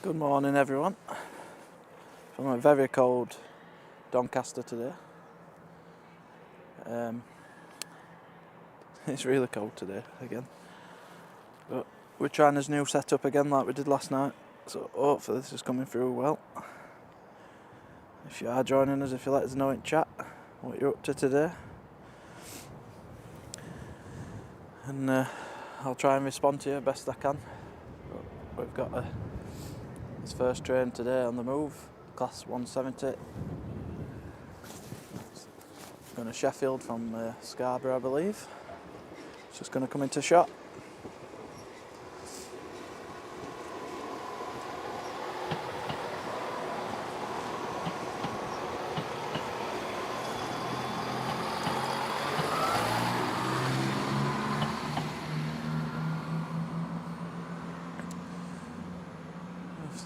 Good morning everyone, from a very cold Doncaster today. It's really cold today again, but we're trying this new setup again like we did last night, so hopefully this is coming through well. If you are joining us, if you let us know in chat what you're up to today, and I'll try and respond to you best I can. We've got this first train today on the move, class 170. Going to Sheffield from Scarborough, I believe. It's just going to come into shot.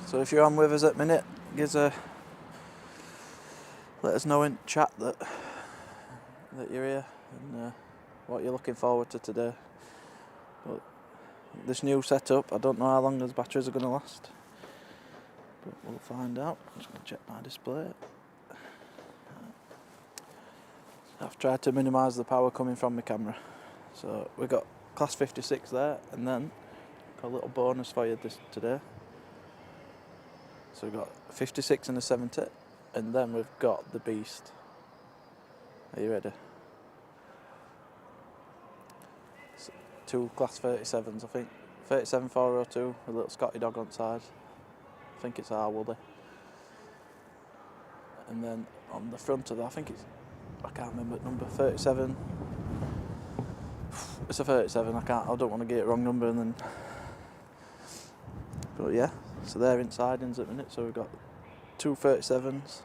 So if you're on with us at the minute, let us know in chat that you're here and what you're looking forward to today. But this new setup, I don't know how long those batteries are going to last, but we'll find out. I'm just going to check my display. I've tried to minimise the power coming from my camera. So we've got class 56 there, and then got a little bonus for you today. So we've got a 56 and a 70, and then we've got the beast. Are you ready? So, two class 37s, I think. 37 402 with a little Scotty dog on side. I think it's our Woody. And then on the front of that, I can't remember the number, 37. It's a 37, I don't want to get it wrong number and then. But yeah, so they're in sidings at the minute, so we've got two 37s,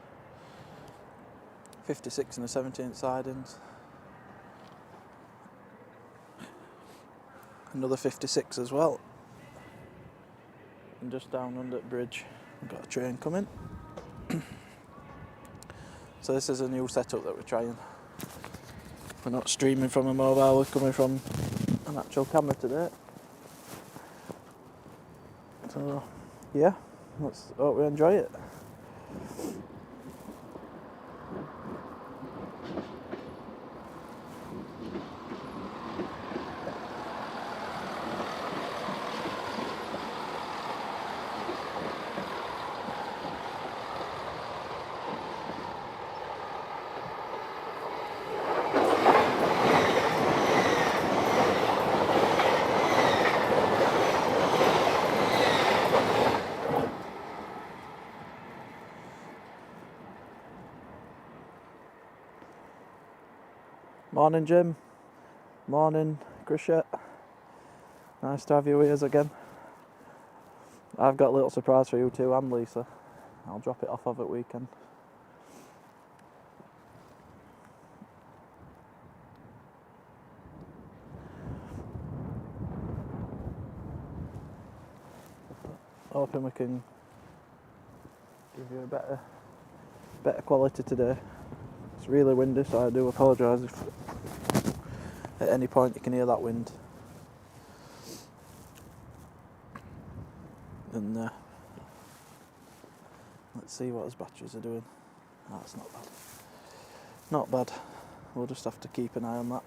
56 and a 17 sidings. Another 56 as well. And just down under the bridge, we've got a train coming. So this is a new setup that we're trying. We're not streaming from a mobile, we're coming from an actual camera today. So yeah, let's hope we enjoy it. Morning Jim, morning Krisha, nice to have you with us again. I've got a little surprise for you too, and Lisa. I'll drop it off at weekend. Hoping we can give you a better quality today. It's really windy, so I do apologise if at any point you can hear that wind. And let's see what his batteries are doing. That's not bad. Not bad. We'll just have to keep an eye on that.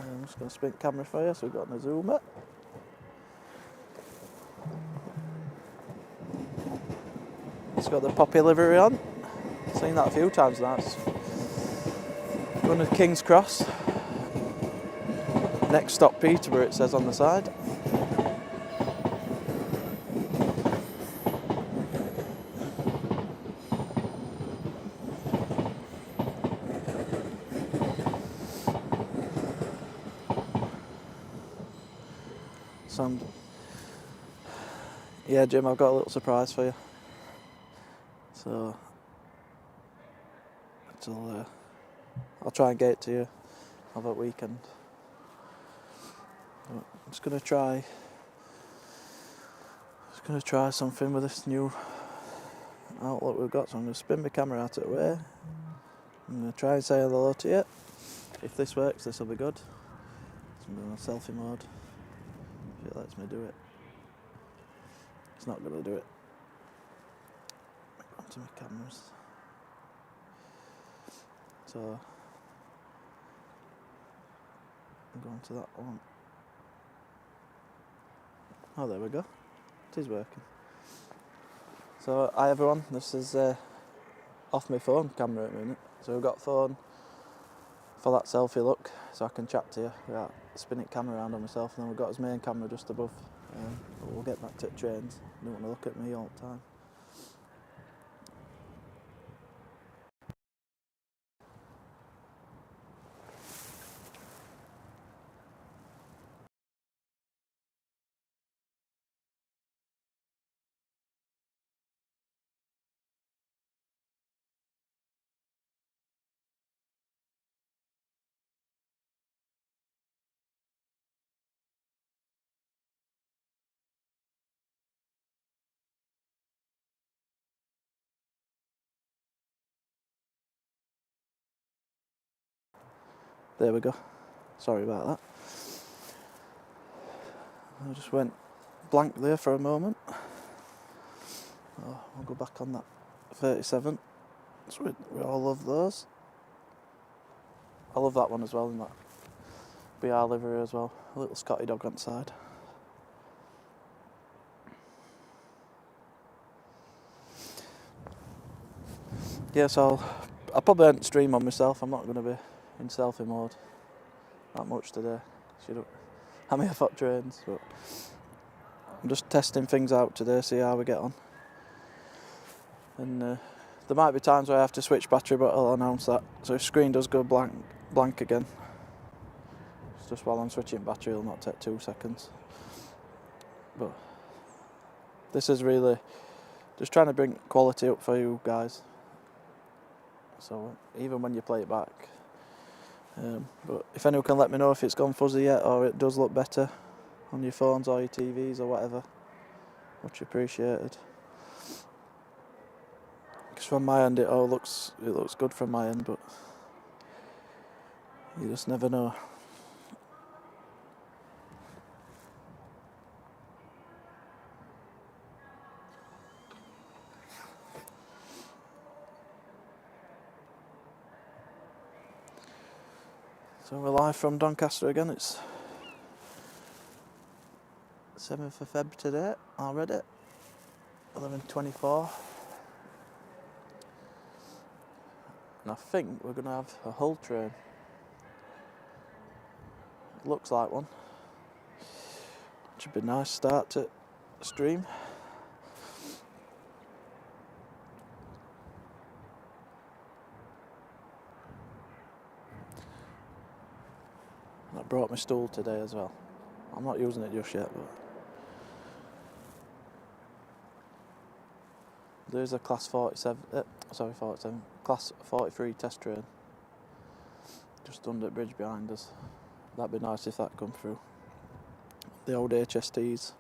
I'm just going to spin camera for you, so we've got a zoomer. It's got the poppy livery on. Seen that a few times now. It's going to King's Cross. Next stop Peterborough, it says on the side. Yeah, Jim, I've got a little surprise for you. So I'll try and get it to you over the weekend. But I'm just gonna try something with this new outlet we've got. So I'm gonna spin my camera out of the way. I'm gonna try and say hello to you. If this works, this will be good. So I'm going to selfie mode. If it lets me do it. It's not going to do it. to my cameras. So I'm going to that one. Oh, there we go. It is working. So hi everyone, this is off my phone camera at the minute. So we've got phone for that selfie look, so I can chat to you without spinning camera around on myself. And then we've got his main camera just above. But we'll get back to the trains. You don't want to look at me all the time. There we go. Sorry about that. I just went blank there for a moment. Oh, I'll go back on that 37. So we all love those. I love that one as well, in that BR livery as well. A little Scotty dog on the side. Yeah, so I'll probably end stream on myself. I'm not going to be in selfie mode that much today. I'm here for trains, but I'm just testing things out today, see how we get on. And there might be times where I have to switch battery, but I'll announce that. So if screen does go blank again, it's just while I'm switching battery, it'll not take 2 seconds. But this is really just trying to bring quality up for you guys. So even when you play it back. But if anyone can let me know if it's gone fuzzy yet, or it does look better on your phones or your TVs or whatever, much appreciated. Because from my end it looks good from my end, but you just never know. So we're live from Doncaster again. It's 7th of Feb today already, 11:24. And I think we're going to have a Hull train. It looks like one. Should be a nice start to stream. And I brought my stool today as well. I'm not using it just yet, but there's a class 47, class 43 test train just under the bridge behind us. That'd be nice if that come through. The old HSTs.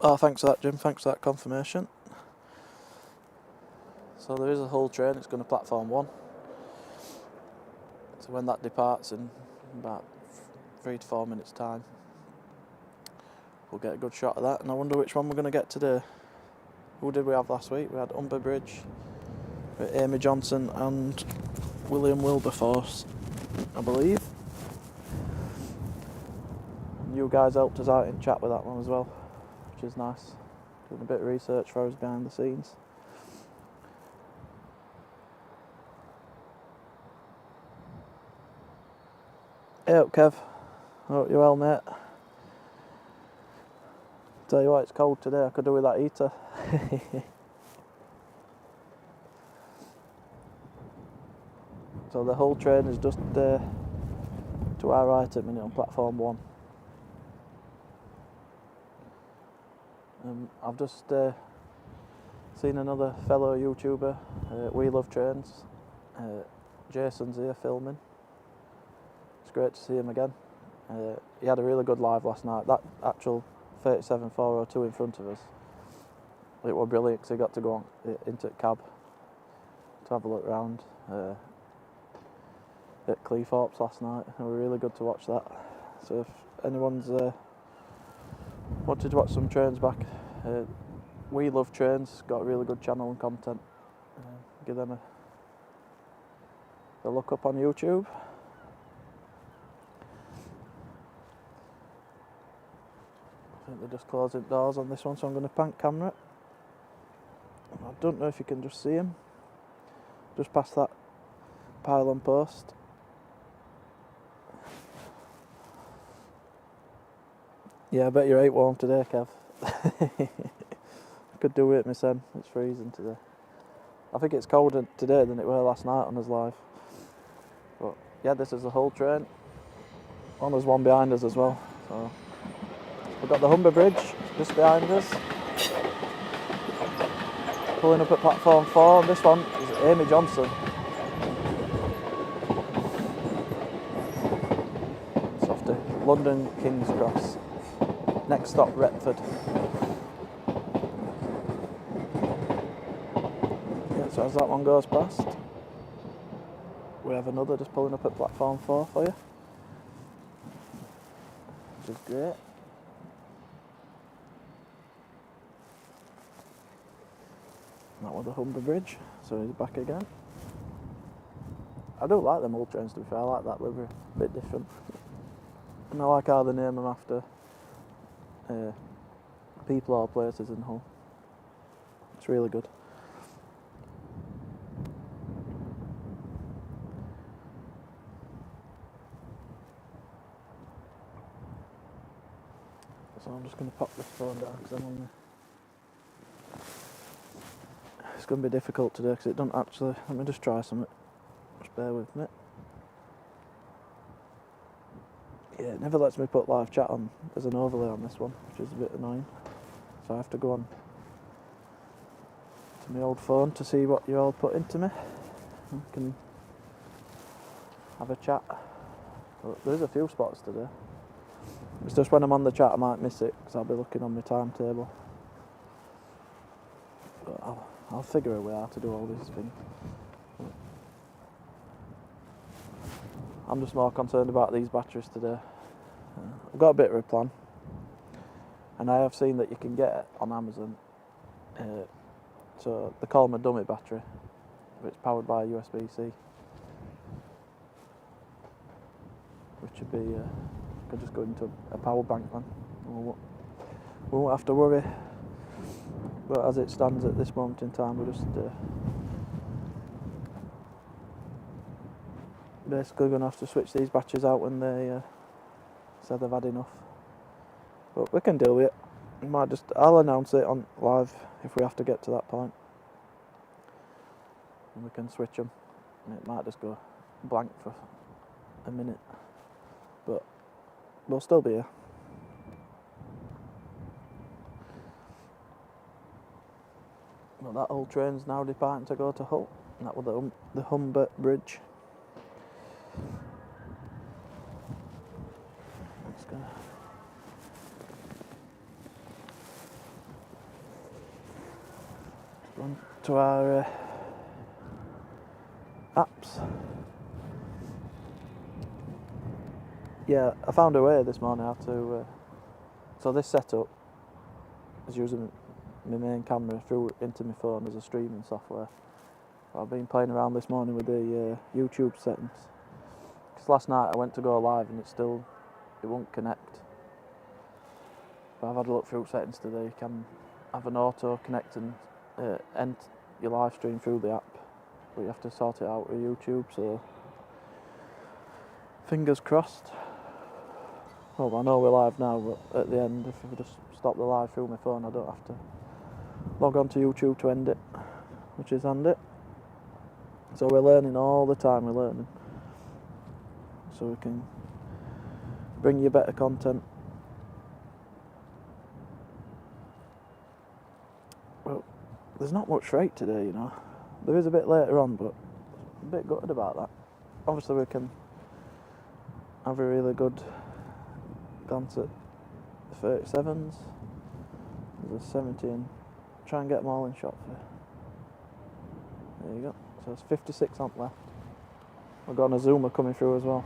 Oh, thanks for that, Jim. Thanks for that confirmation. So there is a Hull train. It's going to platform 1. So when that departs in about 3 to 4 minutes time, we'll get a good shot of that. And I wonder which one we're going to get today. Who did we have last week? We had Humber Bridge, Amy Johnson and William Wilberforce, I believe. And you guys helped us out in chat with that one as well, which is nice. Doing a bit of research for us behind the scenes. Hey up, Kev. Hope you're well, mate. Tell you what, it's cold today. I could do with that heater. So the Hull train is just to our right at the minute on platform 1. I've just seen another fellow YouTuber, We Love Trains. Jason's here filming. It's great to see him again. He had a really good live last night. That actual 37402 in front of us, it was brilliant because he got to go on into the cab to have a look round at Cleethorpes last night. It was really good to watch that. So if anyone's wanted to watch some trains back, We Love Trains, got a really good channel and content. Give them a look up on YouTube. I think they're just closing doors on this one, so I'm going to pan camera it. I don't know if you can just see him, just past that pylon post. Yeah, I bet you ain't warm today, Kev. Could do it, my son. It's freezing today. I think it's colder today than it were last night on us live. But yeah, this is the whole train. Oh, there's one behind us as well. So we've got the Humber Bridge just behind us. Pulling up at platform 4, and this one is Amy Johnson. It's off to London King's Cross. Next stop, Retford. Yeah, so as that one goes past, we have another just pulling up at platform 4 for you, which is great. That was the Humber Bridge, so he's back again. I do like them old trains, to be fair. I like that livery, a bit different. And I like how they name them after people or places in Hull. It's really good. So I'm just going to pop this phone down because I'm on the... It's going to be difficult today because it doesn't actually... Let me just try something. Just bear with me. Yeah, it never lets me put live chat on. There's an overlay on this one, which is a bit annoying. So I have to go on to my old phone to see what you all put into me. I can have a chat. But there's a few spots today. It's just when I'm on the chat I might miss it because I'll be looking on my timetable. But I'll figure a way how to do all these things. I'm just more concerned about these batteries today. I've got a bit of a plan, and I have seen that you can get on Amazon. So they call them a dummy battery, but it's powered by USB-C, which would be could just go into a power bank then. We won't have to worry. But as it stands at this moment in time, we're just basically going to have to switch these batteries out when they say they've had enough. But we can deal with it. I'll announce it on live if we have to get to that point, and we can switch them. And it might just go blank for a minute, but we'll still be here. Well, that old train's now departing to go to Hull, and that was the Humber Bridge. Let's go. On to our apps. Yeah, I found a way this morning how to... so this setup is using my main camera through into my phone as a streaming software. I've been playing around this morning with the YouTube settings. Because last night I went to go live and it won't connect. But I've had a look through settings today. You can have an auto connect and end your live stream through the app, but you have to sort it out with YouTube, so fingers crossed. Well, I know we're live now, but at the end, if I just stop the live through my phone, I don't have to log on to YouTube to end it, which is handy. So we're learning all the time, we're learning, so we can bring you better content. Well, there's not much freight today, you know. There is a bit later on, but I'm a bit gutted about that. Obviously we can have a really good glance at the 37s. There's a 17. Try and get them all in shot for you. There you go. So there's 56 on left. We've got a zoomer coming through as well.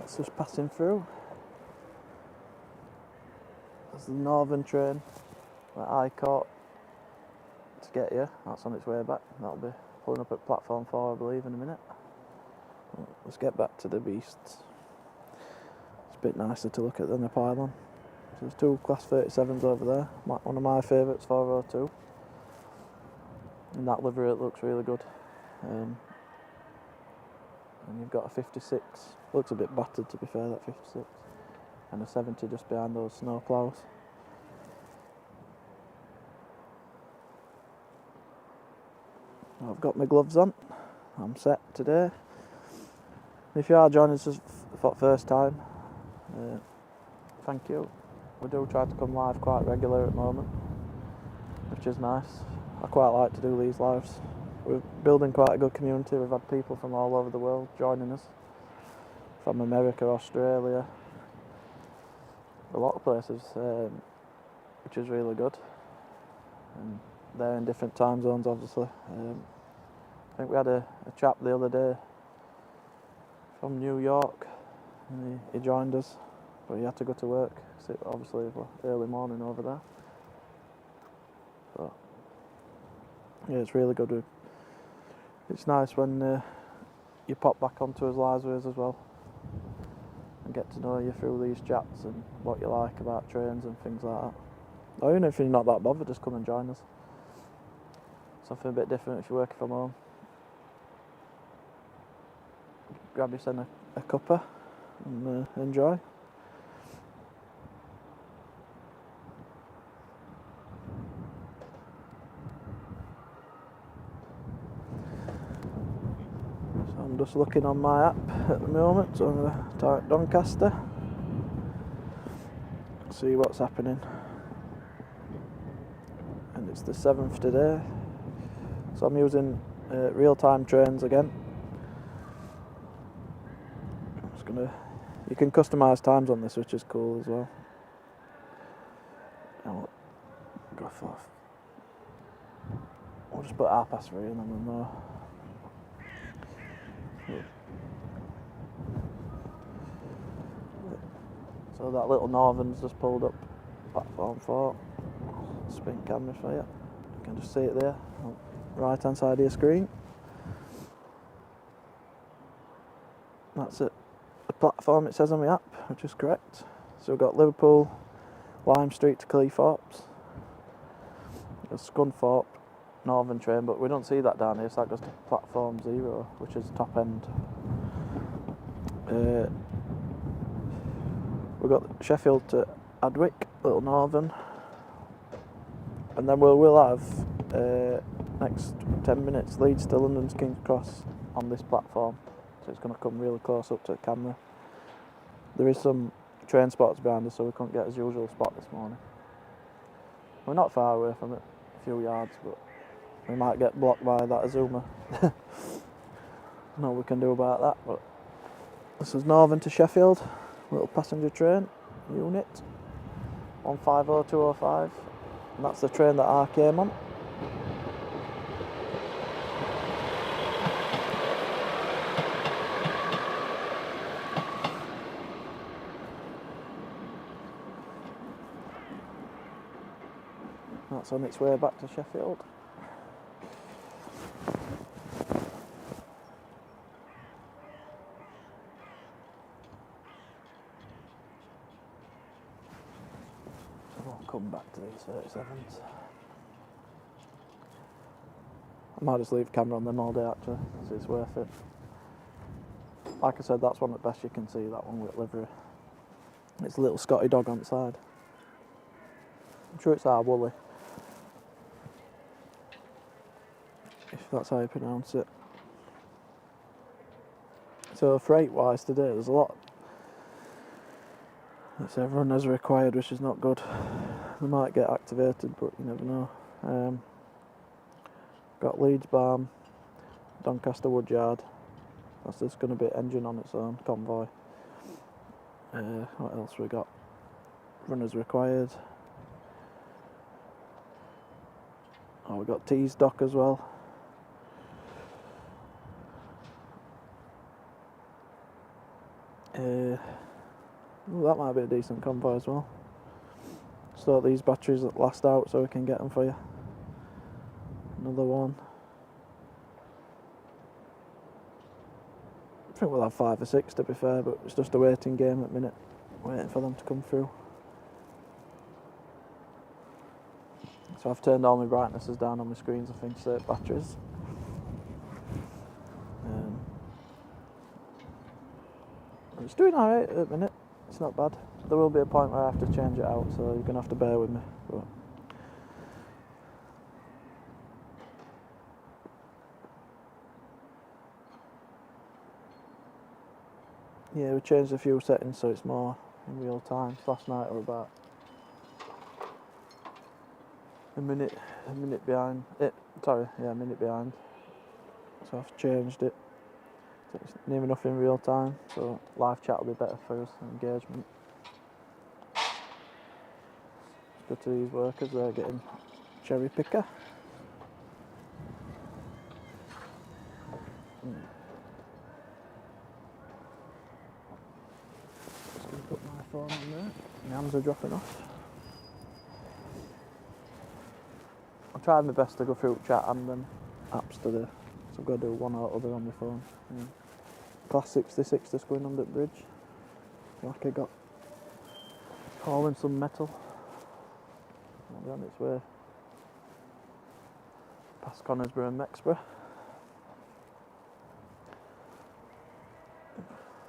That's just passing through. There's the Northern train that I caught to get here. That's on its way back. That'll be pulling up at platform 4, I believe, in a minute. Let's get back to the beasts. It's a bit nicer to look at than the pylon. So there's 2 Class 37s over there. One of my favourites, 402. In that livery, it looks really good. And you've got a 56. Looks a bit battered, to be fair, that 56. And a 70 just behind those snow ploughs. I've got my gloves on. I'm set today. If you are joining us for the first time, thank you. We do try to come live quite regular at the moment, which is nice. I quite like to do these lives. We're building quite a good community. We've had people from all over the world joining us, from America, Australia, a lot of places, which is really good. And they're in different time zones, obviously. I think we had a chap the other day from New York, and he joined us, but he had to go to work, so obviously it was early morning over there. So yeah, it's really good. It's nice when you pop back onto us lives with us as well, and get to know you through these chats and what you like about trains and things like that. Or even if you're not that bothered, just come and join us. Something a bit different if you're working from home. Grab yourself a cuppa and enjoy. So I'm just looking on my app at the moment, so I'm going to type Doncaster, see what's happening. And it's the 7th today, so I'm using real-time trains again. You can customise times on this, which is cool as well. I'll go for. We'll just put 3:30 and then we'll know. So that little Northern's just pulled up platform 4. Spin camera for you. You can just see it there, right hand side of your screen. That's it. The platform it says on the app, which is correct. So we've got Liverpool, Lime Street to Cleethorpes, Scunthorpe, Northern train, but we don't see that down here, so that goes to platform 0, which is top end. We've got Sheffield to Adwick, Little Northern, and then we'll have next 10 minutes Leeds to London's King's Cross on this platform. So it's going to come really close up to the camera. There is some train spots behind us, so we couldn't get his usual spot this morning. We're not far away from it, a few yards, but we might get blocked by that Azuma. No we can do about that, but this is Northern to Sheffield, little passenger train unit, 150205, and that's the train that I came on. That's on its way back to Sheffield. I won't come back to these 37s. I might just leave the camera on them all day actually, because it's worth it. Like I said, that's one at best you can see, that one with livery. It's a little Scotty dog on the side. I'm sure it's our Woolly, if that's how you pronounce it. So freight wise today, there's a lot. It's everyone as required, which is not good. They might get activated, but you never know. Got Leeds Barm, Doncaster Woodyard. That's just going to be engine on its own, convoy. What else we got? Runners required. Oh, we got Tees Dock as well. Well, that might be a decent convoy as well. So these batteries last out so we can get them for you. Another one. I think we'll have 5 or 6 to be fair, but it's just a waiting game at the minute. Waiting for them to come through. So I've turned all my brightnesses down on my screens, I think, to save batteries. It's doing alright at the minute. It's not bad. There will be a point where I have to change it out, so you're going to have to bear with me. But yeah, we changed a few settings so it's more in real time. Last night were about a minute behind. A minute behind. So I've changed it. So it's near enough in real time, so live chat will be better for us, engagement. It's good to these workers, they're getting cherry picker. Just going to put my phone on there. My hands are dropping off. I'm trying my best to go through chat and then apps today, so I've got to do one or other on my phone. Class 66 just going under the bridge. Like I got hauling some metal. It'll be on its way. Past Conisborough and Mexborough.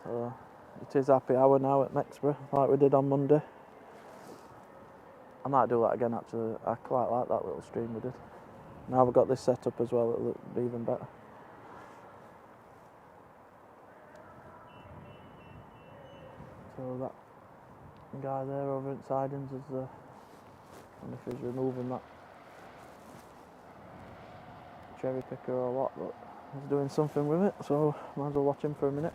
So it is happy hour now at Mexborough, like we did on Monday. I might do that again actually. I quite like that little stream we did. Now we've got this set up as well, it'll be even better. So that guy there over at Sidings is I don't know if he's removing that cherry picker or what, but he's doing something with it, so might as well watch him for a minute.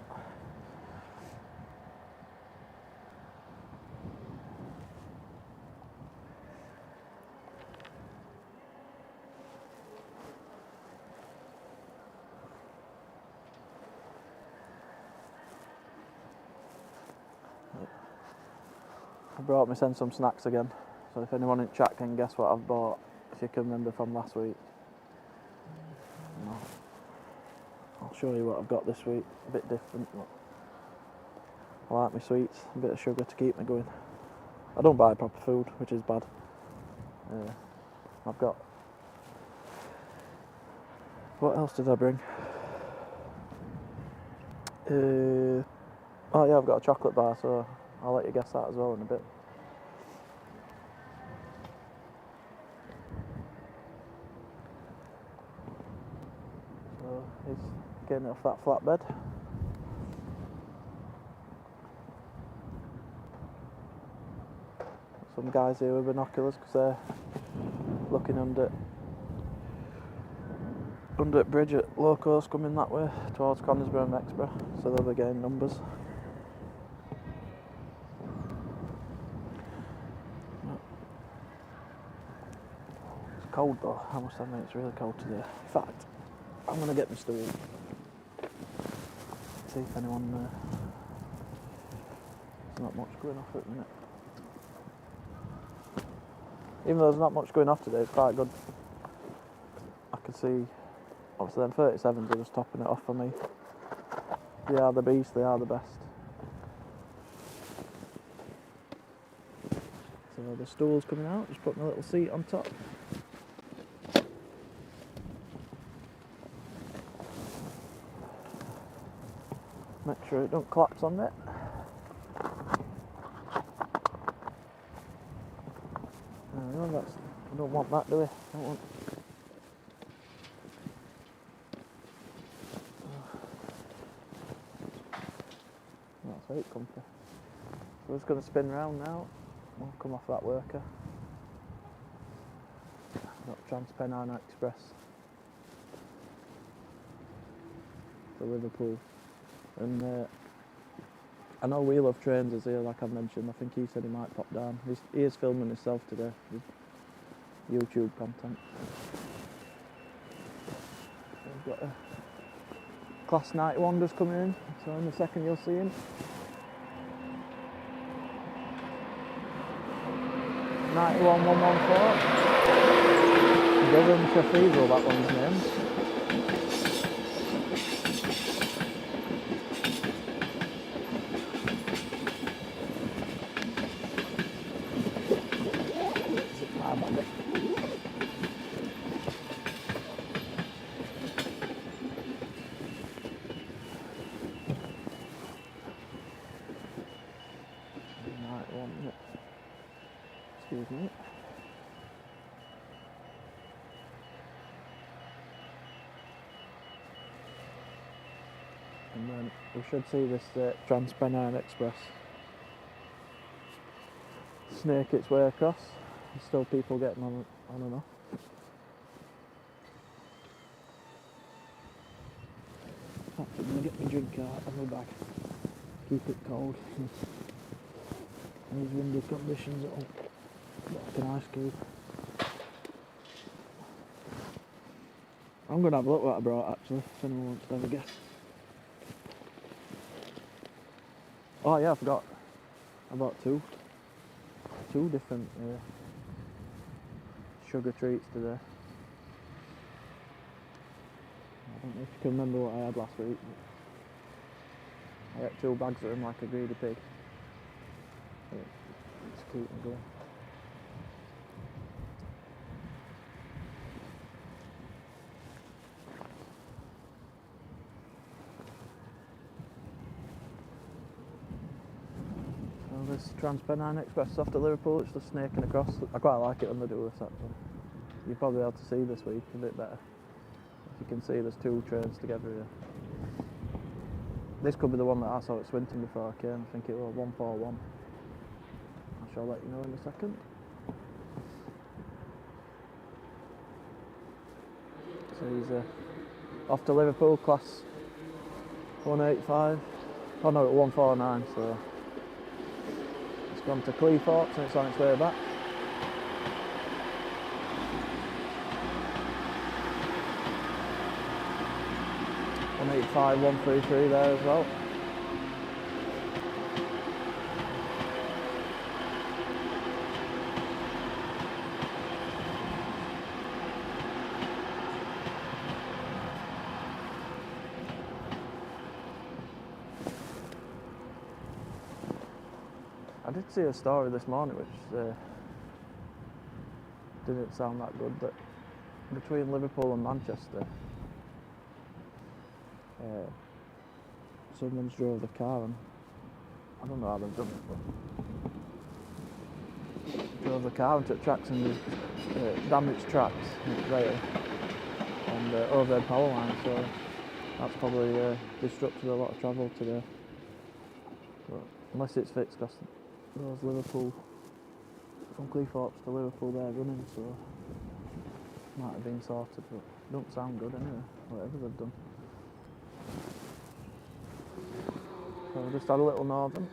I brought myself some snacks again, so if anyone in chat can guess what I've bought, if you can remember from last week. I'll show you what I've got this week, a bit different. I like my sweets, a bit of sugar to keep me going. I don't buy proper food, which is bad. I've got... What else did I bring? Oh yeah, I've got a chocolate bar, so I'll let you guess that as well in a bit. So he's getting off that flatbed. Some guys here with binoculars because they're looking under the bridge at low coast coming that way towards Conisborough and Mexborough, so they'll be getting numbers. It's cold though, I must admit it's really cold today. In fact, I'm going to get my stool. See if anyone... there's not much going off at the minute. Even though there's not much going off today, it's quite good. I can see, obviously them 37s are just topping it off for me. They are the beast, they are the best. So the stool's coming out, just put my little seat on top. Make sure it don't collapse on it. We don't want that, do we? Don't want... That's very comfy. So we're just going to spin round now. We'll come off that worker. Got Transpennine Express to Liverpool. And I know we love trains is here, like I mentioned. I think he said he might pop down. He is filming himself today with YouTube content. We've got a Class 91 just coming in, so in a second you'll see him. 91 114. Durham Cathedral, that one's named. Excuse me. And then we should see this Trans-Pennine Express snake its way across. There's still people getting on and off. I'm going to get my drink out of my bag. Keep it cold. These windy conditions, it'll look like an ice cube. I'm going to have a look what I brought actually, if anyone wants to have a guess. Oh yeah, I forgot. I bought two different sugar treats today. I don't know if you can remember what I had last week. I ate 2 bags of them like a greedy pig. Let's keep them going. This Trans-Pennine Express off to Liverpool, it's just snaking across. I quite like it when they do this actually. You'll probably be able to see this week a bit better. If you can see, there's 2 trains together here. This could be the one that I saw at Swinton before I came. I think it was 141. I shall let you know in a second. So he's off to Liverpool, class 185. Oh no, 149, so it's gone to Cleethorpes and it's on its way back. One 185, 133 there as well. I did see a story this morning which didn't sound that good, that between Liverpool and Manchester someone's drove the car and I don't know how they've done it, but drove the car into tracks and damaged tracks rail and overhead power line, so that's probably disrupted a lot of travel today. But unless it's fixed, because those Liverpool, from Cleethorpes to Liverpool, they're running, so might have been sorted, but don't sound good anyway, whatever they've done. So we just had a little northern.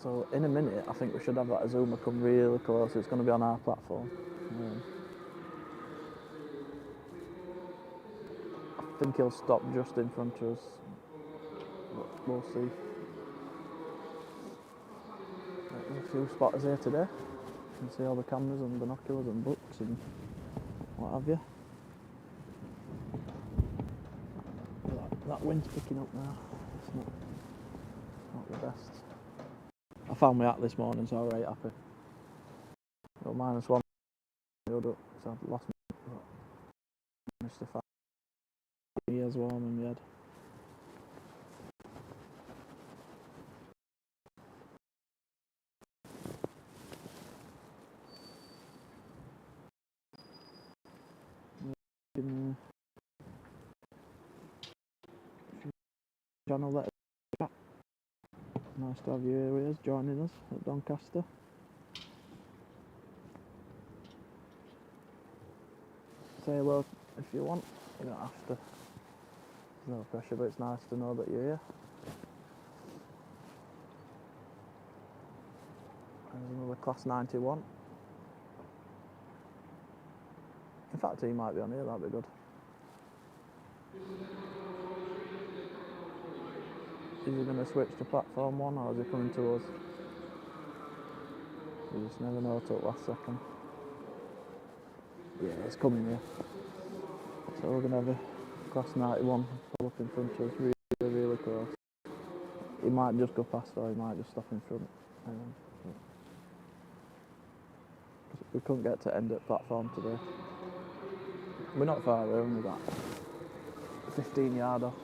So in a minute, I think we should have that Azuma come really close. It's going to be on our platform. I think he'll stop just in front of us. But we'll see. There's a few spotters here today. You can see all the cameras and binoculars and books and what have you. That wind's picking up now. It's not the best. I found my hat this morning, so I'm right happy. Got -1 up, so I've lost my managed to find my ears warm in my head. Channel let us chat. Nice to have you here with us, joining us at Doncaster. Say hello if you want, you don't have to. There's no pressure, but it's nice to know that you're here. There's another class 91. In fact, he might be on here, that'd be good. Is he going to switch to platform 1 or is he coming to us? You just never know till last second. Yeah, it's coming here. So we're going to have a class 91 pull up in front of us, really, really close. He might just go past or he might just stop in front. We couldn't get to end at platform today. We're not far away, only about 15 yard off.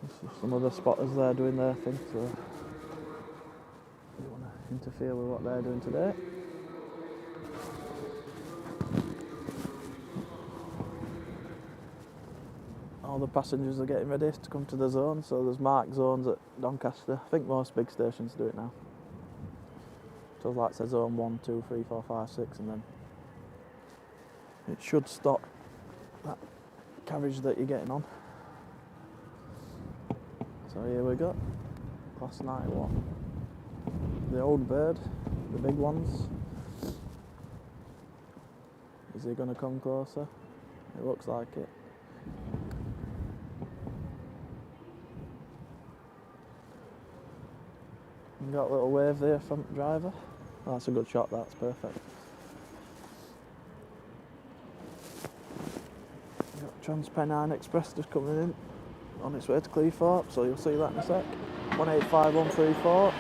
There's some other spotters there doing their thing, so we don't want to interfere with what they're doing today. All the passengers are getting ready to come to the zone, so there's marked zones at Doncaster. I think most big stations do it now. So like say zone 1, 2, 3, 4, 5, 6, and then it should stop that carriage that you're getting on. So here we go, class 91. The old bird, the big ones. Is he going to come closer? It looks like it. You got a little wave there, front driver. Oh, that's a good shot, that's perfect. Got Transpennine Express just coming in on its way to Cleethorpes, so you'll see that in a sec. 185134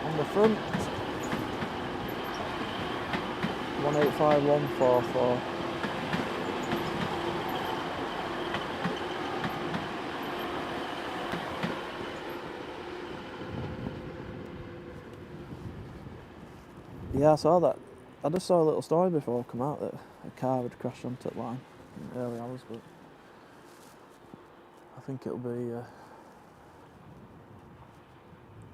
on the front. 185144. Yeah, I saw that. I just saw a little story before I come out that a car had crashed onto the line in the early hours, but I think it'll be,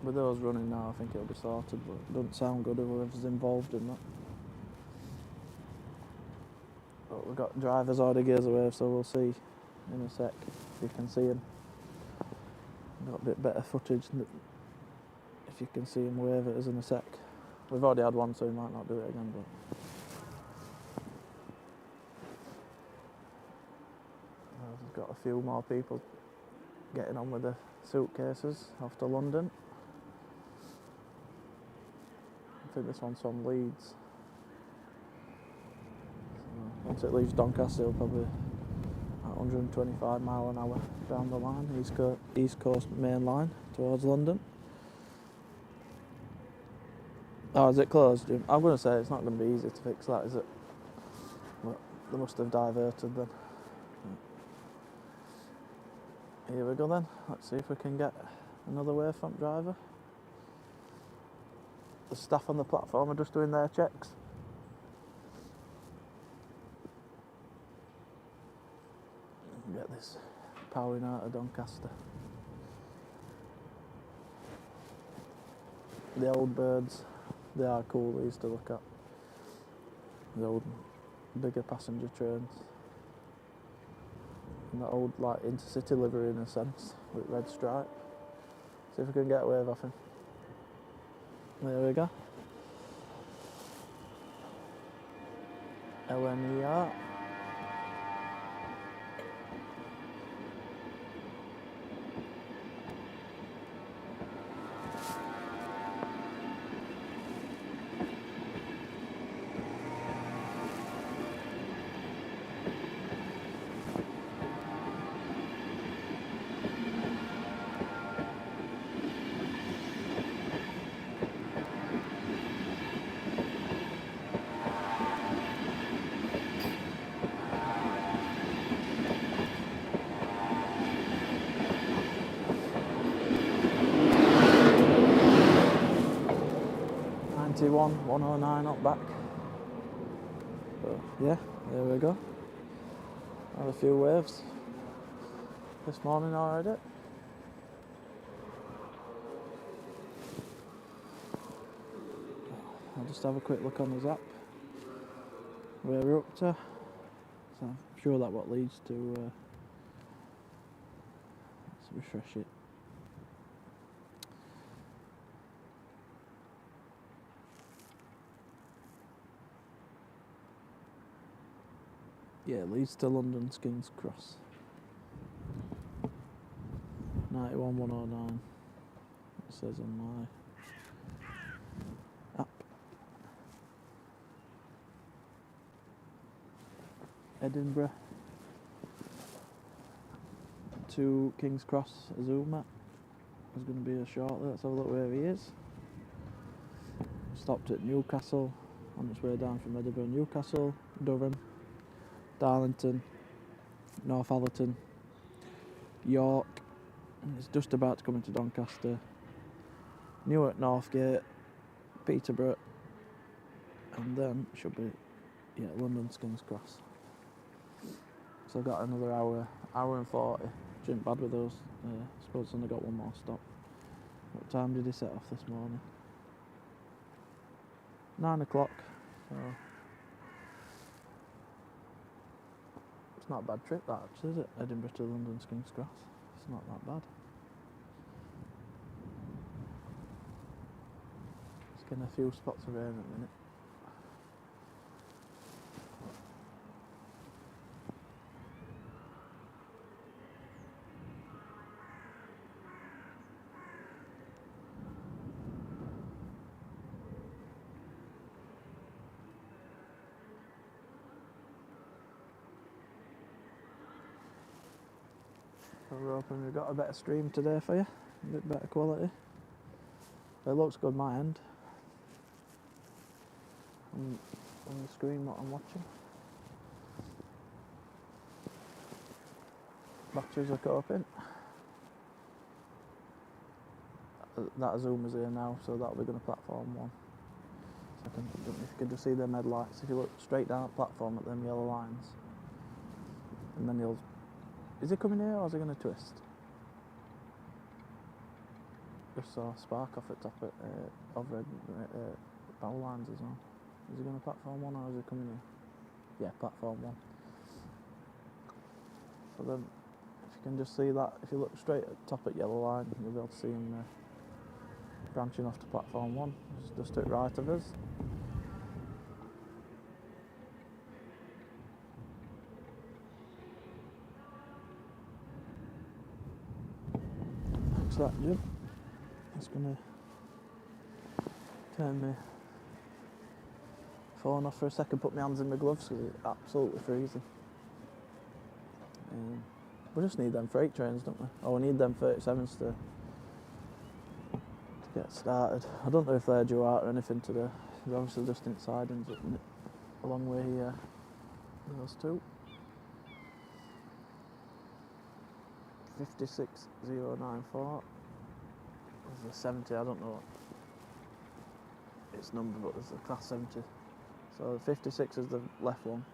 with those running now, I think it'll be sorted, but it doesn't sound good whoever's involved in that. But we've got drivers already gears away, so we'll see in a sec if you can see him. Got a bit better footage if you can see him wave at us in a sec. We've already had one, so we might not do it again, but we've got a few more people getting on with the suitcases off to London. I think this one's from Leeds. So once it leaves Doncaster, it'll probably at 125 mile an hour down the line, East Coast main line towards London. Oh, is it closed? I'm going to say it's not going to be easy to fix that, is it? But they must have diverted then. Here we go then. Let's see if we can get another wavefront driver. The staff on the platform are just doing their checks. Get this powering out of Doncaster. The old birds, they are cool, these to look at. The old, bigger passenger trains. And the old, like, intercity livery in a sense, with red stripe. See if we can get a wave off him. There we go. LNER. .91, 109 up back. But yeah, there we go. Had a few waves this morning already. I'll just have a quick look on his app where we're up to. So I'm sure that what leads to. Let's refresh it. Yeah, leads to London Skins Cross. 91 109. It says on my Edinburgh to King's Cross, Azuma. There's going to be a shortly. Let's have a look where he is. Stopped at Newcastle on its way down from Edinburgh. Newcastle, Durham, Darlington, Northallerton, York, and it's just about to come into Doncaster, Newark, Northgate, Peterborough, and then should be London's King's Cross. So I've got another hour and 40. Which ain't bad with those. I suppose it's only got one more stop. What time did he set off this morning? 9 o'clock. So it's not a bad trip that actually, is it? Edinburgh to London's King's Cross. It's not that bad. It's getting a few spots of rain at the minute. So we're hoping we've got a better stream today for you, a bit better quality. It looks good my end. On the screen what I'm watching. Batteries are coping. That Zoomer's here now, so that'll be going to platform 1. So if you can just see them headlights, if you look straight down at platform at them yellow lines, and then you'll... Is he coming here or is he going to twist? Just saw a spark off at top of red power lines as well. Is he going to platform 1 or is he coming here? Yeah, platform 1. So then, if you can just see that, if you look straight at top at yellow line, you'll be able to see him branching off to platform 1, just to the right of us. Thanks for that, Jim. Just going to turn my phone off for a second, put my hands in my gloves because it's absolutely freezing. We just need them freight trains, don't we? Oh, we need them 37s to get started. I don't know if they're due out or anything today. They're obviously just in sidings a long way here. Those two. 56094. There's a 70, I don't know its number, but there's a class 70. So the 56 is the left one.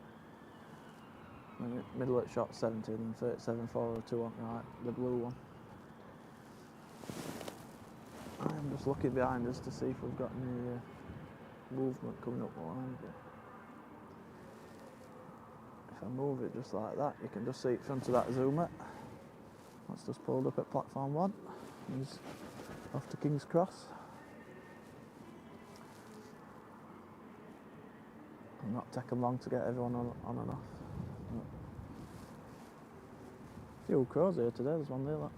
And middle at shot 70, and 37 402 on the right, the blue one. I'm just looking behind us to see if we've got any movement coming up behind. If I move it just like that, you can just see it front of that Zoomer. That's just pulled up at platform 1. He's off to King's Cross. I'm not taking long to get everyone on and off. A few crows here today, there's one there, look.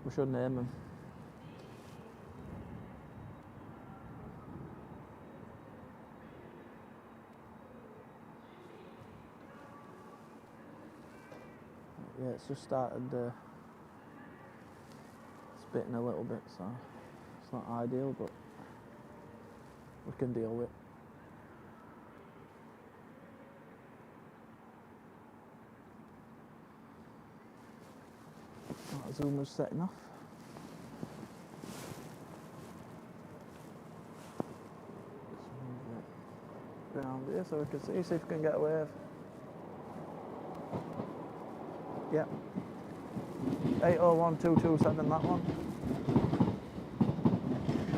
We should name them. Yeah, it's just started spitting a little bit, so it's not ideal, but we can deal with it. That Zoomer's setting off. Round here so we can see if we can get a wave. Yep. 801227, that one.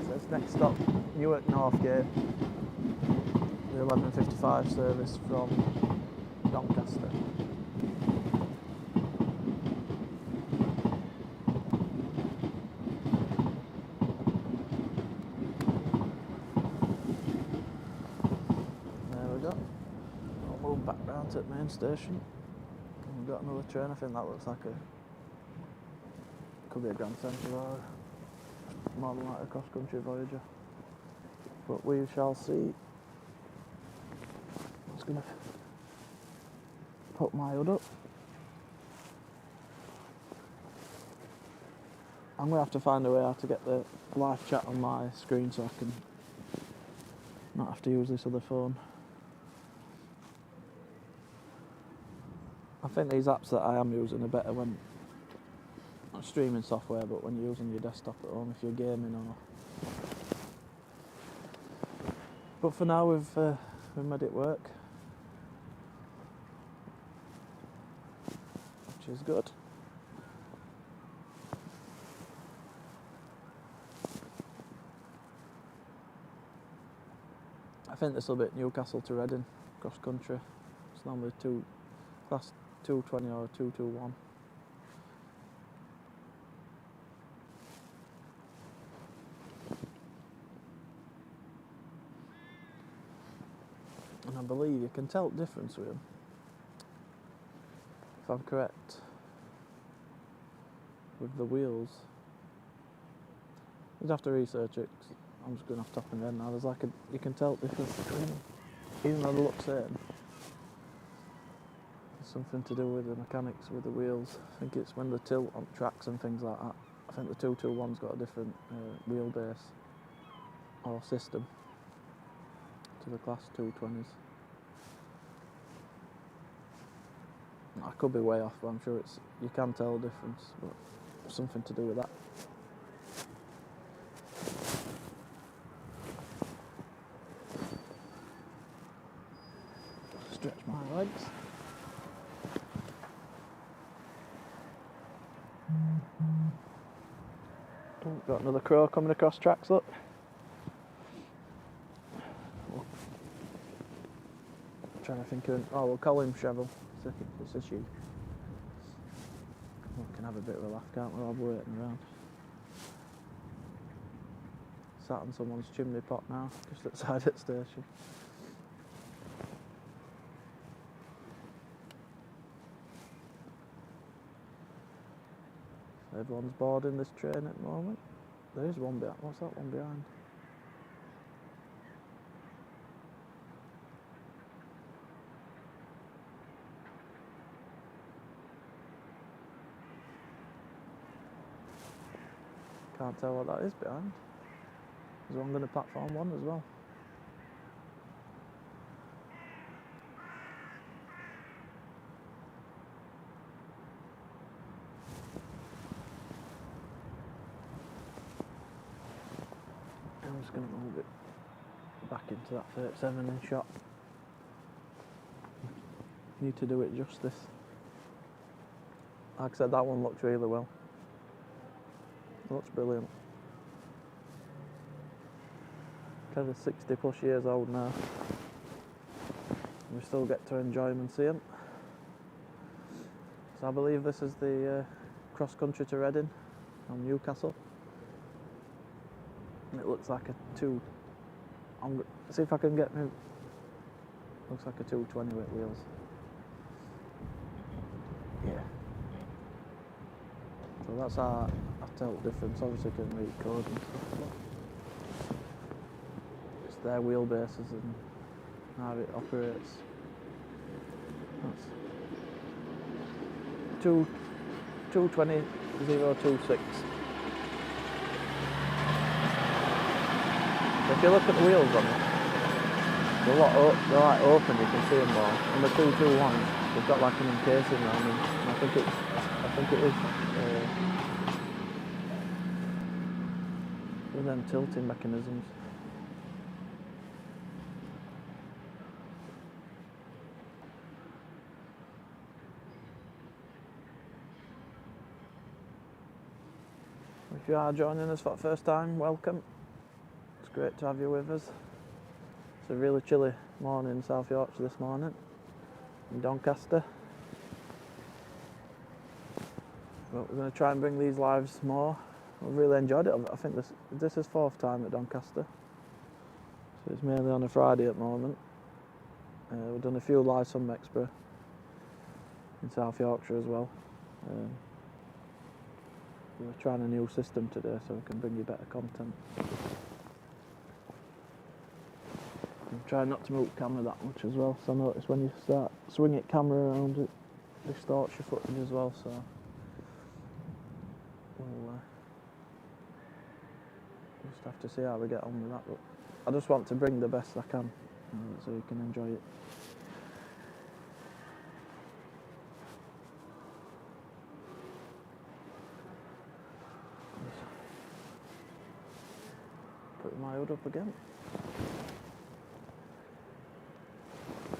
So it's next stop, Newark Northgate. The 11:55 service from Doncaster. There we go. I'll move back round to the main station. And we've got another train. I think that looks like could be a Grand Central or more than like a cross-country Voyager. But we shall see. going to put my hood up. I'm going to have to find a way how to get the live chat on my screen so I can not have to use this other phone. I think these apps that I am using are better when not streaming software, but when you're using your desktop at home if you're gaming or. But for now we've made it work, which is good. I think this will be Newcastle to Reading cross country. It's normally class 220 or 221. And I believe you can tell the difference with them, if I'm correct, with the wheels. You'd have to research it, 'cause I'm just going off top of my head now. There's like you can tell the difference between them, even though they look the same. There's something to do with the mechanics with the wheels. I think it's when they tilt on tracks and things like that. I think the 221's got a different wheelbase or system to the class 220s. I could be way off, but I'm sure you can tell the difference, but something to do with that. Stretch my legs. Oh, got another crow coming across tracks, look. Trying to think of we'll call him Shovel. It's a sheep. We can have a bit of a laugh, can't we, while we're waiting around. Sat on someone's chimney pot now, just outside the station. Everyone's boarding this train at the moment. There is one behind. What's that one behind? Can't tell what that is behind. There's one going to platform 1 as well. I'm just going to move it back into that 37 in shot. Need to do it justice. Like I said, that one looks really well. It looks brilliant. Kind of 60 plus years old now. We still get to enjoy them and see them. So I believe this is the cross country to Reading from Newcastle. And it looks like a see if I can get me. Looks like a 220 with wheels. Yeah. So that's how I tell the difference. Obviously, you can read code and stuff. But it's their wheelbases and how it operates. That's 220.026. So if you look at the wheels on it, they're like open, you can see them more. And the 221s, they've got like an encasing around them. And I think it is with them tilting mechanisms. If you are joining us for the first time, welcome. It's great to have you with us. It's a really chilly morning in South Yorkshire this morning, in Doncaster. But we're going to try and bring these lives more. I've really enjoyed it. I think this is 4th time at Doncaster. So it's mainly on a Friday at the moment. We've done a few lives from Mexborough in South Yorkshire as well. We're trying a new system today so we can bring you better content. I'm trying not to move the camera that much as well, so I notice when you start swinging the camera around, it distorts your footage as well, so we'll just have to see how we get on with that, but I just want to bring the best I can so you can enjoy it. Putting my hood up again.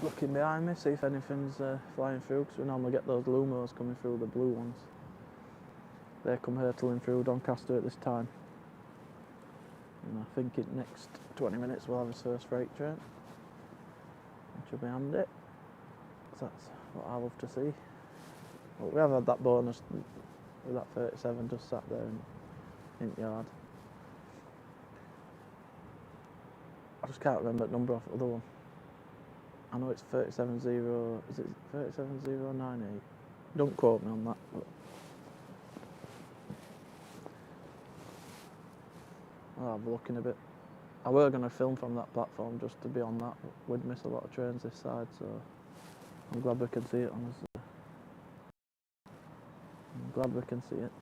Looking behind me, see if anything's flying through, because we normally get those Lumos coming through, the blue ones. They come hurtling through Doncaster at this time. And I think in the next 20 minutes we'll have his first freight train, which will be handy. So that's what I love to see. But we have had that bonus with that 37 just sat there in the yard. I just can't remember the number off the other one. I know it's 370, is it 37098? Don't quote me on that. But I'll have a look in a bit. I were going to film from that platform just to be on that, but we'd miss a lot of trains this side, so I'm glad we can see it on us. I'm glad we can see it.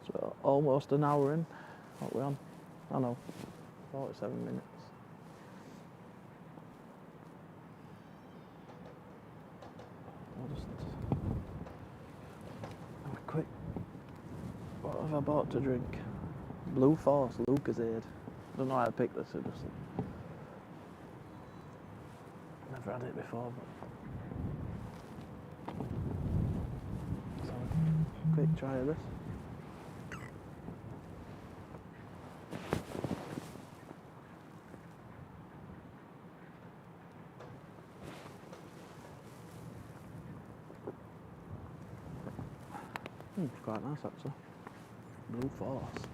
So almost an hour in. What are we on? I know, 47 minutes. I'll just have a quick. What have I bought to drink? Blue Force, Lucozade. I don't know how I picked this, it just never had it before, but so quick try of this. It's quite nice actually. Blue Force.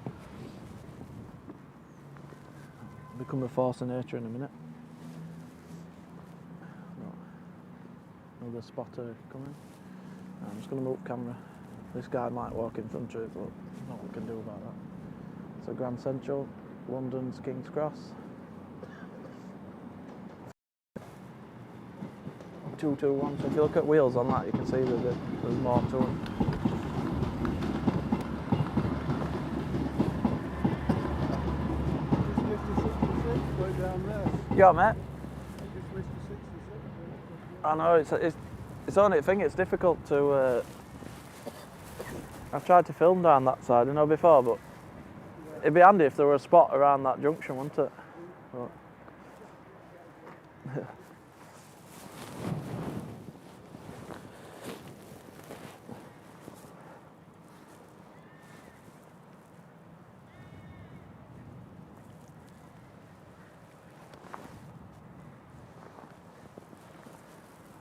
Become a force of nature in a minute. No. Another spotter coming. I'm just going to move the camera. This guy might walk in front of it, but there's not what we can do about that. So Grand Central, London's King's Cross. 221. So if you look at wheels on that, you can see that there's more to them. You all right, mate? I know, it's only a thing, it's difficult to... I've tried to film down that side, you know, before, but it'd be handy if there were a spot around that junction, wouldn't it? But,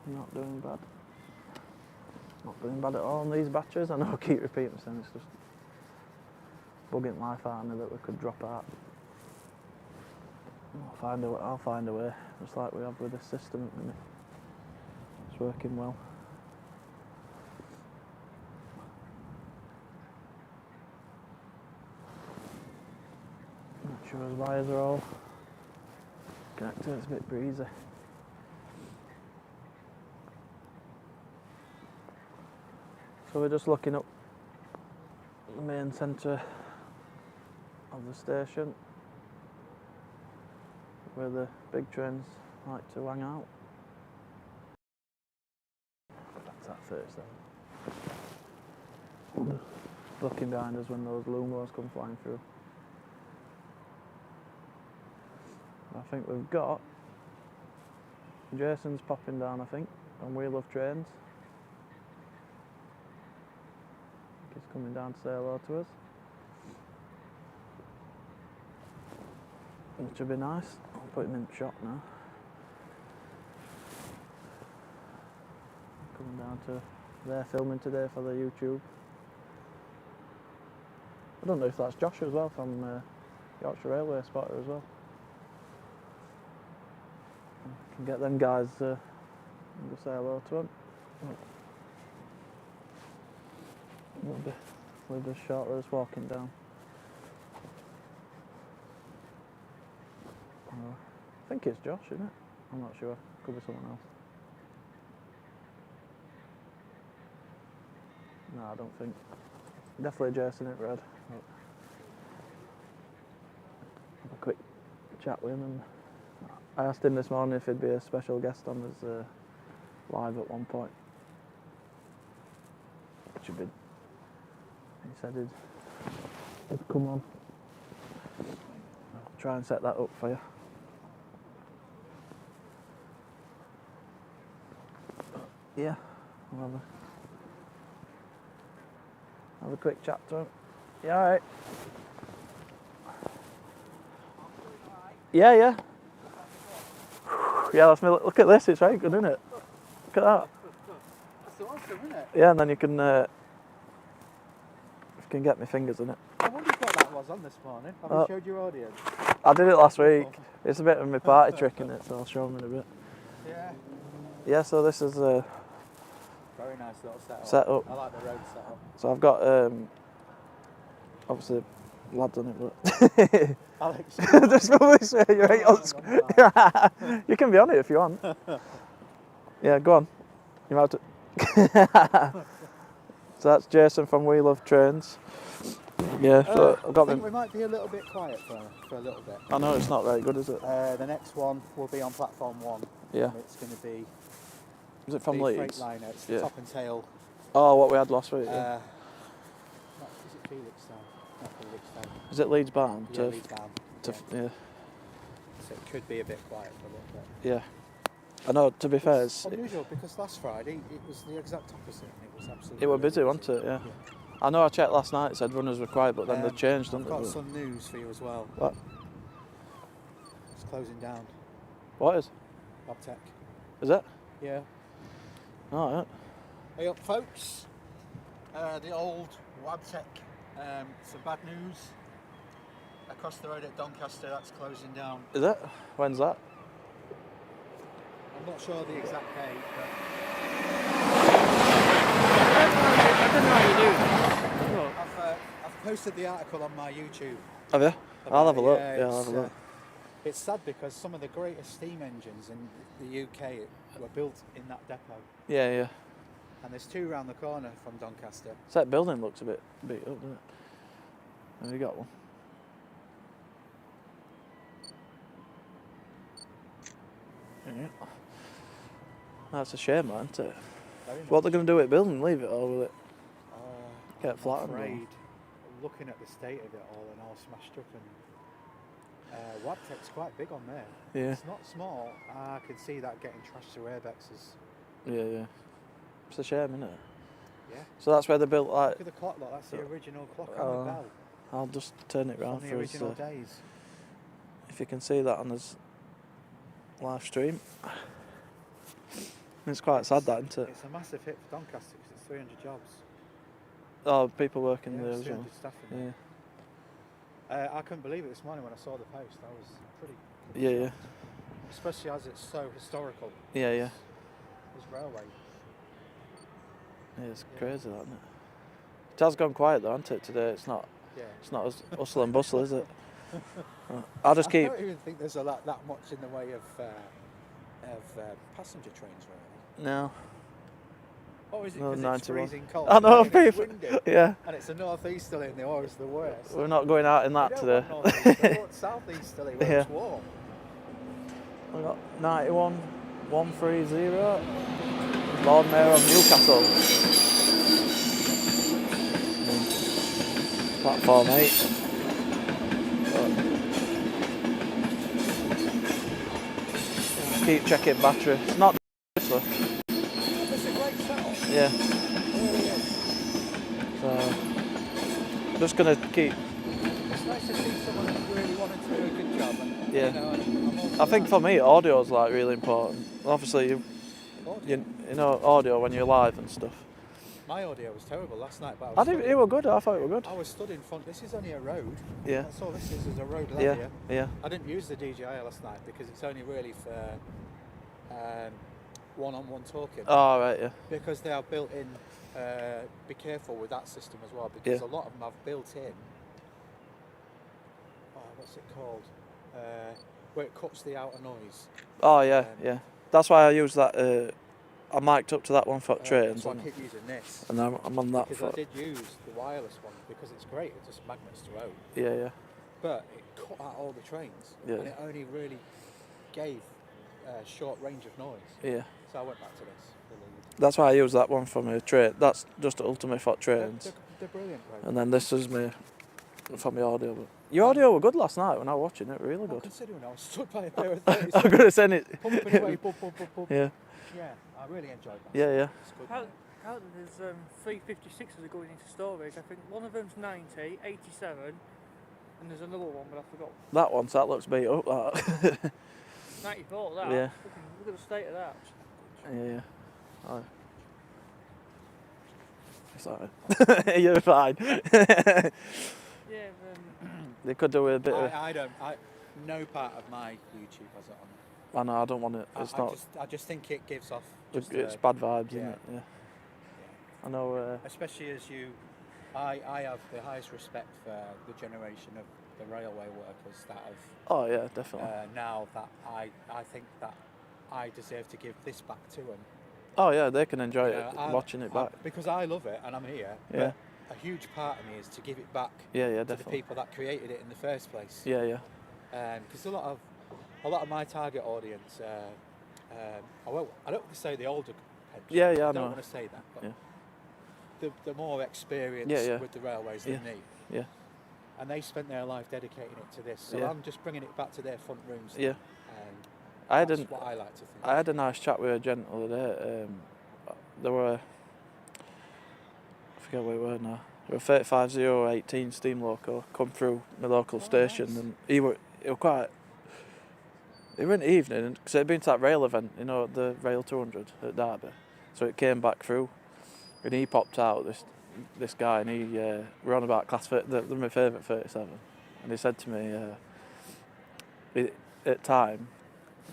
not doing bad. Not doing bad at all on these batteries. I know I keep repeating myself, it's just bugging life out of me that we could drop out. I'll find a way, just like we have with this system at the minute. It's working well. Not sure his wires are all connected, it's a bit breezy. So we're just looking up the main centre of the station where the big trains like to hang out. That's that 37. Looking behind us when those Lumos come flying through. I think we've got Jason's popping down, I think, on Wheel of Trains. He's coming down to say hello to us, which would be nice. I'll put him in the shop now. Coming down to their filming today for the YouTube. I don't know if that's Josh as well from Yorkshire Railway Spotter as well. I can get them guys and go say hello to them. We'll be just short of us walking down. I think it's Josh, isn't it? I'm not sure. Could be someone else. No, I don't think. Definitely Jason in red. Have a quick chat with him. And I asked him this morning if he'd be a special guest on us live at one point. Which he'd be. He said he'd come on. I'll try and set that up for you. Yeah, I'll have a quick chat to him. You alright? Yeah, yeah. Yeah, that's me. Look at this, it's very good, isn't it? Look at that. That's awesome, isn't it? Yeah, and then you can get my fingers in it. I wondered what that was on this morning. Have you showed your audience? I did it last week. It's a bit of my party trick in it, so I'll show them in a bit. Yeah. Yeah, so this is very nice little setup. I like the road setup. So I've got obviously lads on it, but Alex, just probably say you ain't on screen. You can be on it if you want. Yeah, go on. You're about to. So that's Jason from We Love Trains. Yeah, so I've got I think we might be a little bit quiet for a little bit. I know it's not very good, is it? The next one will be on platform 1. Yeah. It's going to be. Is it from Leeds? Freightliner. It's the top and tail. Oh, what we had last week. Yeah. Is it Felixstown? Not Felixstown. Is it Leeds bound? Yeah, Leeds bound. Yeah. So it could be a bit quiet for a little bit. Yeah. I know. To be fair, it's unusual because last Friday it was the exact opposite. And it was absolutely. It was busy, wasn't it? Yeah. I know. I checked last night. It said runners were quiet, but then they changed, didn't they? I've got some news for you as well. What? It's closing down. What is? Bobtech. Is it? Yeah. All right. Hey up, folks. The old Wabtec. Some bad news. Across the road at Doncaster, that's closing down. Is it? When's that? I'm not sure the exact date, but I don't know how you do that. I've posted the article on my YouTube. Have you? I'll have a look. Yeah, I'll have a look. It's sad because some of the greatest steam engines in the UK were built in that depot. Yeah, yeah. And there's 2 round the corner from Doncaster. So that building looks a bit beat up, doesn't it? Have you got one? Yeah. That's a shame, man, isn't it? What they're going to do with the building? Leave it, or will it get flattened? I'm afraid, looking at the state of it all and all smashed up, and Wabtec's quite big on there. Yeah. It's not small. I can see that getting trashed through airbexes. Yeah, yeah. It's a shame, isn't it? Yeah. So that's where they built like. Look at the clock, look. That's the original clock on the bell. I'll just turn it round from for the us. original days. If you can see that on his live stream. It's quite sad, that, isn't it? It's a massive hit for Doncaster because it's 300 jobs. Oh, people working there as 300 well. staff in there. Yeah. I couldn't believe it this morning when I saw the post. I was pretty. Yeah, yeah. Especially as it's so historical. Yeah, yeah. This railway. Yeah, it's crazy, that, isn't it? It has gone quiet though, hasn't it, today? It's not. Yeah. It's not as hustle and bustle, is it? I'll just keep. I don't even think there's that much in the way of passenger trains, really. No. Or is it No, because it's 91. freezing cold? I know, and it's people. windy, Yeah. and it's a northeasterly in the or it's the worst. We're not going out in that today. We want southeasterly where Yeah. it's warm. We've got 91 130 Lord Mayor of Newcastle. Platform 8. Keep checking battery. It's not It's a great setup. yeah. It really is. So just gonna keep. It's nice to see someone who really wanted to do a good job. And, Yeah. You know, I think for me, audio is like really important. Obviously, you know audio when you're live and stuff. My audio was terrible last night, but It were good. I thought it were good. I was stood in front. This is only a road. Yeah. That's all this is a road Yeah. here. Yeah. I didn't use the DJI last night because it's only really for one-on-one talking. Oh right. Yeah. Because they are built in. Be careful with that system as well, because Yeah. a lot of them have built in. What's it called? where it cuts the outer noise. Oh yeah, yeah. That's why I use that. I mic'd up to that one for trains, So I keep using this. and I'm on that. Because I did use the wireless one because it's great. It just magnets to out. Yeah, yeah. But it cut out all the trains, and it only really gave a short range of noise. Yeah. So I went back to this. That's why I use that one for my train. That's just ultimate for trains. They're brilliant, right? And then this is me for my audio. But your audio were good last night when I was watching it. Really good. Considering I was stood by a pair of 30s. I'm gonna send it. Pumping away, pump. Yeah. Yeah, I really enjoyed that. Yeah, yeah. It's good. How there's 356s are going into storage. I think one of them's 90, 87, and there's another one, but I forgot. That one, so that looks beat up. That. 94, that. Yeah. Look at the state of that. Yeah, yeah. Oh. Sorry. You're fine. Yeah. They could do with a bit of. No part of my YouTube has it on. I know. I don't want it. It's not. I just think it gives off. It's bad vibes, yeah. isn't it? Yeah. I know. Especially as I have the highest respect for the generation of the railway workers that have. Oh yeah, definitely. Now that I think that I deserve to give this back to them. Oh yeah, they can enjoy it watching it back. Because I love it and I'm here. Yeah. But a huge part of me is to give it back. Yeah, to definitely. the people that created it in the first place. Yeah, yeah. Because a lot of my target audience, I don't want to say the older heads. Yeah, yeah, I I don't know. want to say that, but Yeah. the more experienced with the railways than me. Yeah. And they spent their life dedicating it to this, so I'm just bringing it back to their front rooms. Yeah. That's what I like to think. I had a nice chat with a gent the other day. There were, I forget what it were now. There were 35018 steam loco come through my local station, nice. and he were quite. It went evening because it had been to that rail event, you know, the Rail 200 at Derby. So it came back through, and he popped out. This guy, and he we're on about class. They're my favourite 37, and he said to me, at time,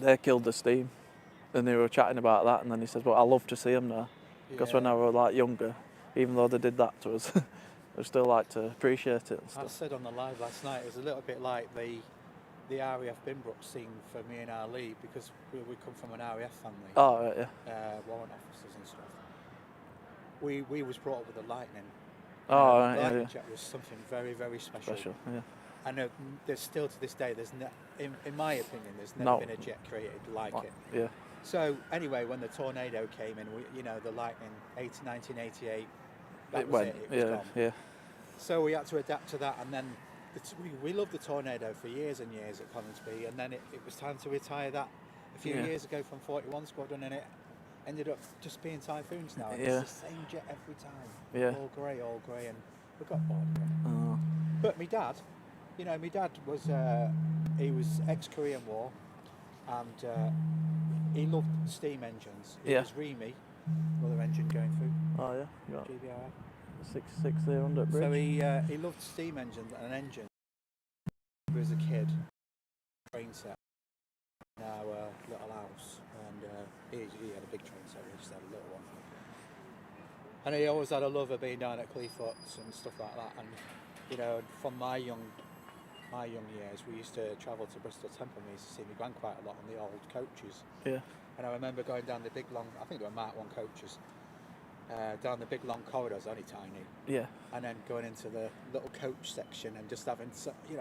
they killed the steam, and they were chatting about that, and then he says, "Well, I love to see them now, because when I was like younger, even though they did that to us, I still like to appreciate it." And stuff. I said on the live last night, it was a little bit like the RAF Binbrook scene for me and Ali, because we come from an RAF family. Oh right, yeah. Warrant officers and stuff. We was brought up with the lightning. Oh right, lightning yeah. jet was something very, very special. Yeah. And there's still to this day, in my opinion, there's never been a jet created like it. Yeah. So anyway, when the tornado came in, the lightning, 1988, that was it. It was gone. Yeah. So we had to adapt to that, and then we loved the tornado for years and years at Coningsby, and then it was time to retire that a few years ago from 41 Squadron, and it ended up just being Typhoons now. And it's the same jet every time. Yeah. All grey, and we got bored of it. But my dad was he was ex-Korean War, and he loved steam engines. It was Remy, another engine going through. Oh yeah. You got GBRF. 600 bridge. So he loved steam engines and engines. He was a kid, train set in our little house, and he had a big train set. We just had a little one. And he always had a love of being down at Cleethorpes and stuff like that. And from my young years, we used to travel to Bristol Temple. We used to see my gran quite a lot on the old coaches. Yeah. And I remember going down the big long, I think they were Mark 1 coaches, down the big long corridors, only tiny. Yeah. And then going into the little coach section and just having,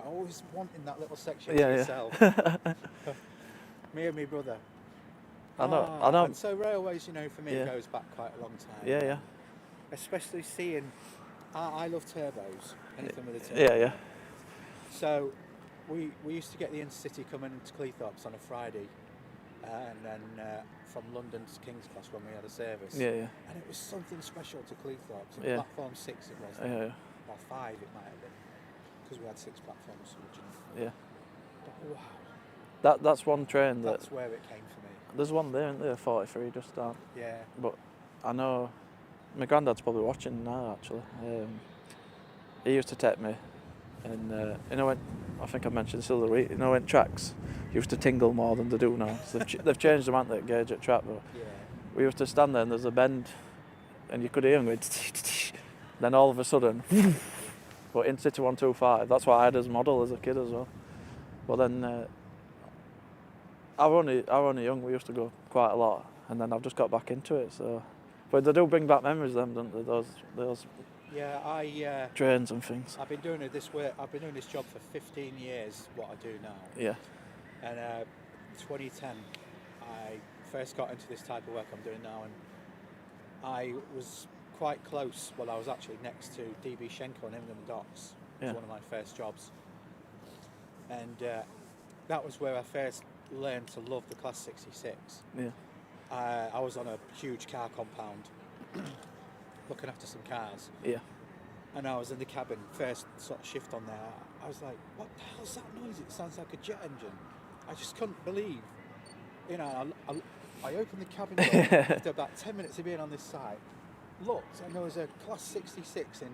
always wanting that little section to yourself. Me and my brother. I know. And so railways, for me, it goes back quite a long time. Yeah, yeah. Especially seeing, I love turbos, anything with a turbo. Yeah, yeah. So we used to get the Intercity coming to Cleethorpes on a Friday, and then from London to King's Cross when we had a service. Yeah, yeah. And it was something special to Cleethorpes. Yeah. Platform 6 it was. Yeah, yeah. Or 5 it might have been, because we had 6 platforms originally. Yeah. But wow. That's one train that's where it came for me. There's one there, isn't there? 43 just down. Yeah. But I know my granddad's probably watching now. Actually, he used to take me, and when I think I mentioned this the other week. When tracks used to tingle more than they do now. So they've changed the amount gauge at track, but we used to stand there and there's a bend, and you could hear them going. Then all of a sudden, but in City 125. That's what I had as model as a kid as well. But then I was only young. We used to go quite a lot, and then I've just got back into it. So, but they do bring back memories, them, don't they? Those Yeah, trains and things. I've been doing I've been doing this job for 15 years. What I do now. Yeah. And 2010, I first got into this type of work I'm doing now, and I was quite close. Well, I was actually next to DB Schenker on Immingham Docks. It was one of my first jobs, and that was where I first learned to love the Class 66. Yeah. I was on a huge car compound, looking after some cars. Yeah. And I was in the cabin, first sort of shift on there. I was like, what the hell's that noise? It sounds like a jet engine. I just couldn't believe. You know, I opened the cabin door after about 10 minutes of being on this site, looked, and there was a Class 66 in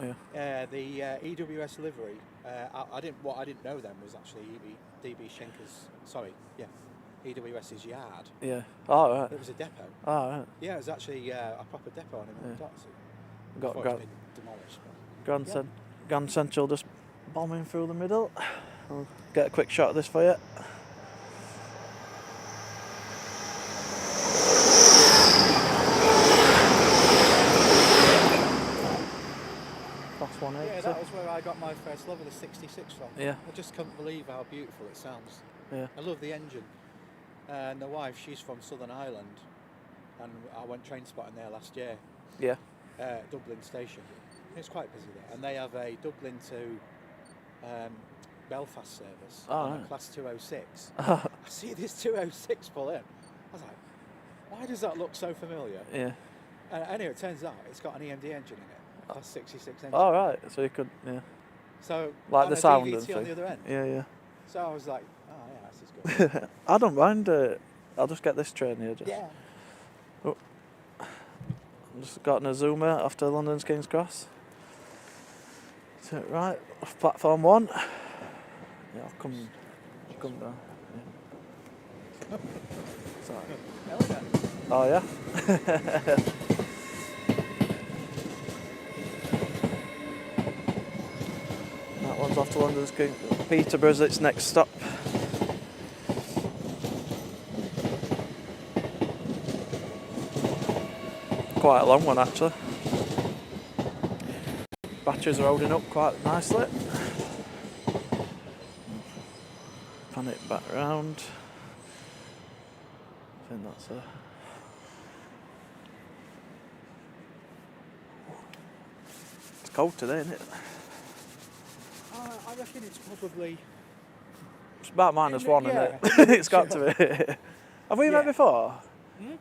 the EWS livery. I didn't know then was actually DB Schenker's, EWS's yard. Yeah. Oh, right. It was a depot. Oh, right. Yeah, it was actually a proper depot on him. Got been demolished. Grand Central just bombing through the middle. I'll get a quick shot of this for you. Class 180. Yeah, that was where I got my first love of the 66 from. Yeah. I just couldn't believe how beautiful it sounds. Yeah. I love the engine. And the wife, she's from Southern Ireland, and I went train spotting there last year. Yeah. Dublin station. It's quite busy there, and they have a Dublin to Belfast service on a Class 206. I see this 206 pull in. I was like, why does that look so familiar? Yeah. Anyway, it turns out it's got an EMD engine in it, Class 66 engine. Oh, right. So you could, So like and the a sound DVT and thing. on the other end. Yeah, yeah. So I was like, oh yeah, this is good. I don't mind. I'll just get this train here. Yeah. Just got an Azuma after London's King's Cross. So right, off platform 1. Yeah, I'll come down. Yeah. Sorry. Oh yeah. That one's off to London's King. Peterborough's its next stop. Quite a long one actually. Batteries are holding up quite nicely. Pan it back round. I think that's a... It's cold today, isn't it? I reckon it's probably... It's about -1, isn't it? It's got to be. Have we met before?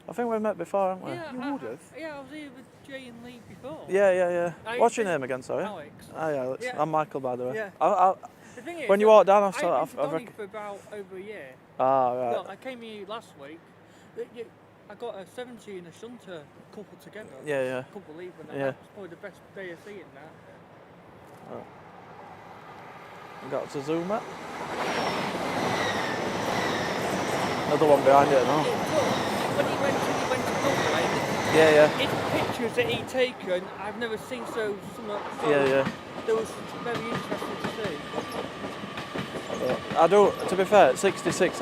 I think we've met before, haven't we? Yeah, You would have. Yeah, I was here with Jay and Lee before. Yeah. What's your name again, sorry? Alex. Oh yeah, I'm Michael, by the way. Yeah. The thing is, when you walk down, I've been to Donny for about over a year. Ah, right. Well, I came here last week. I got a 70 and a shunter coupled together. Yeah. Couple leaving. Yeah. That was probably the best day of seeing that. Oh. We got to zoom it. Another one behind it now. When he went to Dublin, Yeah. his pictures that he'd taken, I've never seen so much. Yeah. That was very interesting to see. I do, to be fair, 66,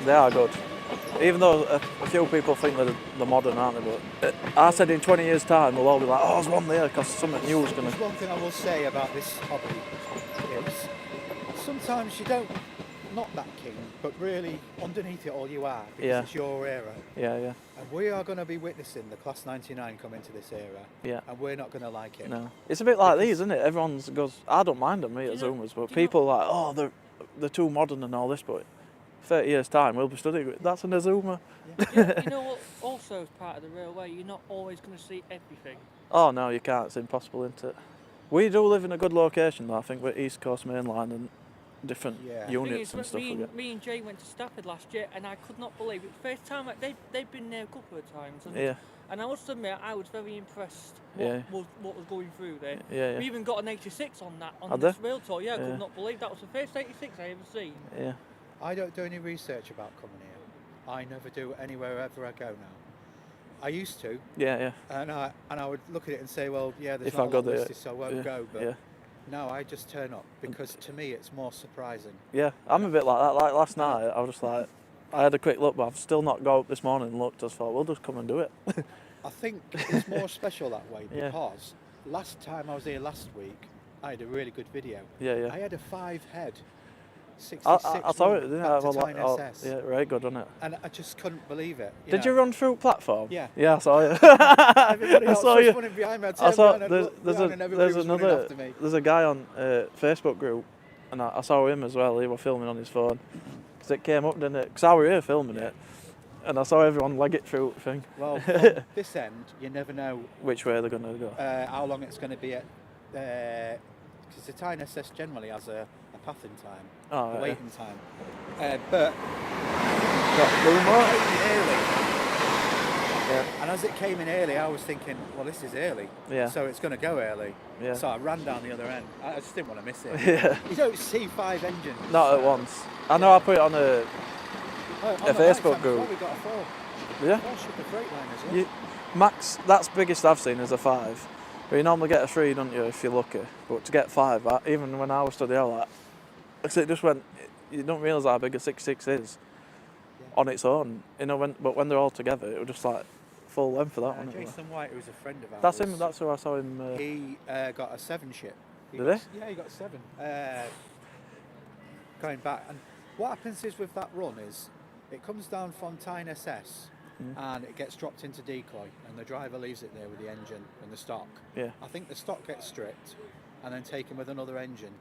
they are good. Even though a few people think they're modern, aren't they? But I said in 20 years' time, we'll all be like, oh, there's one there, because something new is going to... There's one thing I will say about this hobby is sometimes you don't, not that keen, but really underneath it all you are, because it's your era. Yeah. And we are going to be witnessing the Class 99 come into this era. Yeah. And we're not going to like it. No. It's a bit like these, isn't it? Everyone goes, I don't mind them, me, at Zoomers, but people are like, oh, they're too modern and all this, but 30 years' time, we'll be studying it. That's an Azuma. Yeah. You know what? Also, as part of the railway, you're not always going to see everything. Oh, no, you can't. It's impossible, isn't it? We do live in a good location, though, I think, with East Coast Main Line and different units and stuff. Me and Jay went to Stafford last year, and I could not believe it. First time, they've been there a couple of times. And I must admit, I was very impressed what was going through there. Yeah. We even got an 86 on this rail tour. Yeah, I could Yeah. not believe that was the first 86 I ever seen. Yeah. I don't do any research about coming here. I never do anywhere ever I go now. I used to. Yeah. And I would look at it and say, well, yeah, there's If not I a go lot there, listed, so I won't go. But No, I just turn up because to me it's more surprising. Yeah, I'm a bit like that. Like last night, I was just like, I had a quick look, but I've still not got up this morning and looked. I just thought, we'll just come and do it. I think it's more special that way Yeah. because last time I was here last week, I had a really good video. Yeah. I had a 5-head 66 I saw it, didn't I? back to Tyne SS. Yeah, very good, wasn't it? And I just couldn't believe it. Did you run through platform? Yeah. Yeah, I saw you. Everybody else was running behind me. I saw There's there's a guy on Facebook group, and I saw him as well. He was filming on his phone because it came up, didn't it? Because I were here filming it, and I saw everyone leg it through the thing. Well, from this end, you never know which way they're going to go. How long it's going to be at. Because the Tyne SS generally has a pathing time, a waiting time. But and as it came in early, I was thinking, well, this is early, so it's going to go early. Yeah. So I ran down the other end. I just didn't want to miss it. Yeah. You don't see 5 engines. Not at once. I know I put it on a Facebook group. Well, we got a 4. Yeah. 4 ship of Freightliner as well. Max, that's biggest I've seen is a 5. But you normally get a 3, don't you, if you're lucky. But to get 5, even when I was studying out, it just went. You don't realise how big a 66 is on its own. You know, when they're all together, it was just like full length for that one. Jason White, who's a friend of ours. That's him. That's who I saw him. He got a 7 ship. Did he? Yeah, he got 7. Going back, and what happens is with that run is it comes down from Tyne SS. And it gets dropped into decoy, and the driver leaves it there with the engine and the stock. Yeah. I think the stock gets stripped and then taken with another engine,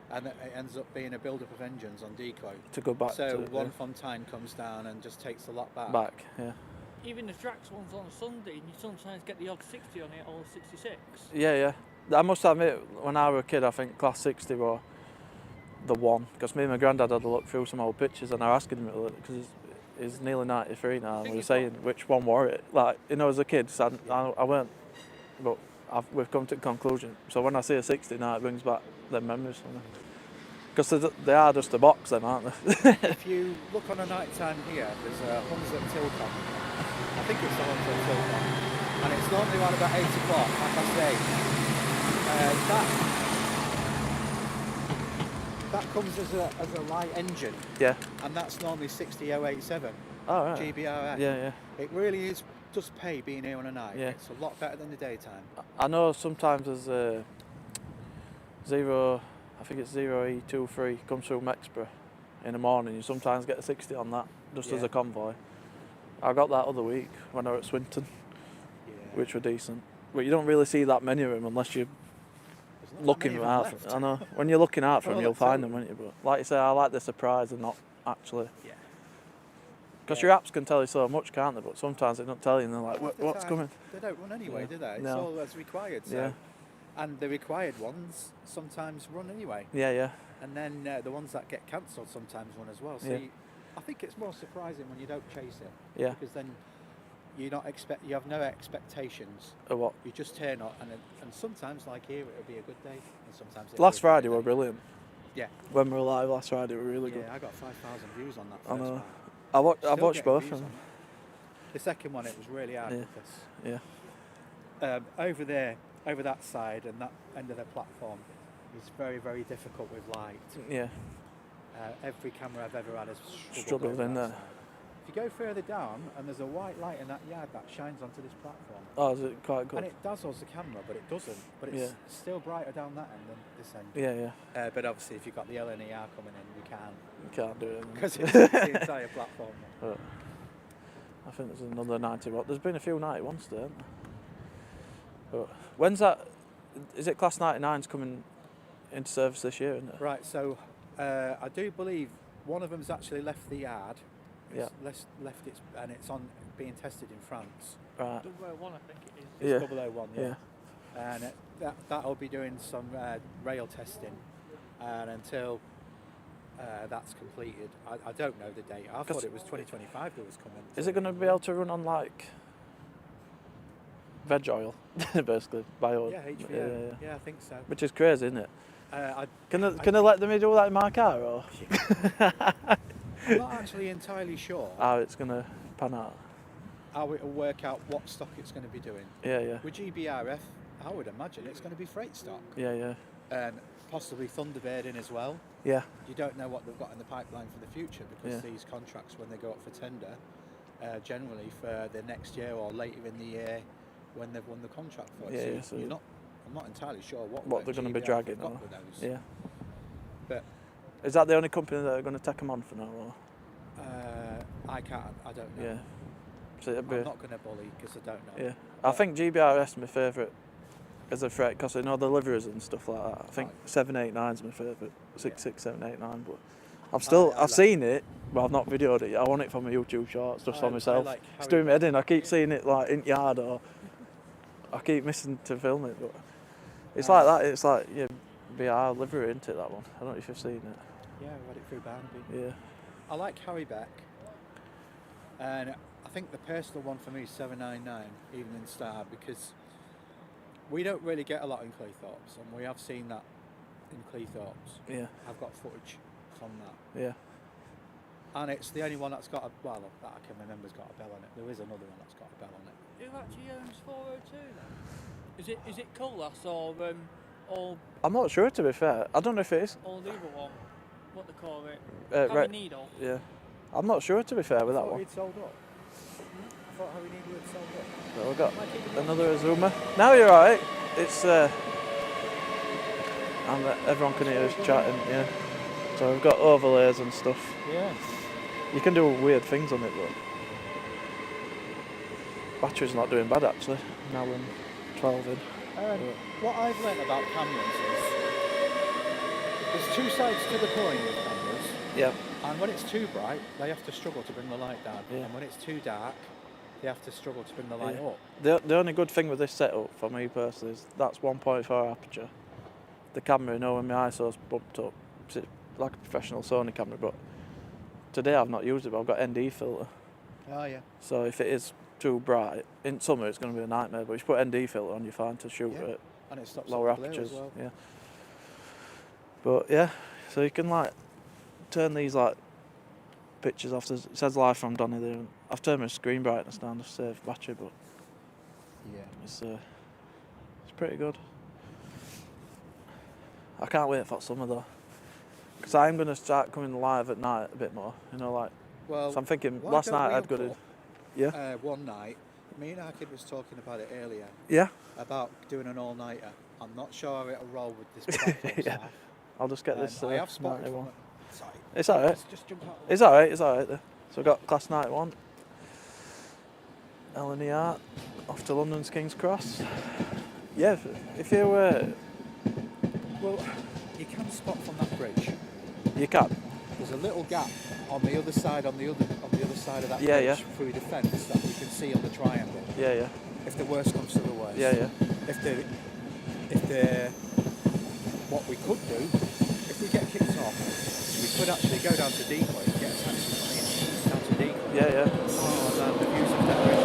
and it ends up being a build-up of engines on decoy. To go back. So one from Tyne comes down and just takes the lot back. Yeah. Even the Drax ones on a Sunday, and you sometimes get the odd 60 on it, or 66. Yeah. I must admit, when I was a kid, I think class 60 were the one, because me and my granddad had a look through some old pictures, and I was asking him because he's nearly 93 now, and we were saying which one wore it. Like, you know, as a kid, I weren't, but we've come to the conclusion. So when I see a 60 now, it brings back them memories. Because they are just a box then, aren't they? If you look on a night time here, there's a Hunza Tilcon. I think it's the Hunza Tilcon. And it's normally around about 8 o'clock, 8:30. That comes as a light engine. Yeah. And that's normally 60087. Oh, right. GBRF. Yeah. It really does pay being here on a night. Yeah. It's a lot better than the daytime. I know sometimes there's a 0E23 comes through Mexborough in the morning. You sometimes get a 60 on that, just as a convoy. I got that other week when I was at Swinton, which were decent. But you don't really see that many of them unless you're looking out. I know. When you're looking out for them, you'll find them, won't you? But like you say, I like the surprise and not actually. Yeah. Because your apps can tell you so much, can't they? But sometimes they don't tell you, and they're like, "What's coming?" They don't run anyway, do they? It's No. all as required. So. Yeah. And the required ones sometimes run anyway. Yeah. And then the ones that get cancelled sometimes run as well. So I think it's more surprising when you don't chase it. Yeah. Because then you have no expectations. Of what? You just turn up, and sometimes like here it'll be a good day, and sometimes last Friday were brilliant. Yeah. When we were live last Friday, we were really good. Yeah, I got 5,000 views on that first I know. one. I've watched both of them. The second one, it was really hard with us. Yeah. Over there, over that side and that end of the platform is very, very difficult with light. Yeah. Every camera I've ever had has struggled in there. side. If you go further down and there's a white light in that yard that shines onto this platform. Oh, is it quite good? And it dazzles the camera, but it doesn't. But it's still brighter down that end than this end. Yeah. But obviously, if you've got the LNER coming in, you can't. You can't do it. Because it's the entire platform. But I think there's another 90 watt. There's been a few 91s there, haven't there? But when's that? Is it Class 99's coming into service this year, isn't it? Right, so I do believe one of them's actually left the yard. Yeah. Left it, and it's on being tested in France. Right. 001, I think it is. It's 001, yeah. And that'll be doing some rail testing, and until that's completed, I don't know the date. I thought it was 2025 that was coming. Is it going to be able to run on like veg oil, basically, bio? Yeah, HVO. Yeah, I think so. Which is crazy, isn't it? Can I let them do that in my car, or? I'm not actually entirely sure how it's going to pan out. How it'll work out what stock it's going to be doing. Yeah. With GBRF, I would imagine it's going to be freight stock. Yeah. And possibly Thunderbirding as well. Yeah. You don't know what they've got in the pipeline for the future, because these contracts, when they go up for tender, generally for the next year or later in the year when they've won the contract for it. Yeah, so I'm not entirely sure what they're going to be dragging got with those. Yeah. But is that the only company that are going to take them on for now? Or? I don't know. Yeah. So I'm not going to bully because I don't know. Yeah. I think GBRS is my favourite as a freight, because I know the liveries and stuff like that. I think 789 is my favourite. 66789, but I've seen it, but I've not videoed it yet. I want it for my YouTube shorts just for myself. It's doing my head in. I keep seeing it like in yard, or I keep missing to film it, but it's like that. It's like BR livery, isn't it, that one? I don't know if you've seen it. Yeah, I read it through Barnaby. Yeah. I like Harry Beck, and I think the personal one for me is 799 Evening Star, because we don't really get a lot in Cleethorpes, and we have seen that in Cleethorpes. Yeah. I've got footage from that. Yeah. And it's the only one that's got that I can remember's got a bell on it. There is another one that's got a bell on it. Who actually owns 402 then? Is it Colas or I'm not sure, to be fair. I don't know if it is. Or the other one, what they call it? Harry Needle. Yeah. I'm not sure, to be fair, with that one. He'd sold up. I thought Harry Needle had sold up. So we've got another Azuma. Now you're alright. It's and everyone can hear us chatting. Yeah. So we've got overlays and stuff. Yeah. You can do weird things on it, but battery's not doing bad actually. Now we're 12 in. What I've learnt about cameras is there's two sides to the coin with cameras. Yeah. And when it's too bright, they have to struggle to bring the light down. Yeah. And when it's too dark, they have to struggle to bring the light up. The only good thing with this setup for me personally is that's 1.4 aperture. The camera, when my ISO's bumped up, it's like a professional Sony camera, but today I've not used it, but I've got ND filter. Oh yeah. So if it is too bright, in summer it's going to be a nightmare, but if you put ND filter on, you're fine to shoot at and it stops lower apertures. As well. Yeah. But yeah, so you can like turn these like pictures off. It says live from Donny there. I've turned my screen brightness down to save battery, but it's pretty good. I can't wait for summer though, because I'm going to start coming live at night a bit more. Well, so I'm thinking last night I had good. One night, me and Arkid was talking about it earlier. Yeah. About doing an all-nighter. I'm not sure how it'll roll with this platform stuff. I'll just get this. I have spotted one. It's alright. Just jump out. It's alright there. So we've got class 91. LNER off to London's King's Cross. Yeah, if you well, you can spot from that bridge. You can. There's a little gap on the other side, on the other side of that bridge through the fence that you can see on the triangle. Yeah. If the worst comes to the worst. Yeah. What we could do, if we get kicked off, we could actually go down to Decoy and get a taxi down to Decoy. Yeah. Oh man, the views of that bridge.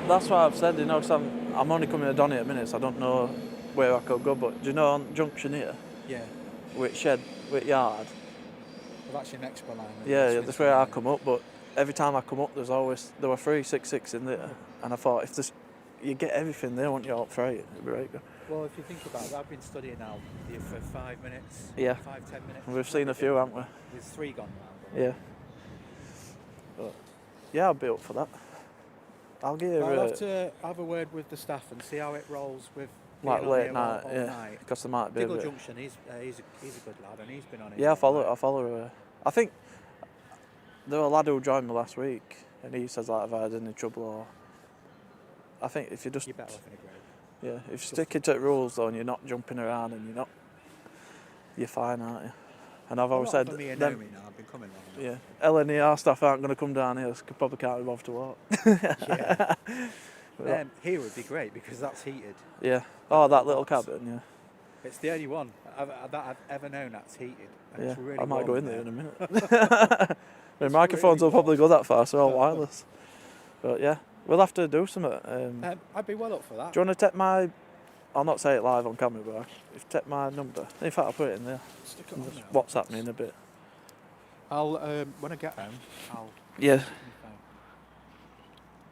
That's what I've said, because I'm only coming to Donny at minutes. I don't know where I could go, but do you know on Junction here? Yeah. With yard. Well, that's your next line. Yeah, that's where I come up, but every time I come up there were 366 in there, and I thought if you get everything there, won't you, up freight, it'd be right good. Well, if you think about it, I've been studying now for 5 minutes, 5-10 minutes. And we've seen a few, haven't we? There's 3 gone round. Yeah. But yeah, I'll be up for that. I'll have to have a word with the staff and see how it rolls with like late night, all night. Because there might be Diggle Junction, he's a good lad, and he's been on it. Yeah, I follow. I think there was a lad who joined me last week, and he says like if I had any trouble, or I think if you just you're better off in a grade. Yeah, if you stick to the rules though, and you're not jumping around, and you're fine, aren't you? And I've always said for me and Naomi now, I've been coming long enough. Yeah, LNER staff aren't going to come down here, so probably can't be bothered to walk. Yeah. Here would be great because that's heated. Yeah. Oh, that little cabin, yeah. It's the only one that I've ever known that's heated. And Yeah, it's really I might go in there there in a minute. The microphones will probably go that far, so they're all wireless. But yeah, we'll have to do something. I'd be well up for that. Do you want to take my... I'll not say it live on camera, but if you take my number, in fact I'll put it in there. Stick it on there. WhatsApp me in a bit. I'll when I get home, I'll... Yeah.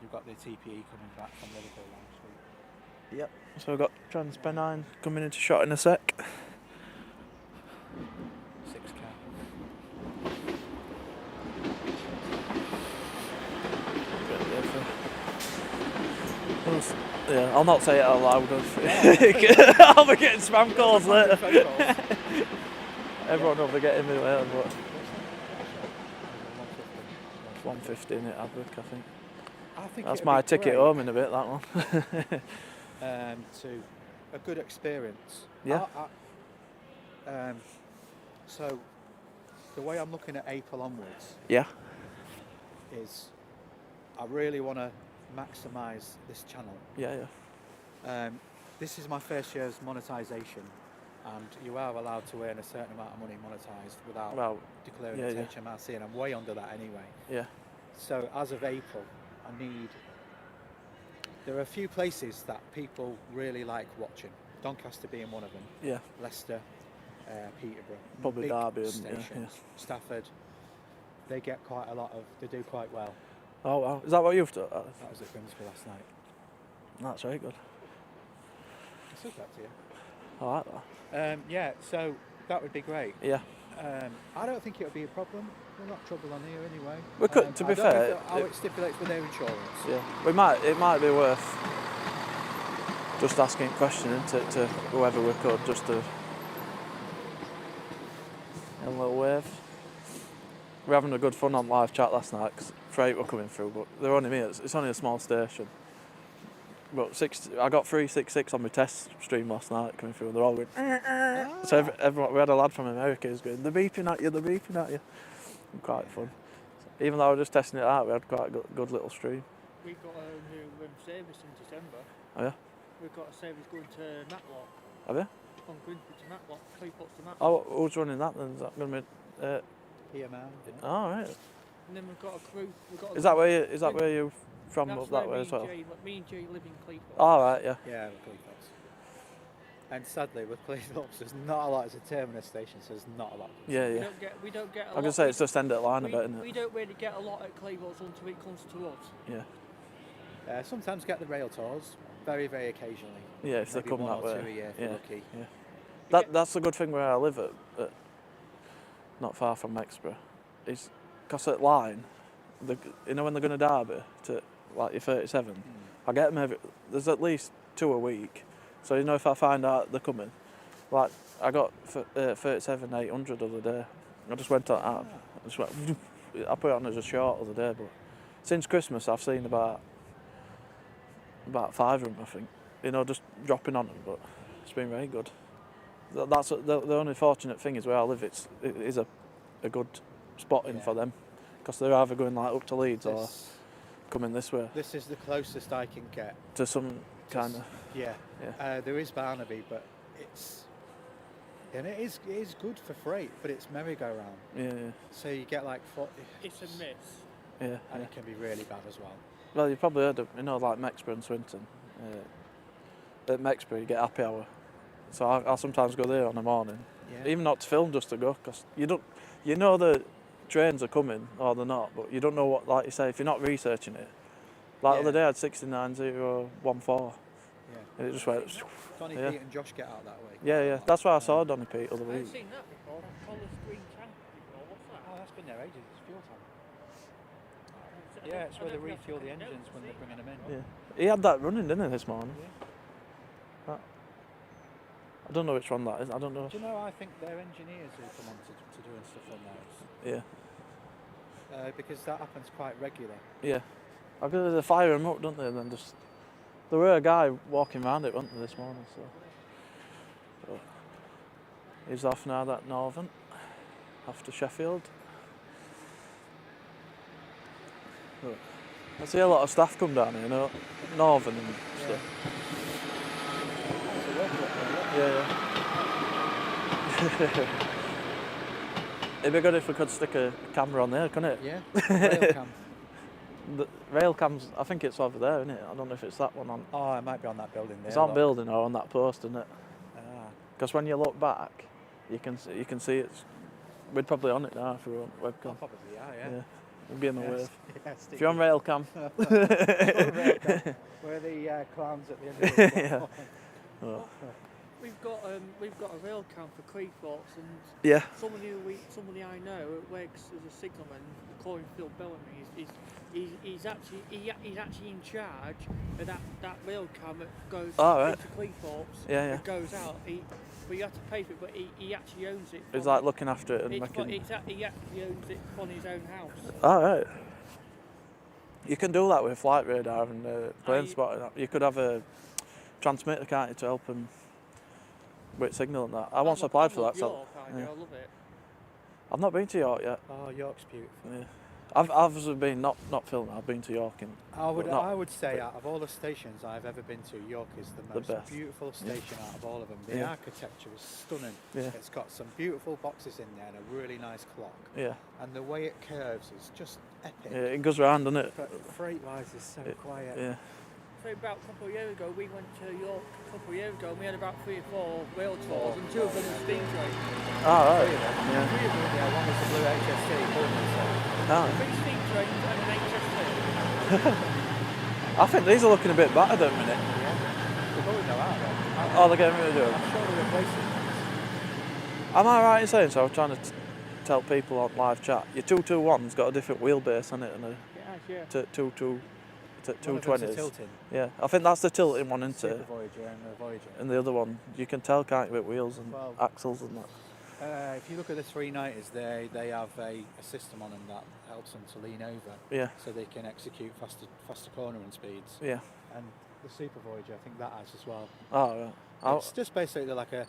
You've got the TPE coming back from Liverpool last week. Yep. So we've got Transpennine coming into shot in a sec. 6K. Yeah, I'll not say it out loud. I'll be getting spam calls later. Everyone will be getting me later, but 150 in it, Adwick, I think. That's my ticket home in a bit, that one. To a good experience. Yeah. So the way I'm looking at April onwards Yeah. is I really want to maximise this channel. Yeah. This is my first year's monetisation, and you are allowed to earn a certain amount of money monetised without declaring it to HMRC, and I'm way under that anyway. Yeah. So as of April, there are a few places that people really like watching. Doncaster being one of them. Yeah. Leicester, Peterborough. Probably big Derby and stations. Stafford. They get quite a lot of. They do quite well. Oh wow! Is that what you've done? That was at Grimsby last night. That's very good. I said that to you. I like that. Yeah. So that would be great. Yeah. I don't think it would be a problem. We're not trouble on here anyway. We could, to be fair, how it stipulates with their insurance. Yeah. It might be worth just asking a question to whoever we could, just to a little wave. We're having a good fun on live chat last night because freight were coming through, but they're only me. It's only a small station. But I got 366 on my test stream last night coming through, and they're all going. So everyone, we had a lad from America who's going, they're beeping at you. Quite fun. Even though I was just testing it out, we had quite a good little stream. We got a new service in December. Oh yeah? We've got a service going to Matlock. Have you? From Grimsby to Matlock, 3 pots to Matlock. Oh, who's running that then? Is that going to be... PML. Oh, right. And then we've got a crew. Is that where you're from up that way as well? Me and Jay live in Cleethorpes. Oh, right, yeah. Yeah, with Cleethorpes. And sadly, with Cleethorpes, there's not a lot. It's a terminus station, so there's not a lot. Yeah. We don't get a lot. I can say it's just end at line a bit, isn't it? We don't really get a lot at Cleethorpes until it comes to us. Yeah. Sometimes get the rail tours, very, very occasionally. Yeah, if they come that way. 1 or 2 a year, if you're lucky. Yeah. That's the good thing where I live at not far from Mexborough. Is because at line, when they're going to Derby to like your 37, I get them there's at least 2 a week. So if I find out they're coming, like I got 37 800 other day. I just went on app. I put it on as a short other day, but since Christmas I've seen about 5 of them, I think. Just dropping on them, but it's been very good. That's the only fortunate thing is where I live. It is a good spotting for them, because they're either going like up to Leeds or coming this way. This is the closest I can get to some kind of. Yeah. There is Barnaby, but it is good for freight, but it's merry-go-round. Yeah. So you get like 40. It's a miss. Yeah. And it can be really bad as well. Well, you've probably heard of like Mexborough and Swinton. At Mexborough you get happy hour, so I'll sometimes go there on the morning, even not to film, just to go, because the trains are coming or they're not, but you don't know what, like you say, if you're not researching it. Like the other day I had 69014. And it just went. Donny Pete and Josh get out that way. Yeah. That's why I saw Donny Pete other week. I've seen that before. I've called a green tank before. What's that? Oh, that's been there ages. It's fuel tank. Yeah, it's where they refuel the engines when they're bringing them in. Yeah. He had that running, didn't he, this morning? Yeah. I don't know which one that is. I don't know. Do you know, I think they're engineers who come on to doing stuff on those. Yeah. Because that happens quite regular. Yeah. I guess they fire them up, don't they? And then just... There were a guy walking around it, wasn't there, this morning, so... He's off now, that Northern. Off to Sheffield. But I see a lot of staff come down here, Northern and stuff. Yeah. It'd be good if we could stick a camera on there, couldn't it? Yeah, rail cam. The rail cams, I think it's over there, isn't it? I don't know if it's that one on. Oh, it might be on that building there. It's on building or on that post, isn't it? Because Ah. when you look back, you can see it's. We'd probably on it now if we were on webcam. Oh, probably, yeah. We'll give him a wave. Yeah, If you're on rail cam. We're the clowns at the end of the Yeah. Oh. We've got a rail cam for Cleethorpes, and Yeah. somebody I know works as a signalman, calling Phil Bellamy. He's actually in charge of that rail cam that goes into Cleethorpes. Yeah. It goes out. But you have to pay for it. But he actually owns it. He's like looking after it and he making. actually owns it on his own house. Oh, right. You can do that with flight radar and plane spotting. You could have a transmitter, can't you, to help them with signal and that. I once applied for that. York, I love it. I've not been to York yet. Oh, York's beautiful. Yeah. I've obviously been not filming. I've been to York I would say out of all the stations I've ever been to, York is the most beautiful station out of all of them. The architecture is stunning. Yeah. It's got some beautiful boxes in there and a really nice clock. Yeah. And the way it curves is just epic. Yeah, it goes round, doesn't it? But freight-wise, it's so quiet. Yeah. So about a couple of years ago, we went to York and we had about 3 or 4 rail tours, and 2 of them were steam trains. Oh, right. 3 of them. Yeah. 3 of them, yeah. One was the blue HST, Oh. 3 steam trains and an HST. I think these are looking a bit better at the minute. Yeah. They're going now, aren't they? Oh, they're getting rid of them. I'm sure they're replacing them. Am I right in saying so? I was trying to tell people on live chat. Your 221's got a different wheelbase on it, and a 220s. Yeah, I think that's the tilting one, isn't it? The Voyager and the Voyager. And the other one, you can tell, can't you, with wheels and axles and that. If you look at the 390s, they have a system on them that helps them to lean over. Yeah. So they can execute faster cornering speeds. Yeah. And the Super Voyager, I think that has as well. Oh, right. It's just basically like if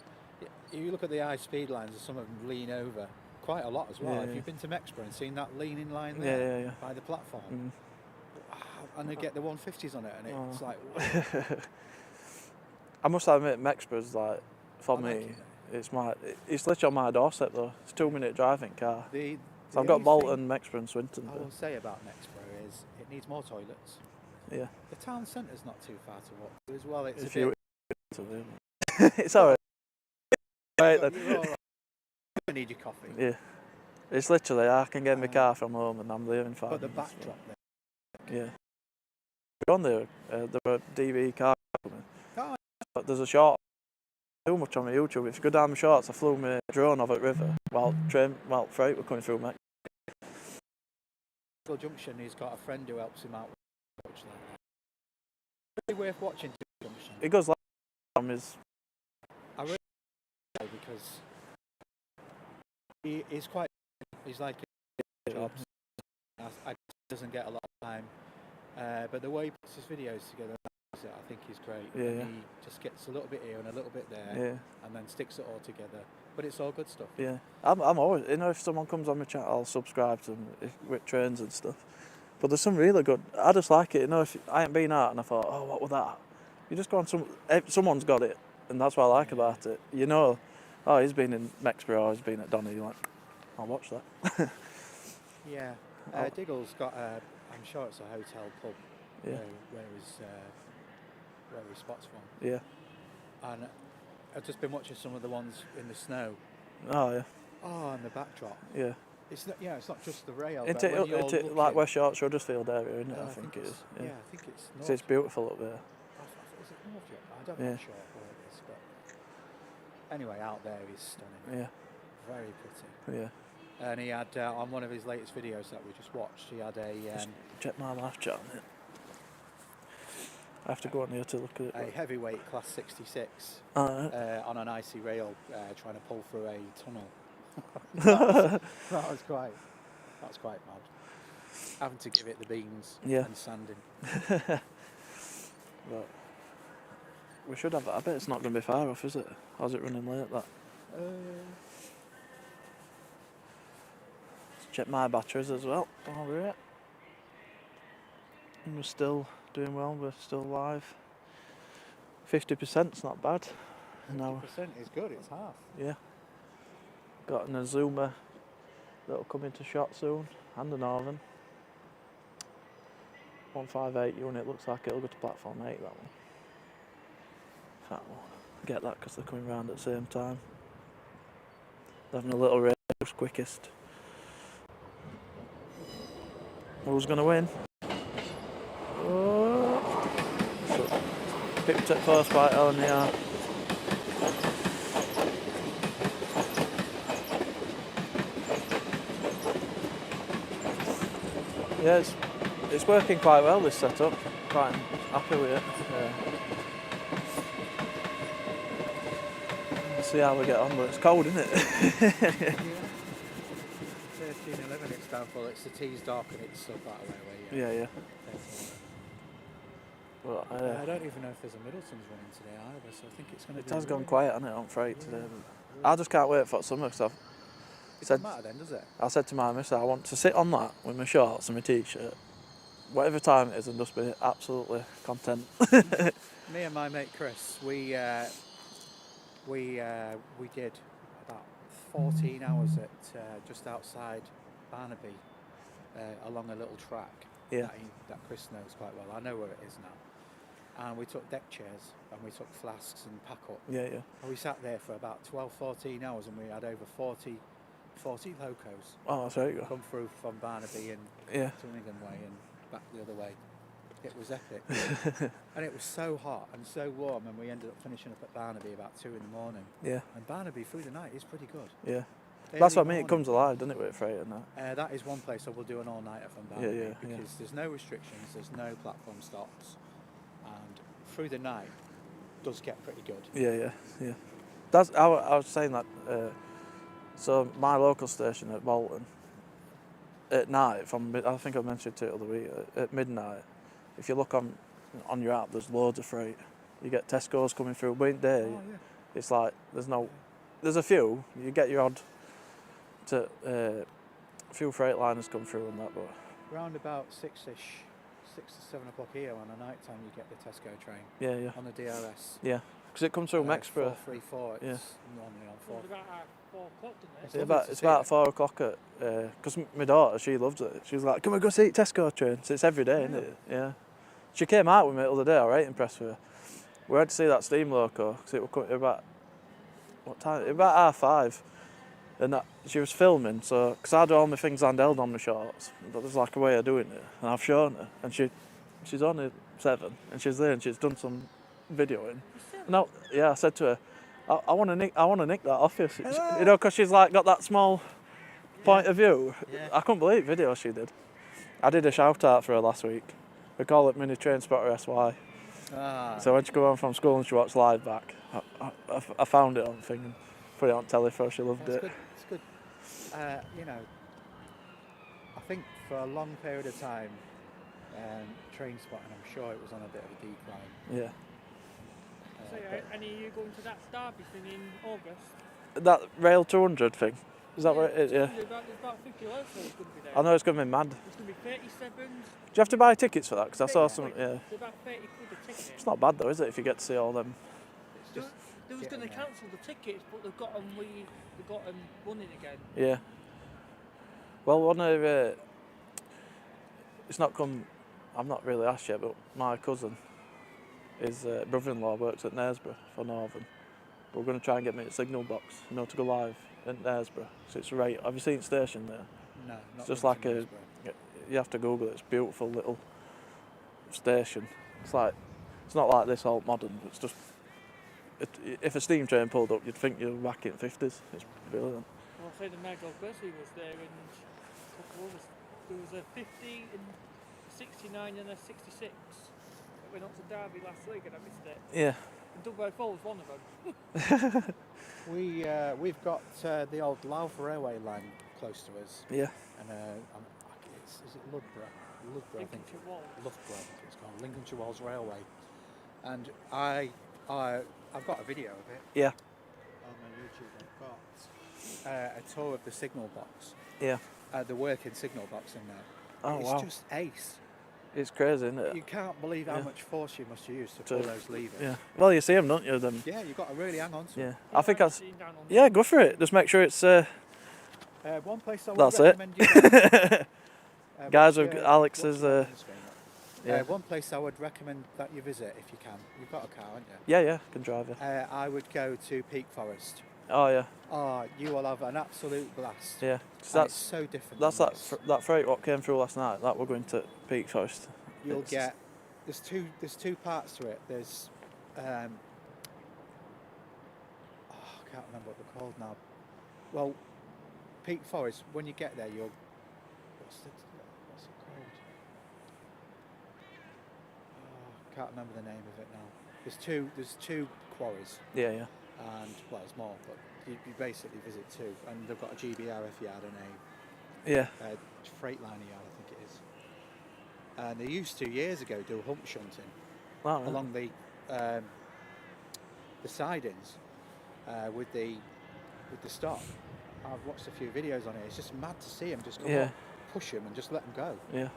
you look at the high speed lines, some of them lean over quite a lot as well. If you've been to Mexborough and seen that leaning line there by the platform, and they get the 150s on it, and it's like. I must admit, Mexborough's like for me. It's literally on my doorstep though. It's a 2-minute driving car. So I've got Bolton, Mexborough, and Swinton. I will say about Mexborough is it needs more toilets. Yeah. The town centre's not too far to walk to as well. It's it's alright. Right then. You need your coffee. Yeah. It's literally I can get my car from home and I'm there in 5 minutes. But the backdrop there. Yeah. We're on there. There were DV cars coming. But there's a short. Too much on my YouTube. If you go down the shorts, I flew my drone over at river while freight were coming through Mex. Junction, he's got a friend who helps him out with like that. Really worth watching Junction. It goes like on his. I really like because he's like jobs. I doesn't get a lot of time, but the way he puts his videos together, I think he's great. Yeah. He just gets a little bit here and a little bit there, and then sticks it all together. But it's all good stuff. Yeah, I'm always, if someone comes on my channel, I'll subscribe to them with trains and stuff. But there's some really good. I just like it. If I ain't been out and I thought, oh, what was that? You just go on someone's got it, and that's what I like about it. Oh, he's been in Mexborough, or he's been at Donny. You're like, I'll watch that. Yeah. Diggle's got I'm sure it's a hotel pub. Yeah. Where his spot's from. Yeah. And I've just been watching some of the ones in the snow. Oh yeah. Oh, and the backdrop. Yeah. It's not just the rail. It's like West Yorkshire, Huddersfield area, isn't it? I think it is. Yeah, I think it's. It's beautiful up there. Is it North Yorkshire? I don't know sure where it is, but anyway, out there is stunning. Yeah. Very pretty. Yeah. And he had on one of his latest videos that we just watched, he had a. Just check my live chat on it. I have to go on here to look at it. A heavyweight class 66 on an icy rail, trying to pull through a tunnel. that was quite mad. Having to give it the beans and sanding. But we should have that. I bet it's not going to be far off, is it? How's it running late? That. Let's check my batteries as well. All right. And we're still doing well. We're still live. 50%'s not bad. 50% is good. It's half. Yeah. Got an Azuma that'll come into shot soon, and a Northern. 158 unit, looks like it'll go to platform 8, that one. In fact, we'll get that because they're coming round at the same time. They're having a little race, who's quickest. Who's going to win? Oh. So, picked at first by LNR. Yeah, it's working quite well, this setup. Quite happy with it. We'll see how we get on, but it's cold, isn't it? 13, 11 it's downfall, it's the T's dark and it's still quite a way away. Yeah. Well, I don't even know if there's a Middleton's running today either, so I think it's going to be... It has gone quiet, hasn't it, on freight today? I just can't wait for summer, because It doesn't matter then, does it? I said to my missus, I want to sit on that with my shorts and my t-shirt, whatever time it is, and just be absolutely content. Me and my mate Chris, we did about 14 hours at just outside Barnaby, along a little track that Chris knows quite well. I know where it is now. And we took deck chairs and we took flasks and pack up. Yeah. And we sat there for about 12, 14 hours and we had over 40 locos. Oh, that's very good. Come through from Barnaby and Tunningham way and back the other way. It was epic. And it was so hot and so warm, and we ended up finishing up at Barnaby about 2 in the morning. Yeah. And Barnaby through the night is pretty good. Yeah. That's what I mean, it comes alive, doesn't it, with freight and that? That is one place I will do an all-nighter from Barnaby because there's no restrictions, there's no platform stops, and through the night does get pretty good. Yeah. That's I was saying that. So my local station at Bolton, at night, I think I mentioned it the other week, at midnight, if you look on your app, there's loads of freight. You get Tesco's coming through, but in day, it's like there's a few. You get your odd few freight liners come through and that, but round about 6 to 7 o'clock here on a night time, you get the Tesco train. Yeah. On the DRS. Yeah, because it comes through Mexborough. 434. It's normally on 4. It's about 4 o'clock, didn't it? It's about 4 o'clock because my daughter, she loves it. She was like, "Can we go see Tesco train?" So it's every day, isn't it? Yeah. She came out with me the other day. I was right impressed with her. We had to see that steam loco because it was coming about what time? About 5:30, and she was filming. So because I do all my things handheld on my shorts, but there's like a way of doing it, and I've shown her, and she's only 7, and she's there, and she's done some videoing. No, I said to her, I want to nick that off you, you know, because she's like got that small point of view. Yeah. I couldn't believe the video she did. I did a shout out for her last week. We call it Mini Train Spotter SY. So when she come home from school and she watched live back, I found it on the thing and put it on telly for her. She loved it. It's good. You know, I think for a long period of time, train spotting, I'm sure it was on a bit of a decline. Yeah. So, and are you going to that Derby thing in August? That Rail 200 thing? Is that what it is? Yeah. There's about 50 loads going to be there. I know it's going to be mad. It's going to be 37s. Do you have to buy tickets for that? Because I saw some. Yeah. It's about 30 quid a ticket. It's not bad though, is it? If you get to see all them. They was going to cancel the tickets, but they've got them running again. Yeah. Well, one of it's not come. I've not really asked yet, but my cousin, his brother-in-law works at Knaresborough for Northern. We're going to try and get me a signal box, to go live at Knaresborough. So it's right. Have you seen the station there? No, not it's just like you have to Google it. It's a beautiful little station. It's not like this old modern. It's just if a steam train pulled up, you'd think you're back in the 50s. It's brilliant. Well, I say the Meg of Bessie was there, and a couple others. There was a 50 and 69 and a 66 that went up to Derby last week, and I missed it. Yeah. And Dubbo Fall was one of them. We've got the old Louth railway line close to us. Yeah. And is it Loughborough? Loughborough, I think. Loughborough, I think it's called Lincolnshire Walls Railway. And I've got a video of it. Yeah. On my YouTube, I've got a tour of the signal box. Yeah. The working signal box in there. Oh, it's wow. It's just ace. It's crazy, isn't it? You can't believe how much force you must use to pull those levers. Yeah. Well, you see them, don't you? Them. Yeah, you've got to really hang on to them. I think that's. Yeah, go for it. Just make sure it's. One place I would that's recommend it. Guys with Alex's. One place I would recommend that you visit if you can. You've got a car, haven't you? Yeah, can drive it. I would go to Peak Forest. Oh yeah. Oh, you will have an absolute blast. Yeah. And it's so different. That's than that this. that freight what came through last night. That we're going to Peak Forest. You'll get. There's two parts to it. There's. I can't remember what they're called now. Well, Peak Forest. When you get there, you'll. What's it called? Oh, I can't remember the name of it now. There's two quarries. Yeah, yeah. And well, there's more, but you basically visit two, and they've got a GBRF yard and Yeah. a Freightliner yard, I think it is. And they used to years ago do hump shunting along the sidings with the stock. I've watched a few videos on it. It's just mad to see them just come up, push them, and just let them go. Yeah.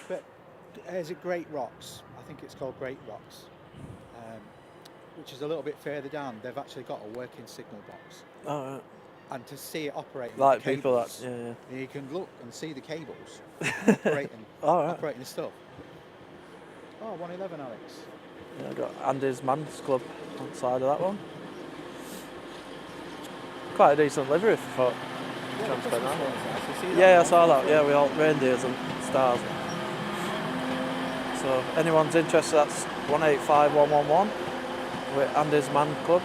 But is it Great Rocks? I think it's called Great Rocks. Which is a little bit further down. They've actually got a working signal box. Oh, right. And to see it operating Like the people cables, that, yeah. you can look and see the cables operating, operating the stuff. Oh, 111, Alex. Yeah, I got Andy's Man's Club on the side of that one. Quite a decent livery for transport now. Yeah, I saw that. Yeah, we all reindeers and stars. So anyone's interested, that's 185111 with Andy's Man Club.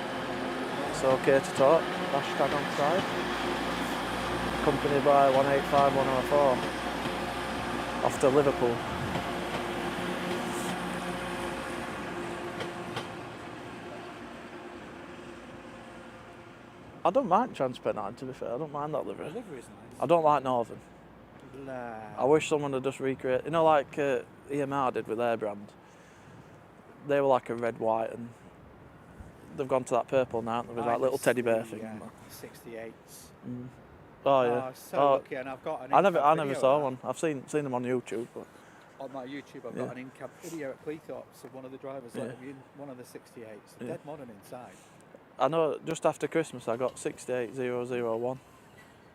It's okay to talk. Hashtag on side. Accompanied by 185104 off to Liverpool. I don't mind Transport 9, to be fair. I don't mind that livery. The livery is nice. I don't like Northern. Nah. I wish someone had just recreated, you know, like EMR did with their brand. They were like a red, white, and they've gone to that purple now, with like little teddy bear thing. 68s. Mm. Oh yeah. Oh, so lucky, and I've got an I never video saw of one. I've seen them on YouTube, but on my YouTube I've got an in-cab video at Cleethorpes of one of the drivers like in one of the 68s. Dead modern inside. I know just after Christmas I got 68001.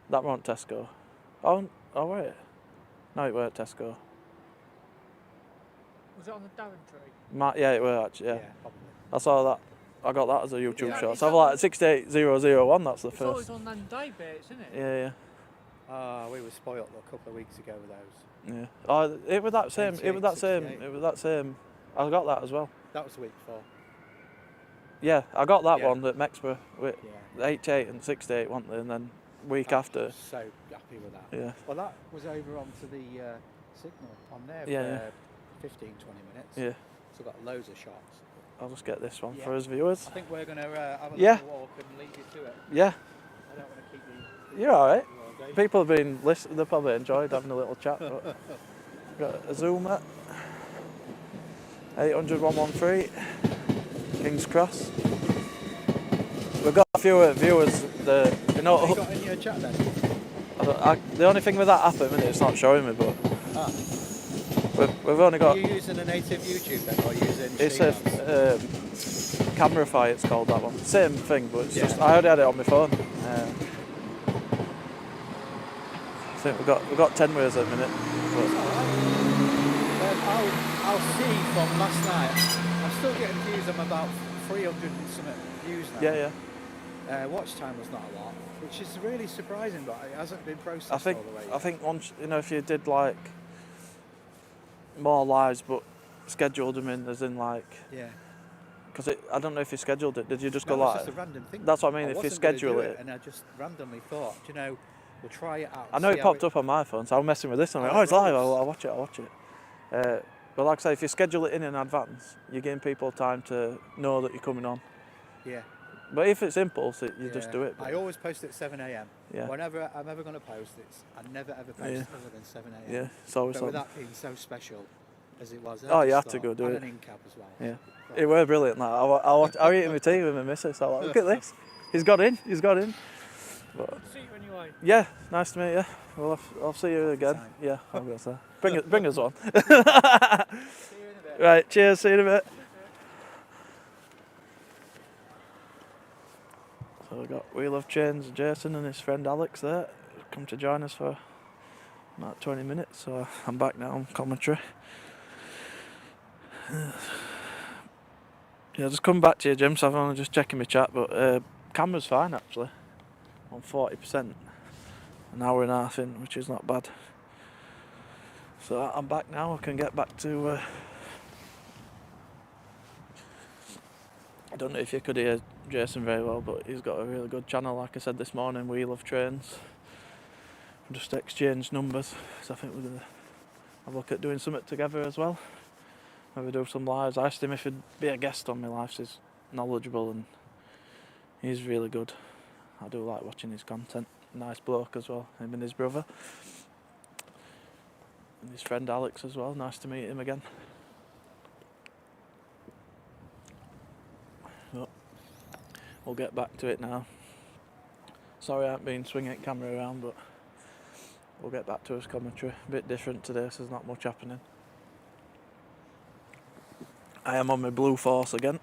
That wasn't Tesco. Oh wait. No, it weren't Tesco. Was it on the Daventry? Yeah, it were actually. Yeah. Probably. I saw that. I got that as a YouTube shot. So I'm like 68001. That's the it's first. It's always on them day bits, isn't it? Yeah. Oh, we were spoilt a couple of weeks ago with those. Yeah. Oh, it was that same. It was that same. 68. It was that same. I got that as well. That was the week before. Yeah, I got that one at Mexborough with Yeah. 88 and 68, weren't they? And then week after. So happy with that. Yeah. Well, that was over onto the signal on there for 15, 20 minutes. Yeah. So got loads of shots. I'll just get this one for us viewers. I think we're going to have a little walk and leave you to it. Yeah. I don't want to keep you. You're all right. all day. People have been listening. They probably enjoyed having a little chat. But got a Zoomer. 800-113. King's Cross. We've got a few viewers. Have you got in your chat then? The only thing with that app at the minute, it's not showing me, but we've only got. Are you using a native YouTube then, or using? It's a Camerify. It's called that one. Same thing, but it's just I already had it on my phone. I think we've got 10 viewers at the minute. I'll see from last night. I'm still getting views. I'm about 300 and something views now. Yeah. Watch time was not a lot, which is really surprising, but it hasn't been processed all the way yet. I think once if you did like more lives, but scheduled them in, as in like. Yeah. Because I don't know if you scheduled it. Did you just go It's like? just a random thing. That's what I mean. If you schedule it, and I just randomly thought, we'll try it out. I know it popped up on my phone, so I'm messing with this. And I'm like, it's live. I'll watch it. But like I say, if you schedule it in advance, you're giving people time to know that you're coming on. Yeah. But if it's impulse, you just do it. I always post at 7 a.m. Yeah. Whenever I'm ever going to post, I never ever post other than 7 a.m. Yeah, it's always but with something. that being so special as it was, you had to go do it. And an in-cab as well. Yeah. It were brilliant. Like, I was eating my tea with my missus. So I'm like, look at this. He's got in. But, See you anyway. yeah, nice to meet you. Well, I'll see you again. Time. Yeah, I'll go there. Bring us on. See you in a bit. Right, cheers. See you in a bit. So we've got We Love Chains, Jason and his friend Alex there. Come to join us for about 20 minutes. So I'm back now on commentary. Yeah, just come back to you, Jim, so I'm only just checking my chat, but camera's fine actually. On 40%. An hour and a half in, which is not bad. So I'm back now, I can get back to... I don't know if you could hear Jason very well, but he's got a really good channel, like I said this morning, We Love Trains. Just exchange numbers, so I think we're going to have a look at doing something together as well. Maybe do some lives. I asked him if he'd be a guest on my lives. He's knowledgeable and he's really good. I do like watching his content. Nice bloke as well, him and his brother. And his friend Alex as well, nice to meet him again. But we'll get back to it now. Sorry I haven't been swinging the camera around, but we'll get back to his commentary. A bit different today, so there's not much happening. I am on my Blue Force again.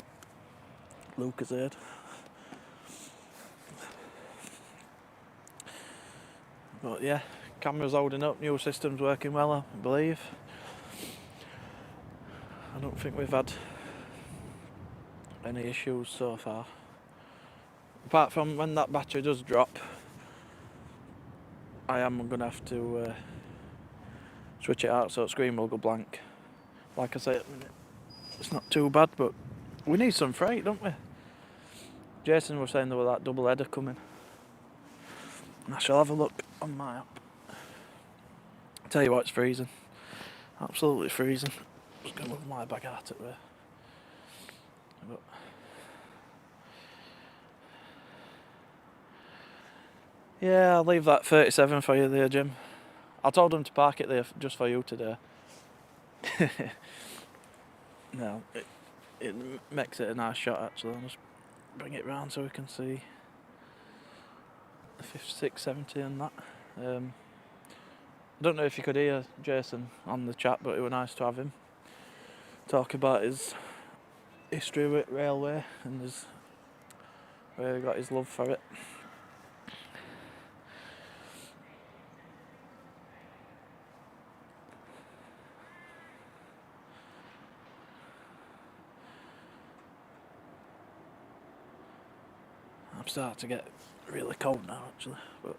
Lucasade. But yeah, camera's holding up, new system's working well, I believe. I don't think we've had any issues so far. Apart from when that battery does drop, I am going to have to switch it out so the screen will go blank. Like I say at the minute, it's not too bad, but we need some freight, don't we? Jason was saying there was that double header coming. I shall have a look on my app. Tell you what, it's freezing. Absolutely freezing. Just going to move my bag out of there. But yeah, I'll leave that 37 for you there, Jim. I told him to park it there just for you today. No, it makes it a nice shot actually. I'll just bring it round so we can see the 56, 70 and that. I don't know if you could hear Jason on the chat, but it was nice to have him talk about his history with railway and where he got his love for it. I'm starting to get really cold now actually, but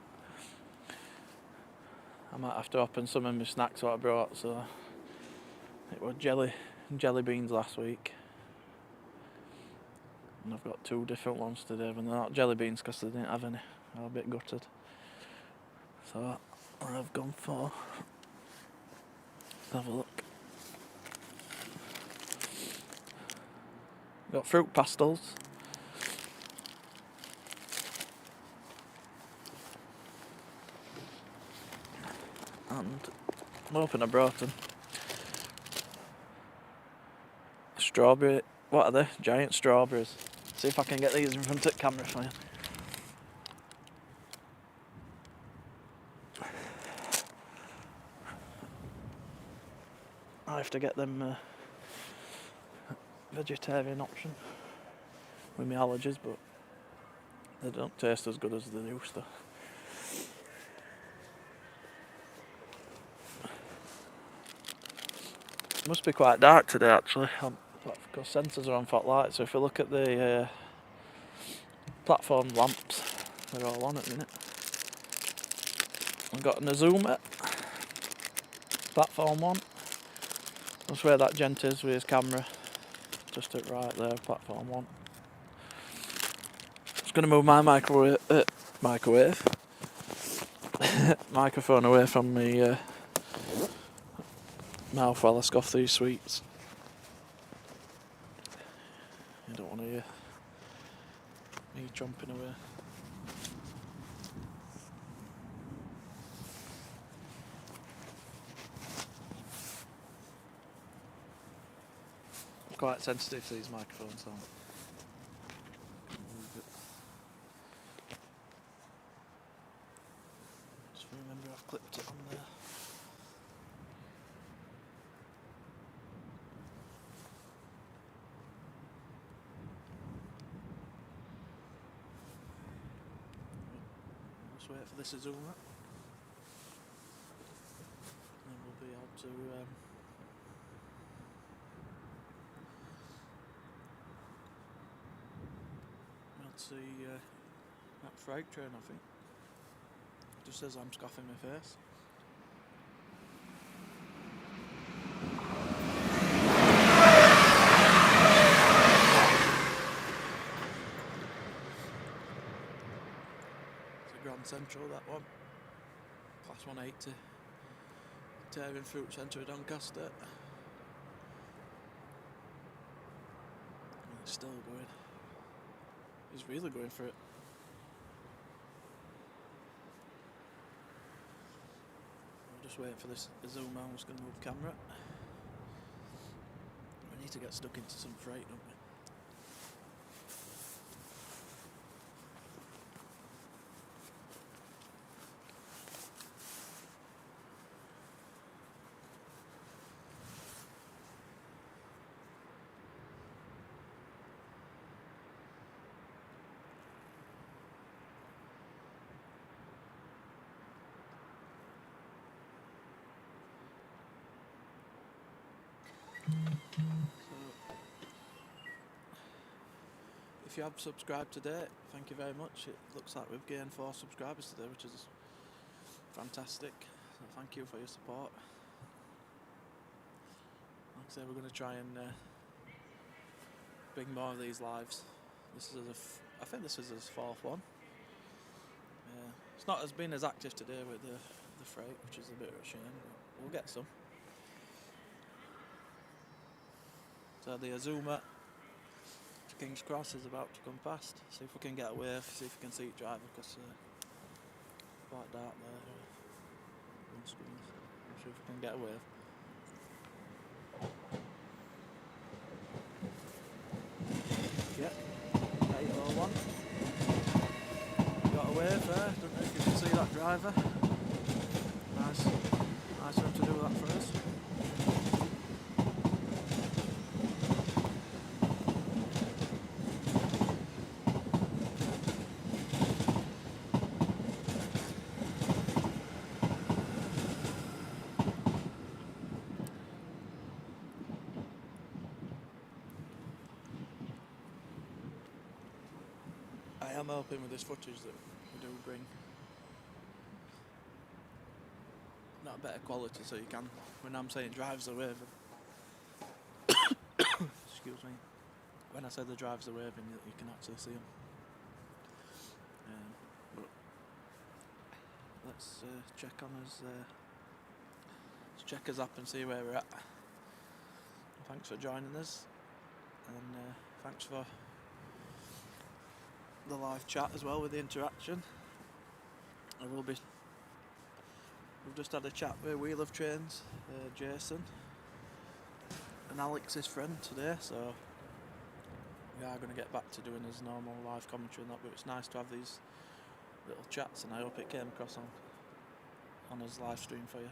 I might have to open some of my snacks what I brought. So it was jelly beans last week, and I've got 2 different ones today, but they're not jelly beans because they didn't have any. I was a bit gutted, so I've gone for, let's have a look. Got fruit pastels. And I'm hoping I brought them. Strawberry, what are they? Giant strawberries. See if I can get these in front of the camera for you. I have to get them vegetarian option with my allergies, but they don't taste as good as they used to. It must be quite dark today actually, because sensors are on flat light, so if you look at the platform lamps, they're all on at the minute. I've got an Azuma, platform 1. That's where that gent is with his camera, just at right there, platform 1. Just going to move my microphone away from me mouth while I scoff these sweets. You don't want to hear me chomping away. I'm quite sensitive to these microphones, so just remember I've clipped it on there. Just wait for this to zoom up. And we'll be able to see that freight train, I think. Just as I'm scoffing my face. It's a Grand Central, that one. Class 180. Tearing through the centre of Doncaster. And it's still going. He's really going for it. I'm just waiting for this zoom out. I'm just going to move camera. We need to get stuck into some freight, don't we? So, if you have subscribed today, thank you very much. It looks like we've gained 4 subscribers today, which is fantastic. So thank you for your support. Like I say, we're going to try and bring more of these lives. This is I think this is his 4th one. It's not been as active today with the freight, which is a bit of a shame, but we'll get some. So the Azuma to King's Cross is about to come past. See if we can get a wave, see if we can see it drive, because quite dark there. Windscreens. See if we can get a wave. Yep, 801. Got a wave there. Don't know if you can see that driver. Nice one to do that for us. I am hoping with this footage that we do bring that better quality, so you can, when I'm saying drives the wave, excuse me, when I say the drives the wave, and you can actually see them. But let's check on us. Let's check us up and see where we're at. Thanks for joining us, and thanks for the live chat as well with the interaction. We've just had a chat with Wheel of Trains, Jason and Alex, his friend, today, so we are going to get back to doing his normal live commentary and that, but it's nice to have these little chats, and I hope it came across on his live stream for you.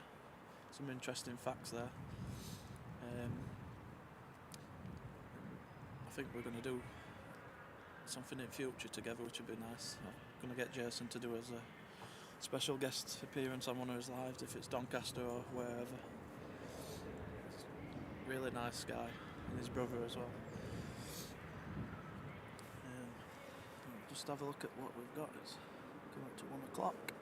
Some interesting facts there. I think we're going to do something in future together, which would be nice. I'm going to get Jason to do as a special guest appearance on one of his lives, if it's Doncaster or wherever. Really nice guy, and his brother as well. Just have a look at what we've got. It's coming up to 1 o'clock.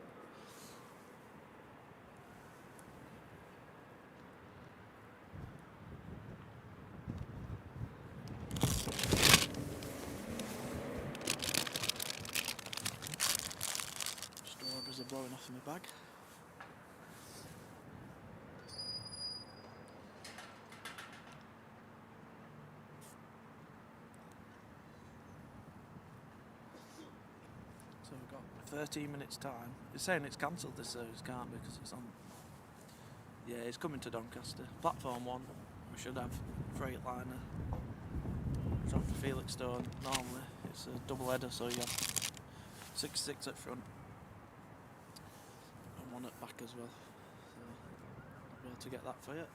Strawberries are blowing off in my bag. So we've got 13 minutes time. It's saying it's cancelled, this service, can't, because it's on. Yeah, it's coming to Doncaster. Platform 1, we should have Freightliner. It's off for Felixstowe. Normally it's a double header, so you have 6 at front and 1 at back as well. So I'll be able to get that for you.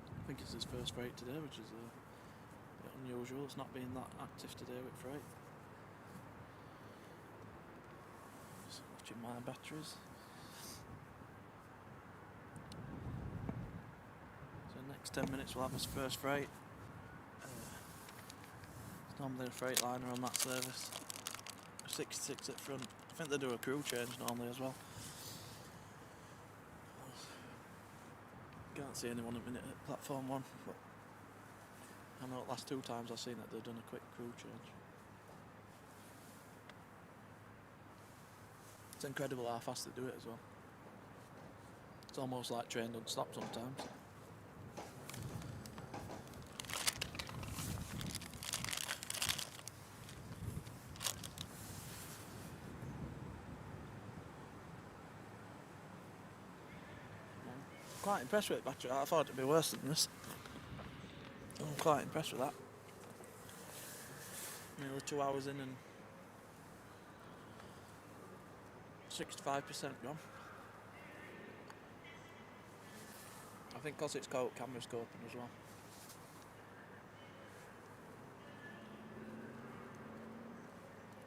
I think it's his first freight today, which is a bit unusual. It's not been that active today with freight. Just watching my batteries. So next 10 minutes we'll have his first freight. Normally a Freightliner on that service. 66 at front. I think they do a crew change normally as well. Can't see anyone at the minute at platform 1, but I know the last 2 times I've seen it they've done a quick crew change. It's incredible how fast they do it as well. It's almost like train don't stop sometimes. Quite impressed with the battery. I thought it'd be worse than this. I'm quite impressed with that. Nearly 2 hours in and 65% gone. I think because it's got camera scoping as well.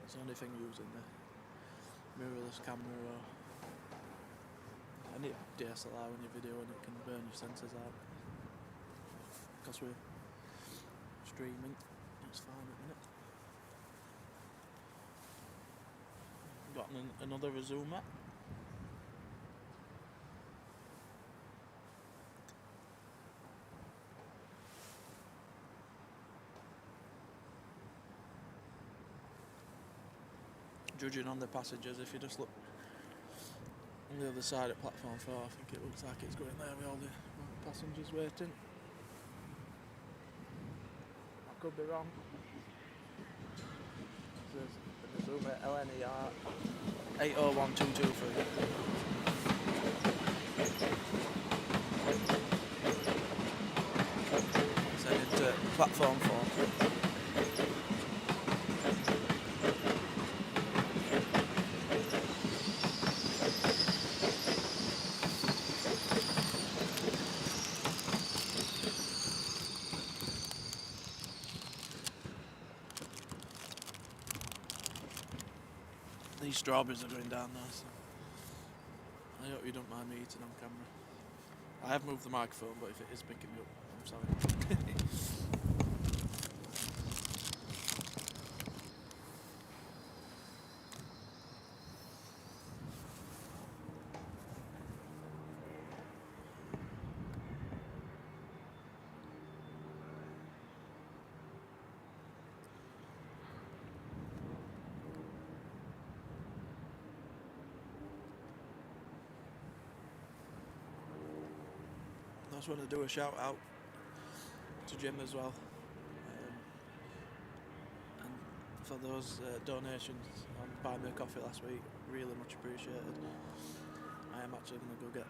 It's the only thing using the mirrorless camera or any DSLR when you're videoing it can burn your sensors out. Because we're streaming, it's fine at the minute. Got another zoomer. Judging on the passengers, if you just look on the other side at platform 4, I think it looks like it's going there with all the passengers waiting. I could be wrong. There's the Zoomer LNER 801223. It's headed to platform 4. These strawberries are going down now, so I hope you don't mind me eating on camera. I have moved the microphone, but if it is picking me up, I'm sorry. I just want to do a shout out to Jim as well, and for those donations on Buy Me a Coffee last week, really much appreciated. I am actually going to go get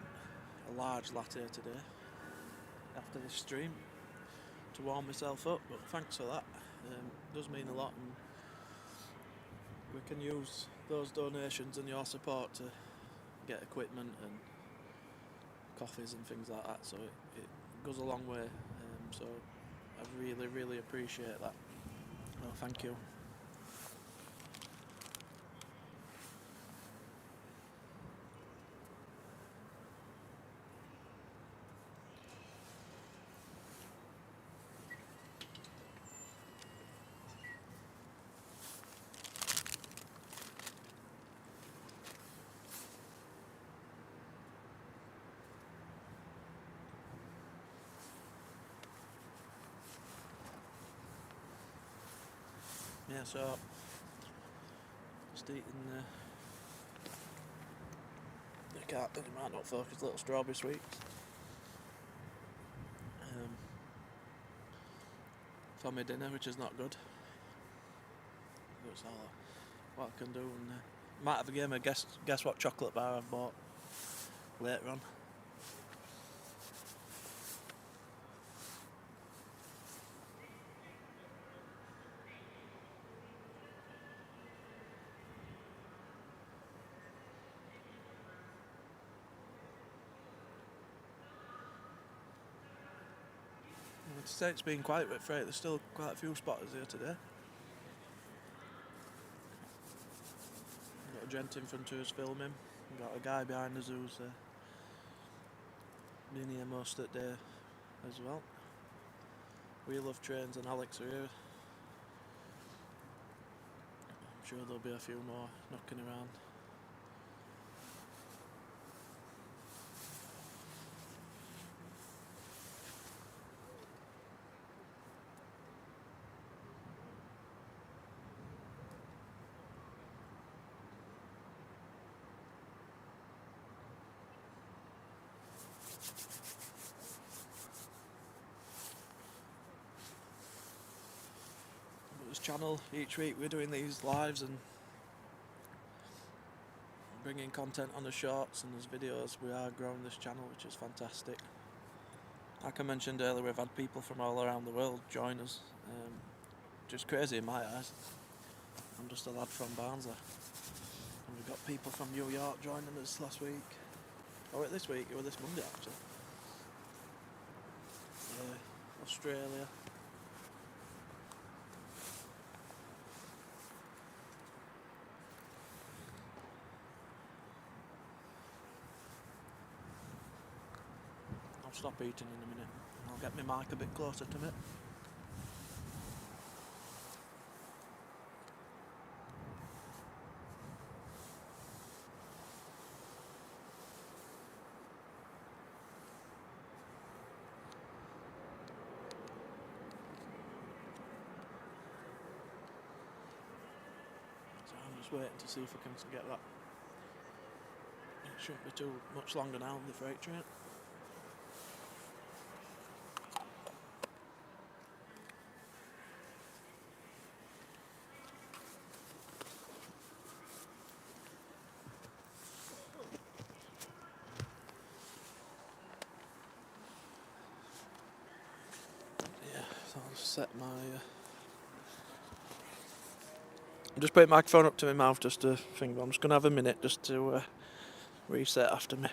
a large latte today after this stream to warm myself up, but thanks for that. It does mean a lot, and we can use those donations and your support to get equipment and coffees and things like that, so it goes a long way, so I really appreciate that. Well, thank you. Yeah, so just eating it might not focus, little strawberry sweets. For my dinner, which is not good. That's all what I can do. And might have a game of guess what chocolate bar I've bought later on. I'd say it's been quiet with freight. There's still quite a few spotters here today. Got a gent in front of us filming. Got a guy behind us who's been here most of the day as well. We love trains, and Alex are here sure there'll be a few more knocking around. This channel, each week we're doing these lives and bringing content on the shorts and as videos. We are growing this channel, which is fantastic. Like I mentioned earlier, we've had people from all around the world join us. Just crazy in my eyes. I'm just a lad from Barnsley. And we've got people from New York joining us last week. Oh, this week, it was this Monday actually. Australia. I'll stop eating in a minute. I'll get my mic a bit closer to me. So I'm just waiting to see if I can get that. It shouldn't be too much longer now on the freight train. So I'll set my. I'm just putting my microphone up to my mouth just to think. I'm just going to have a minute just to reset after my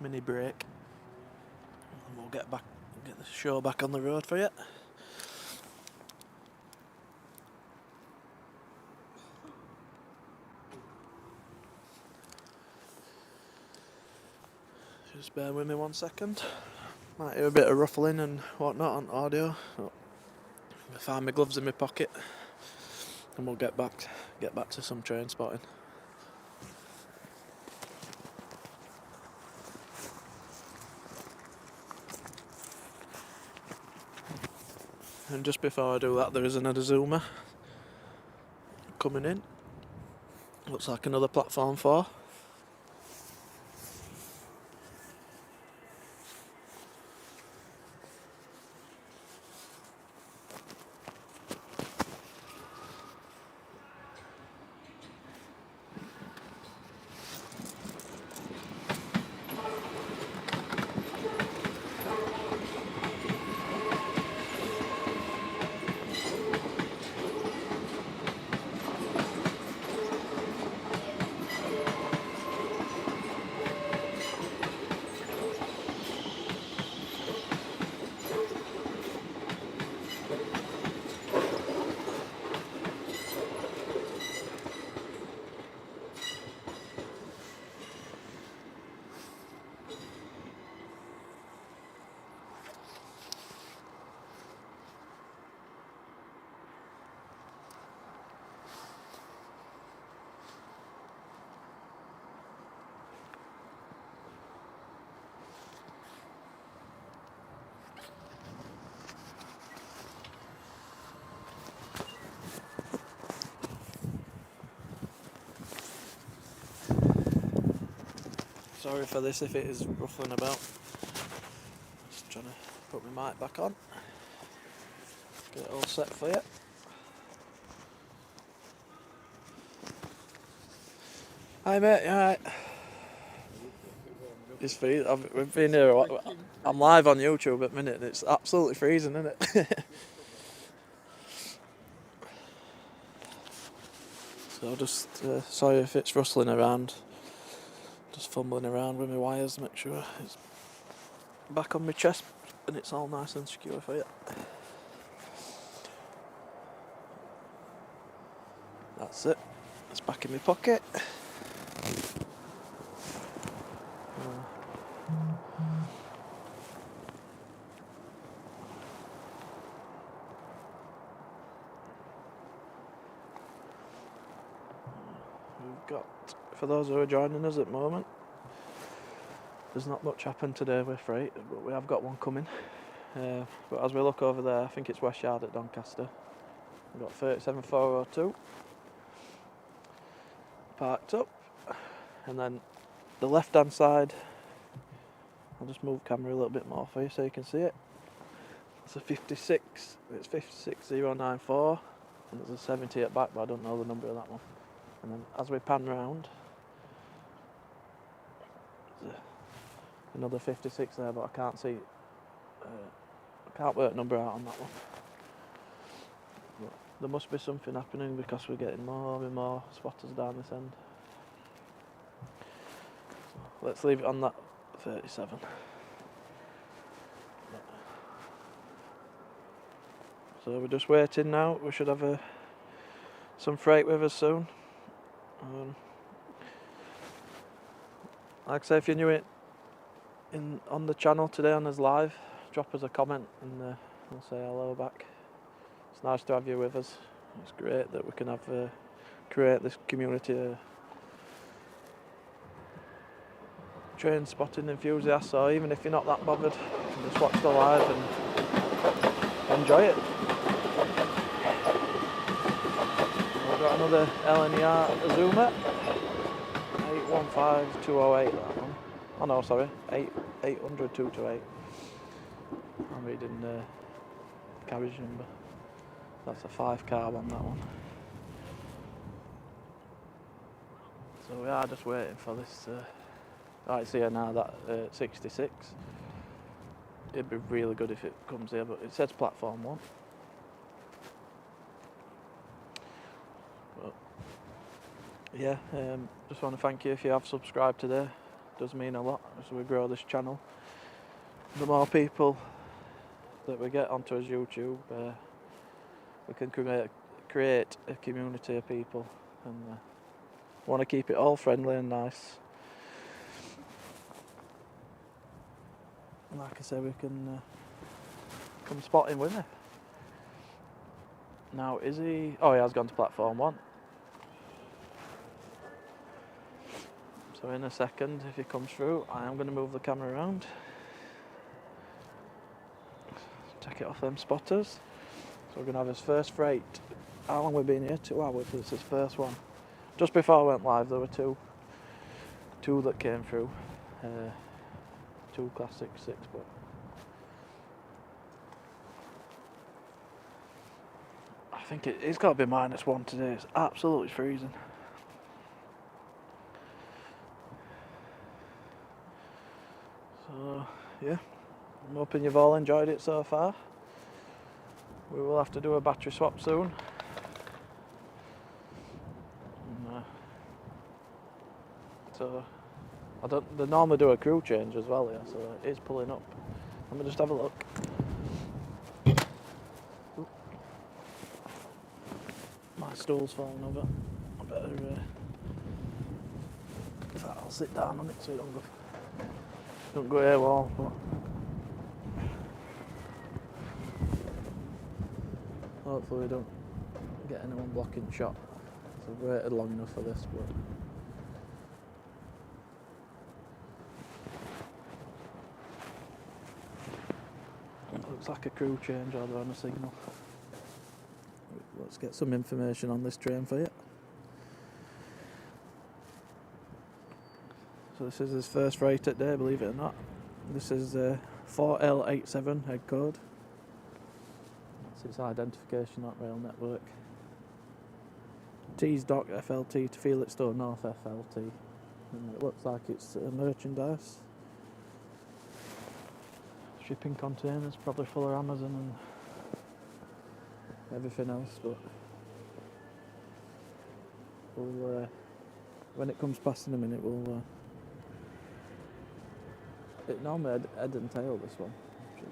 mini break. And we'll get the show back on the road for you. Just bear with me 1 second. Might hear a bit of ruffling and whatnot on audio. Oh, I'll find my gloves in my pocket, and we'll get back to some train spotting. And just before I do that, there is another Zoomer coming in. Looks like another platform 4. Sorry for this if it is ruffling about. Just trying to put my mic back on. Get it all set for you. Hi mate, you alright? It's freezing. We've been here. I'm live on YouTube at the minute and it's absolutely freezing, isn't it? So just sorry if it's rustling around. Just fumbling around with my wires to make sure it's back on my chest and it's all nice and secure for you. That's it. It's back in my pocket. got, for those who are joining us at the moment, there's not much happened today with freight, but we have got one coming. But as we look over there, I think it's West Yard at Doncaster. We've got 37402 parked up, and then the left hand side, I'll just move the camera a little bit more for you so you can see it. It's a 56, it's 56094, and there's a 70 at back, but I don't know the number of that one. And then as we pan round, there's another 56 there, but I can't see, I can't work number out on that one. But there must be something happening because we're getting more and more spotters down this end. So let's leave it on that 37. So we're just waiting now. We should have some freight with us soon. Like I say, if you're new on the channel today on us live, drop us a comment and we'll say hello back. It's nice to have you with us. It's great that we can have create this community of train spotting enthusiasts, or even if you're not that bothered, you can just watch the live and enjoy it. We've got another LNER Azuma, 815208 that one. Oh no, sorry, 800-228. I'm reading the carriage number. That's a 5 car on that one. So we are just waiting for this. Right, it's here now, that 66. It'd be really good if it comes here, but it says platform 1. But yeah, just want to thank you if you have subscribed today. It does mean a lot as we grow this channel. The more people that we get onto his YouTube, we can create a community of people, and want to keep it all friendly and nice. And like I say, we can come spotting with me. Now, is he? Oh, he has gone to platform 1. So in a second, if he comes through, I am going to move the camera around. Take it off them spotters. So we're going to have his first freight. How long we've been here? 2 hours. It's his first one. Just before I went live, there were two that came through. 2 class 66, but I think it's got to be -1 today. It's absolutely freezing. So yeah, I'm hoping you've all enjoyed it so far. We will have to do a battery swap soon. And, so they normally do a crew change as well, yeah, so it is pulling up. Let me just have a look. Oop. My stool's falling over. I better I'll sit down on it so it don't go AWOL. But hopefully we don't get anyone blocking shot. So I've waited long enough for this, but looks like a crew change, or they're on a signal. Let's get some information on this train for you. So this is his first freight at day, believe it or not. This is 4L87 head code. That's its identification, that rail network. T's dock FLT to Felixstowe North FLT. And it looks like it's merchandise. Shipping containers, probably full of Amazon and everything else, but we'll, when it comes past in a minute, we'll it normally head and tail, this one, which is,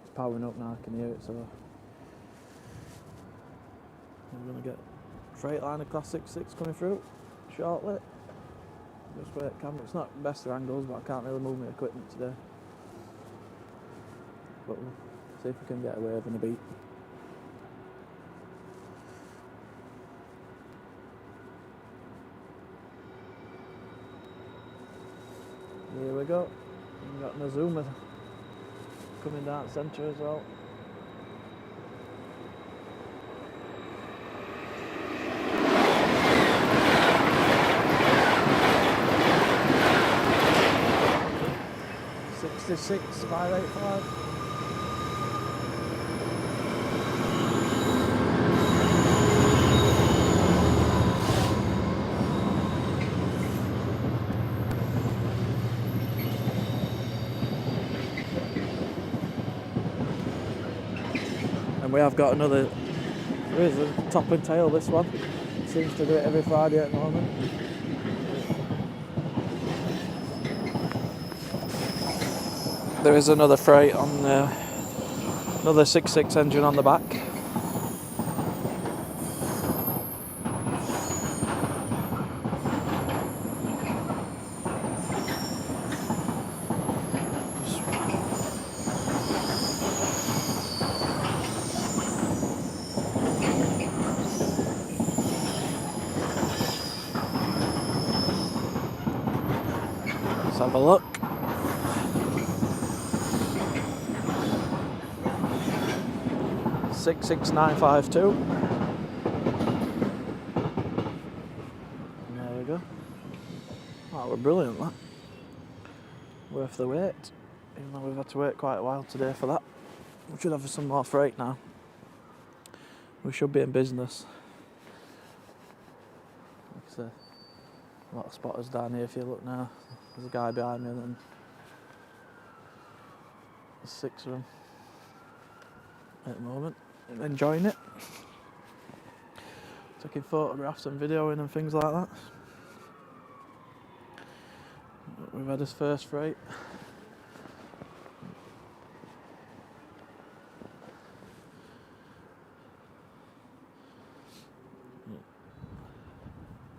it's powering up now, I can hear it, so we're going to get Freightliner Class 66 coming through shortly. Just wait, camera, it's not best of angles, but I can't really move my equipment today. But we'll see if we can get a wave and a beat. Here we go. We've got an Azuma coming down centre as well. .66 585. And we have got another, there is a top and tail, this one. Seems to do it every Friday at the moment. There is another freight on another 6.6 engine on the back. Let's have a look. .66952. And there we go. Oh, we're brilliant, that. Worth the wait. Even though we've had to wait quite a while today for that. We should have some more freight now. We should be in business. Like I say, a lot of spotters down here if you look now. There's a guy behind me and then there's 6 of them at the moment. Enjoying it. Taking photographs and videoing and things like that. We've had his first freight.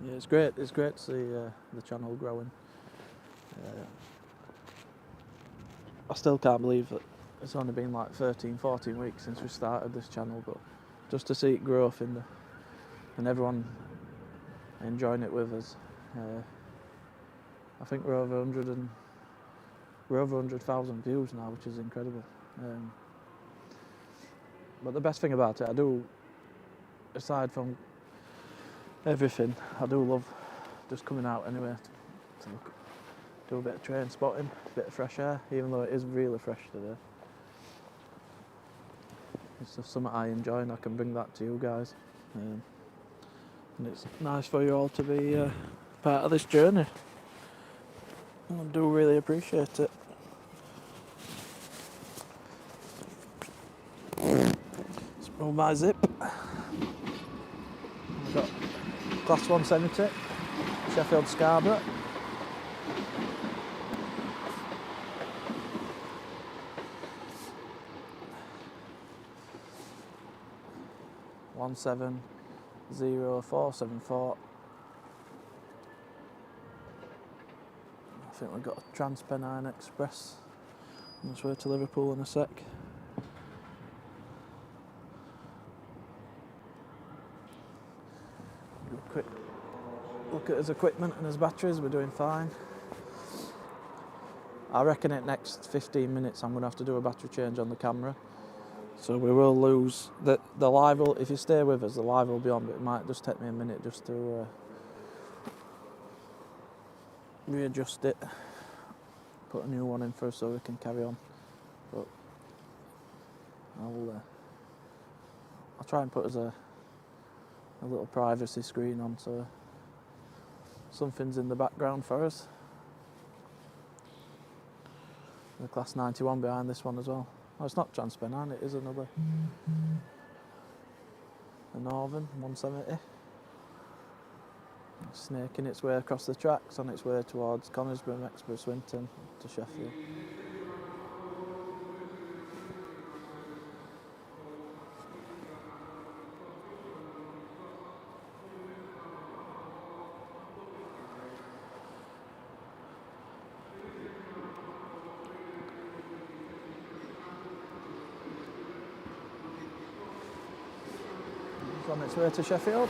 Yeah, it's great. It's great to see the channel growing. I still can't believe that it's only been like 13, 14 weeks since we started this channel, but just to see it grow up and everyone enjoying it with us. I think we're over 100,000 views now, which is incredible. But the best thing about it, I do, aside from everything, I do love just coming out anyway to look, do a bit of train spotting, a bit of fresh air, even though it is really fresh today. It's just something I enjoy and I can bring that to you guys. And it's nice for you all to be part of this journey. I do really appreciate it. Let's move my zip. I've got Class 170, Sheffield Scarborough. .170.474. I think we've got a Transpennine Express on its way to Liverpool in a sec. Quick look at his equipment and his batteries, we're doing fine. I reckon in the next 15 minutes I'm going to have to do a battery change on the camera. So we will lose, the live will, if you stay with us, the live will be on, but it might just take me a minute just to readjust it, put a new one in first so we can carry on. But I'll try and put as a little privacy screen on so something's in the background for us. The Class 91 behind this one as well. Oh, it's not Transpennine, it is another. A Northern 170. Snaking its way across the tracks on its way towards Conisbrough, Exeter, Swinton to Sheffield. It's on its way to Sheffield.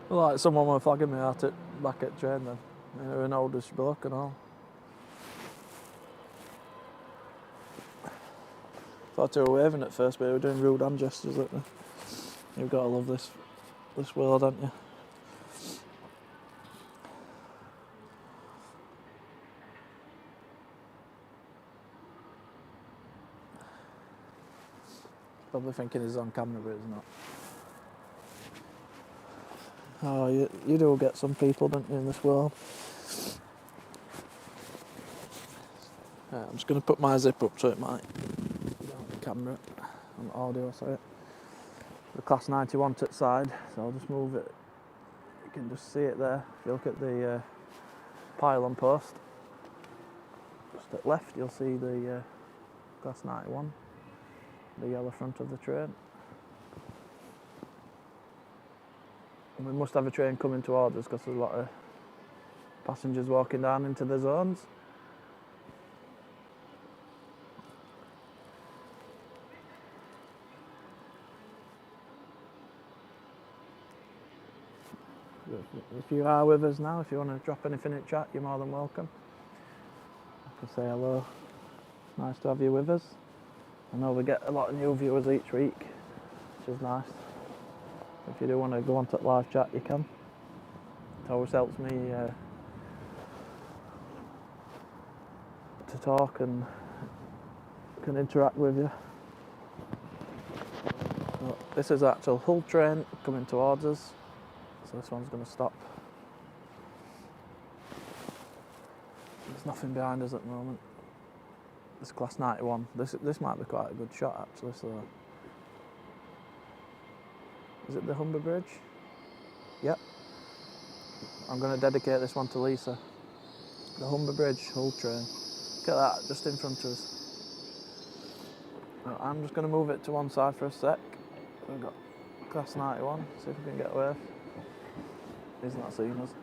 Like someone were flagging me out back at train then. You're an oldish bloke and all. Thought they were waving at first, but they were doing rude hand gestures at me. You've got to love this world, haven't you? Probably thinking he's on camera, but he's not. Oh, you do get some people, don't you, in this world? I'm just going to put my zip up so it might be on the camera, on the audio, sorry. The Class 91 to the side, so I'll just move it. You can just see it there. If you look at the pylon post, just at left you'll see the Class 91, the yellow front of the train. And we must have a train coming towards us because there's a lot of passengers walking down into the zones. If you are with us now, if you want to drop anything in chat, you're more than welcome. I can say hello. Nice to have you with us. I know we get a lot of new viewers each week, which is nice. If you do want to go onto live chat, you can. It always helps me to talk and can interact with you. Well, this is actual Hull train coming towards us, so this one's going to stop. There's nothing behind us at the moment. This Class 91. This might be quite a good shot actually. So, is it the Humber Bridge? Yep. I'm going to dedicate this one to Lisa. The Humber Bridge, Hull train. Look at that, just in front of us. Well, I'm just going to move it to one side for a sec. We've got Class 91, see if we can get away. He's not seeing us.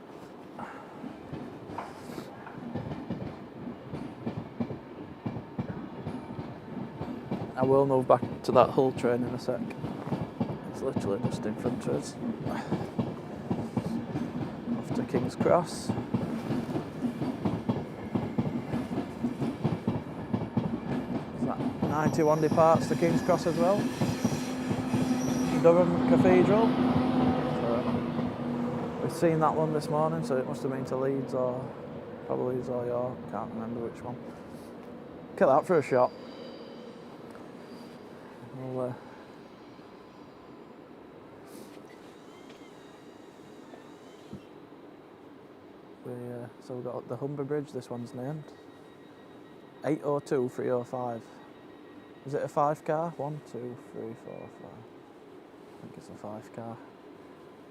I will move back to that Hull train in a sec. It's literally just in front of us. Off to King's Cross. Is that 91 departs to King's Cross as well? Durham Cathedral. So we've seen that one this morning, so it must have been to Leeds or probably Leeds or York. Can't remember which one. Get that for a shot. We'll, so we've got the Humber Bridge, this one's named. 802 305. Is it a 5 car? 1, 2, 3, 4, 5. I think it's a 5 car.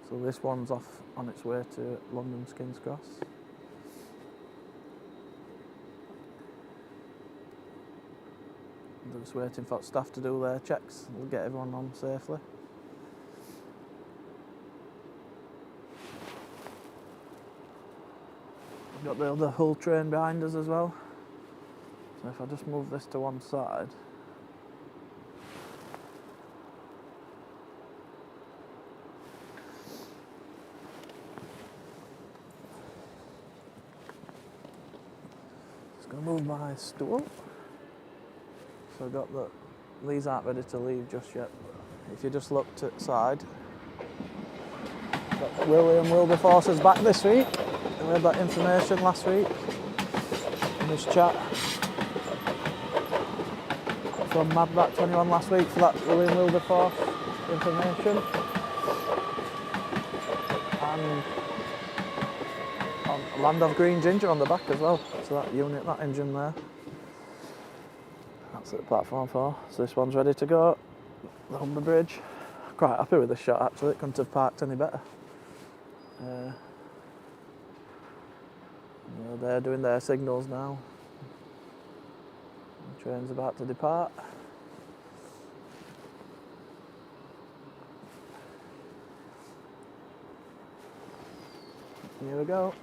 So this one's off on its way to London's King's Cross. They're just waiting for staff to do their checks and get everyone on safely. We've got the other Hull train behind us as well. So if I just move this to one side. Just going to move my stool. So I've got these aren't ready to leave just yet. If you just look to the side, got William Wilberforce's back this week. We had that information last week in this chat from Madback21 last week for that William Wilberforce information. And on Land of Green Ginger on the back as well. So that unit, that engine there. That's at platform 4. So this one's ready to go. The Humber Bridge. Quite happy with this shot actually, it couldn't have parked any better. They're doing their signals now. The train's about to depart. Here we go.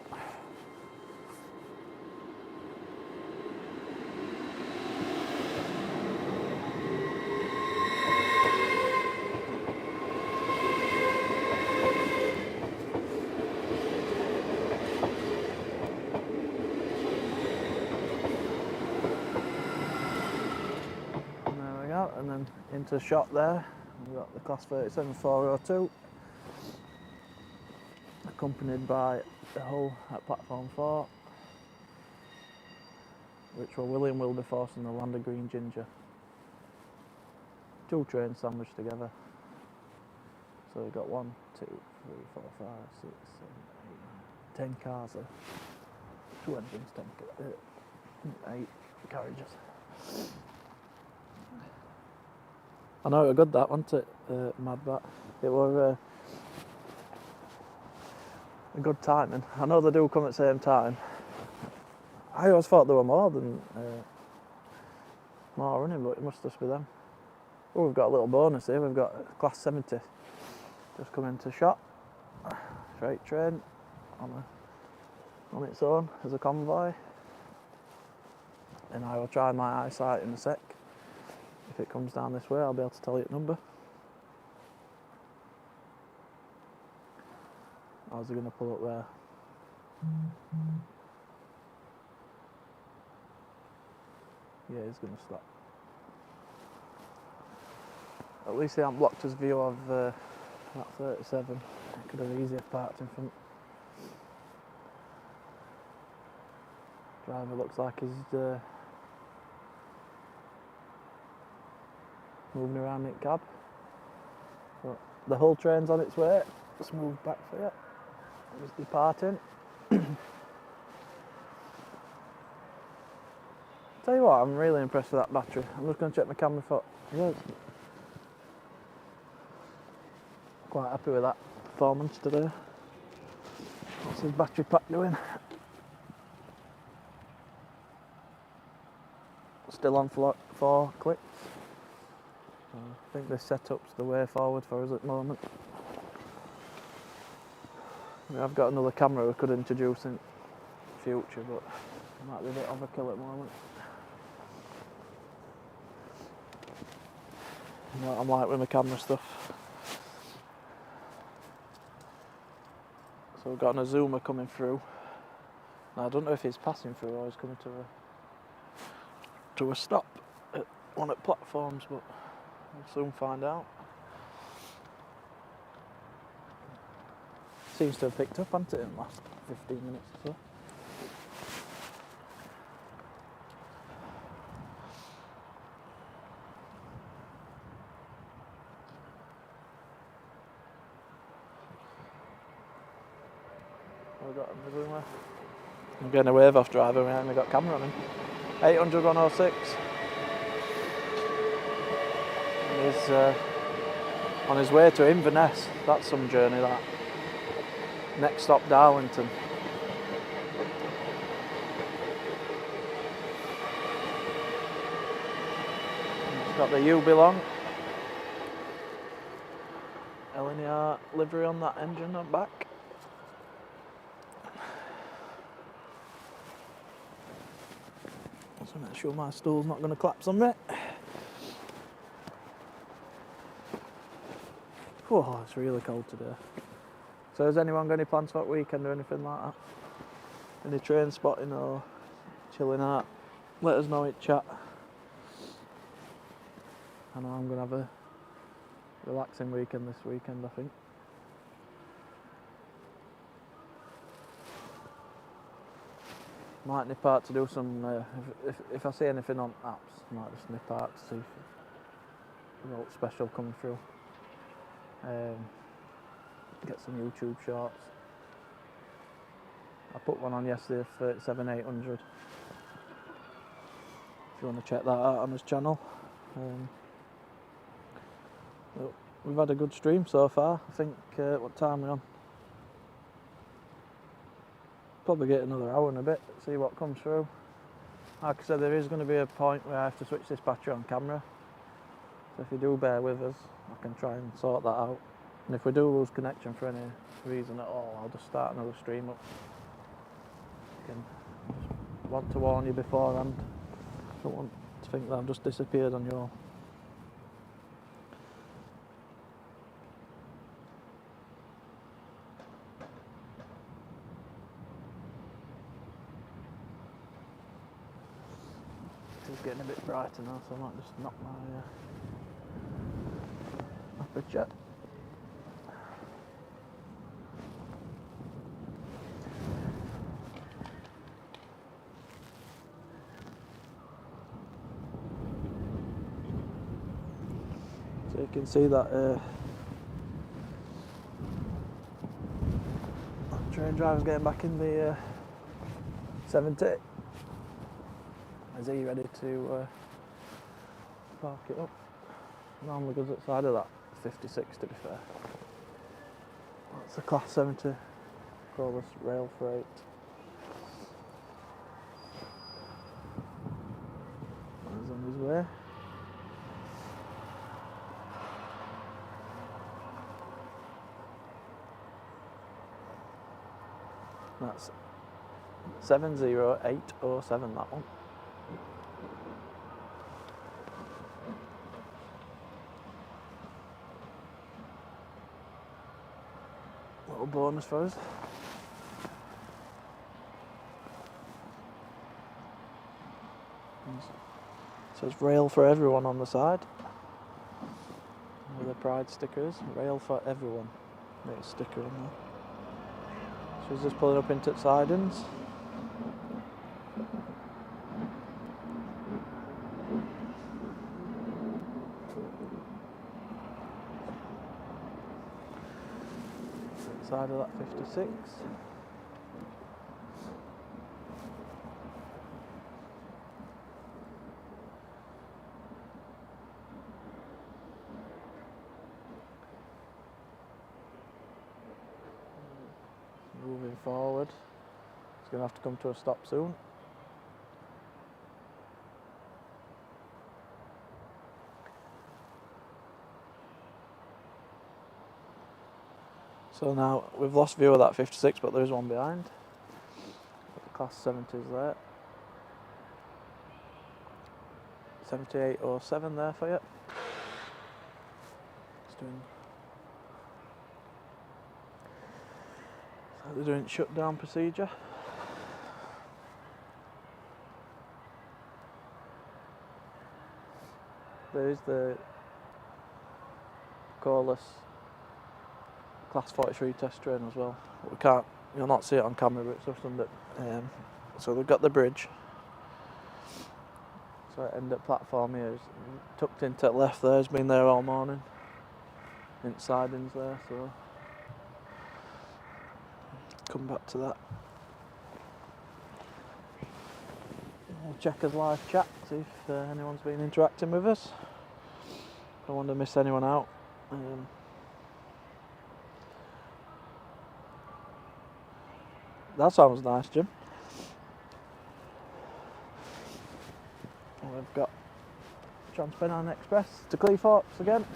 and then into the shot there, we've got the Class 37 402, accompanied by the hull at platform 4, which were William Wilberforce and the Land of Green Ginger. 2 trains sandwiched together. So we've got 1, 2, 3, 4, 5, 6, 7, 8, 9, 10 cars there. 2 engines, 8 carriages. I know it was good that, wasn't it? Mad that. It was a good timing. I know they do come at the same time. I always thought there were more running, but it must just be them. Oh, we've got a little bonus here. We've got Class 70 just come into shot. Freight train on its own as a convoy. And I will try my eyesight in a sec. If it comes down this way, I'll be able to tell you its number. How's it going to pull up there? Yeah, he's going to stop. At least he hasn't blocked his view of that 37. It could have easily parked in front. Driver looks like he's moving around in cab. But the whole train's on its way. Let's move back for you. It's departing. Tell you what, I'm really impressed with that battery. I'm just going to check my camera foot. Yeah, quite happy with that performance today. What's his battery pack doing? Still on 4 clicks. I think this setup's the way forward for us at the moment. I've got another camera we could introduce in future, but it might be a bit overkill at the moment. You know what I'm like with my camera stuff. So we've got an zoomer coming through. Now, I don't know if he's passing through or he's coming to a stop at one of the platforms, but we'll soon find out. Seems to have picked up, hasn't it, in the last 15 minutes or so. We've got a zoomer. I'm getting a wave off driver, we haven't got camera on him. 800 106. And he's on his way to Inverness. That's some journey, that. Next stop, Darlington. It's got the You Belong LNR livery on that engine on back. So make sure my stool's not going to collapse on me. Oh, it's really cold today. So has anyone got any plans for that weekend or anything like that? Any train spotting or chilling out? Let us know in chat. I know I'm going to have a relaxing weekend this weekend, I think. Might nip out to do some, if I see anything on apps, might just nip out to see if a special coming through. Get some YouTube shorts. I put one on yesterday, 37 800. If you want to check that out on his channel. We've had a good stream so far. I think, what time are we on? Probably get another hour and a bit, see what comes through. Like I said, there is going to be a point where I have to switch this battery on camera. So if you do bear with us, I can try and sort that out. And if we do lose connection for any reason at all, I'll just start another stream up. Again, just want to warn you beforehand. Don't want to think that I've just disappeared on you all. It's getting a bit brighter now, so I might just knock my temperature. So you can see that train driver's getting back in the 70. Is he ready to park it up? Normally goes outside of that 56 to be fair. That's a class 70 crawless rail freight. He's on his way. That's 70807, that one. Little bonus for us. It says rail for everyone on the side. With the pride stickers. Rail for everyone. Little sticker on there. So he's just pulling up into sidings. Side of that 56. Moving forward. It's going to have to come to a stop soon. So now we've lost view of that 56, but there is one behind. The class 70s there. 7807 there for you. So they're doing shutdown procedure. There is the cordless class 43 test train as well. We can't, you'll not see it on camera, but it's something that, so they've got the bridge. So at end at platform here is tucked into the left there, has been there all morning. In sidings there, so come back to that. Check us live chat, see if anyone's been interacting with us. Don't want to miss anyone out. That sounds nice, Jim. We've got Transpennine Express to Cleethorpes again.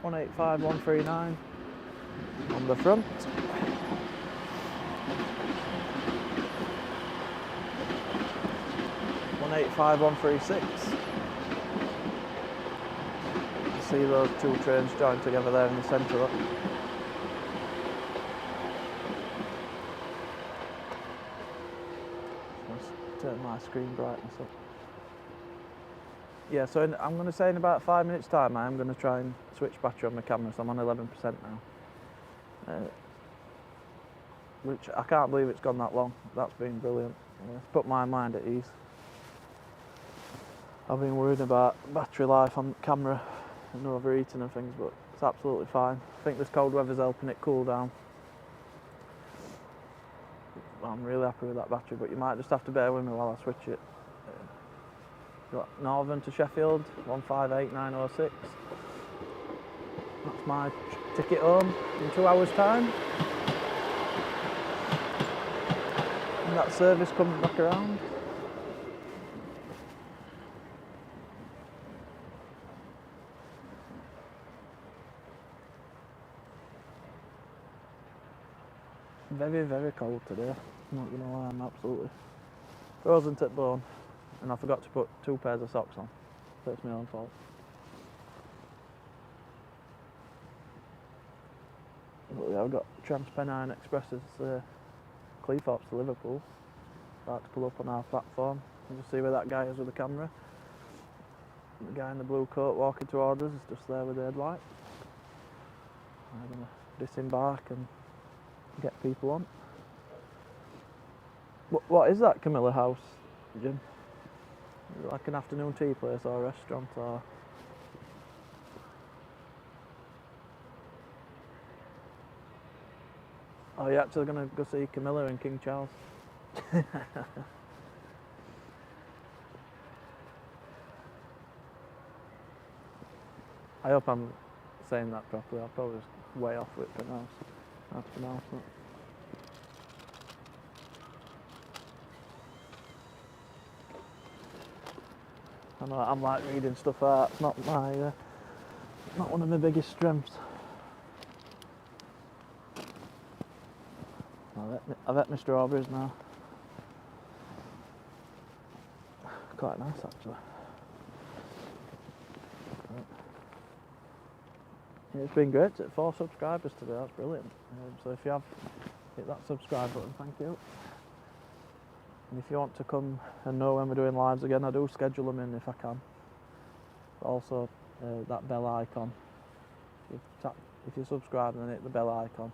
185139 on the front. 185136. You see those two trains joined together there in the centre. Look. Turn my screen brightness up. Yeah, so I'm going to say in about 5 minutes time I am going to try and switch battery on my camera, so I'm on 11% now. Which I can't believe it's gone that long. That's been brilliant. It's put my mind at ease. I've been worried about battery life on camera and overheating and things, but it's absolutely fine. I think this cold weather's helping it cool down. I'm really happy with that battery, but you might just have to bear with me while I switch it. Got Northern to Sheffield, 158906. That's my ticket home in 2 hours' time. And that service comes back around. Very, very cold today. I'm not going to lie, I'm absolutely frozen to the bone. And I forgot to put 2 pairs of socks on. So it's my own fault. But yeah, I've got Transpennine Express's Cleethorpes to Liverpool. About to pull up on our platform and just see where that guy is with the camera. The guy in the blue coat walking towards us is just there with the headlight. I'm going to disembark and get people on. What is that Camilla House, Jim? Is it like an afternoon tea place or a restaurant or? Oh, you're actually going to go see Camilla and King Charles? I hope I'm saying that properly. I'll probably just way off with how to pronounce it. I know I'm like reading stuff out. It's not not one of my biggest strengths. I've ate my strawberries now. Quite nice actually. Yeah, it's been great. 4 subscribers today. That's brilliant. So if you have, hit that subscribe button. Thank you. And if you want to come and know when we're doing lives again, I do schedule them in if I can. But also that bell icon. If you subscribe and then hit the bell icon,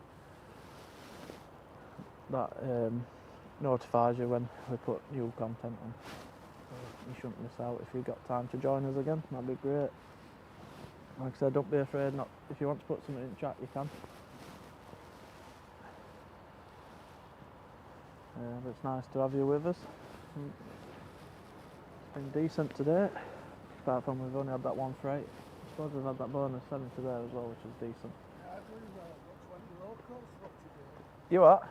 that notifies you when we put new content on. So you shouldn't miss out. If you've got time to join us again, that'd be great. Like I said, don't be afraid. If you want to put something in chat, you can. But it's nice to have you with us. It's been decent today, apart from we've only had that 1 freight. I suppose we've had that bonus 7 today as well, which is decent. We are doing well. Got 20 locals for today. You what?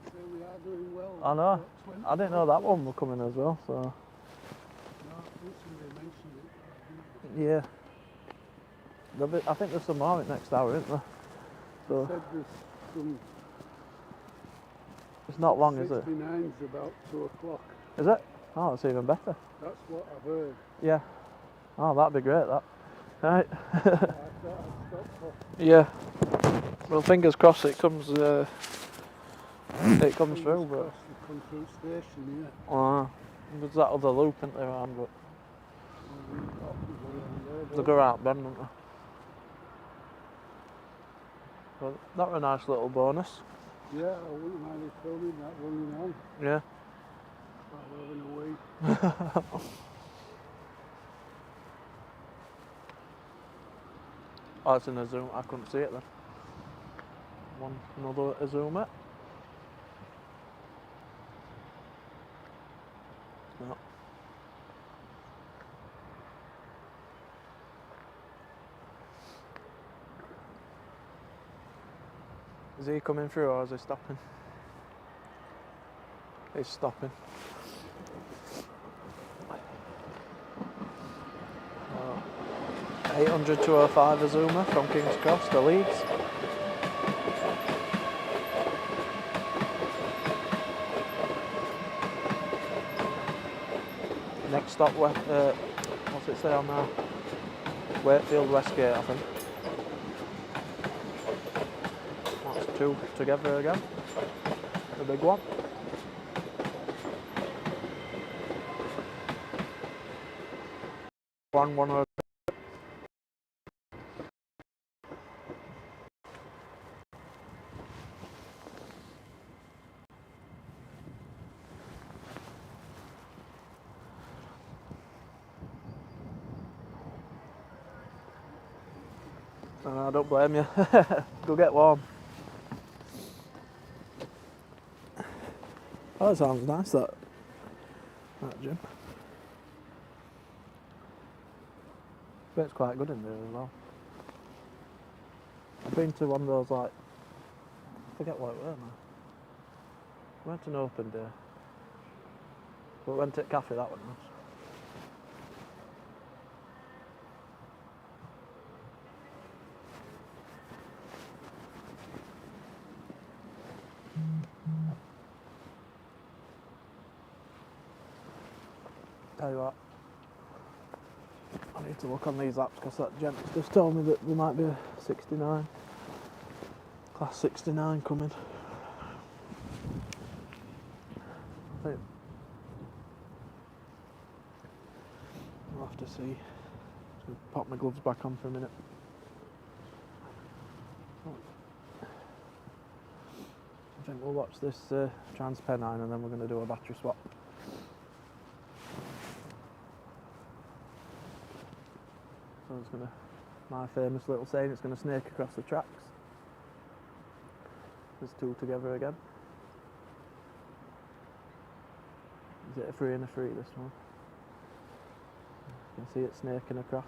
So we are doing well. I know. I didn't know that one was coming as well, so. No, I think somebody mentioned it. Yeah. I think there's some more in next hour, isn't there? So Said there's some it's not long, is it? 69's about 2 o'clock. Is it? Oh, that's even better. That's what I've heard. Yeah. Oh, that'd be great, that. Right. I thought I'd stop for Yeah. Well, fingers crossed it comes through, but. come through station, There's that other loop in there, around, but yeah. they go out bend, don't they? But that was a nice little bonus. Yeah, I wouldn't mind you filming that running on. Yeah. While having a wee. Oh, it's in a zoom. I couldn't see it then. Another zoom it. No. Is he coming through or is he stopping? He's stopping. 800 to 05 Azuma from King's Cross to Leeds. Next stop, what's it say on there? Wakefield Westgate, I think. That's 2 together again. The big one. One. I don't blame you. Go get warm. Oh, that sounds nice, that gym. But it's quite good in there as well. I've been to one of those, like, I forget what it were now. We went to an open day. But we went to a cafe, that one was. Tell you what, I need to look on these apps because that gent just told me that there might be a 69, class 69 coming. I think we'll have to see. Pop my gloves back on for a minute. I think we'll watch this Trans-Pennine and then we're going to do a battery swap. So it's going to, my famous little saying, it's going to snake across the tracks. There's two together again. Is it a 3 and a 3 this one? You can see it snaking across.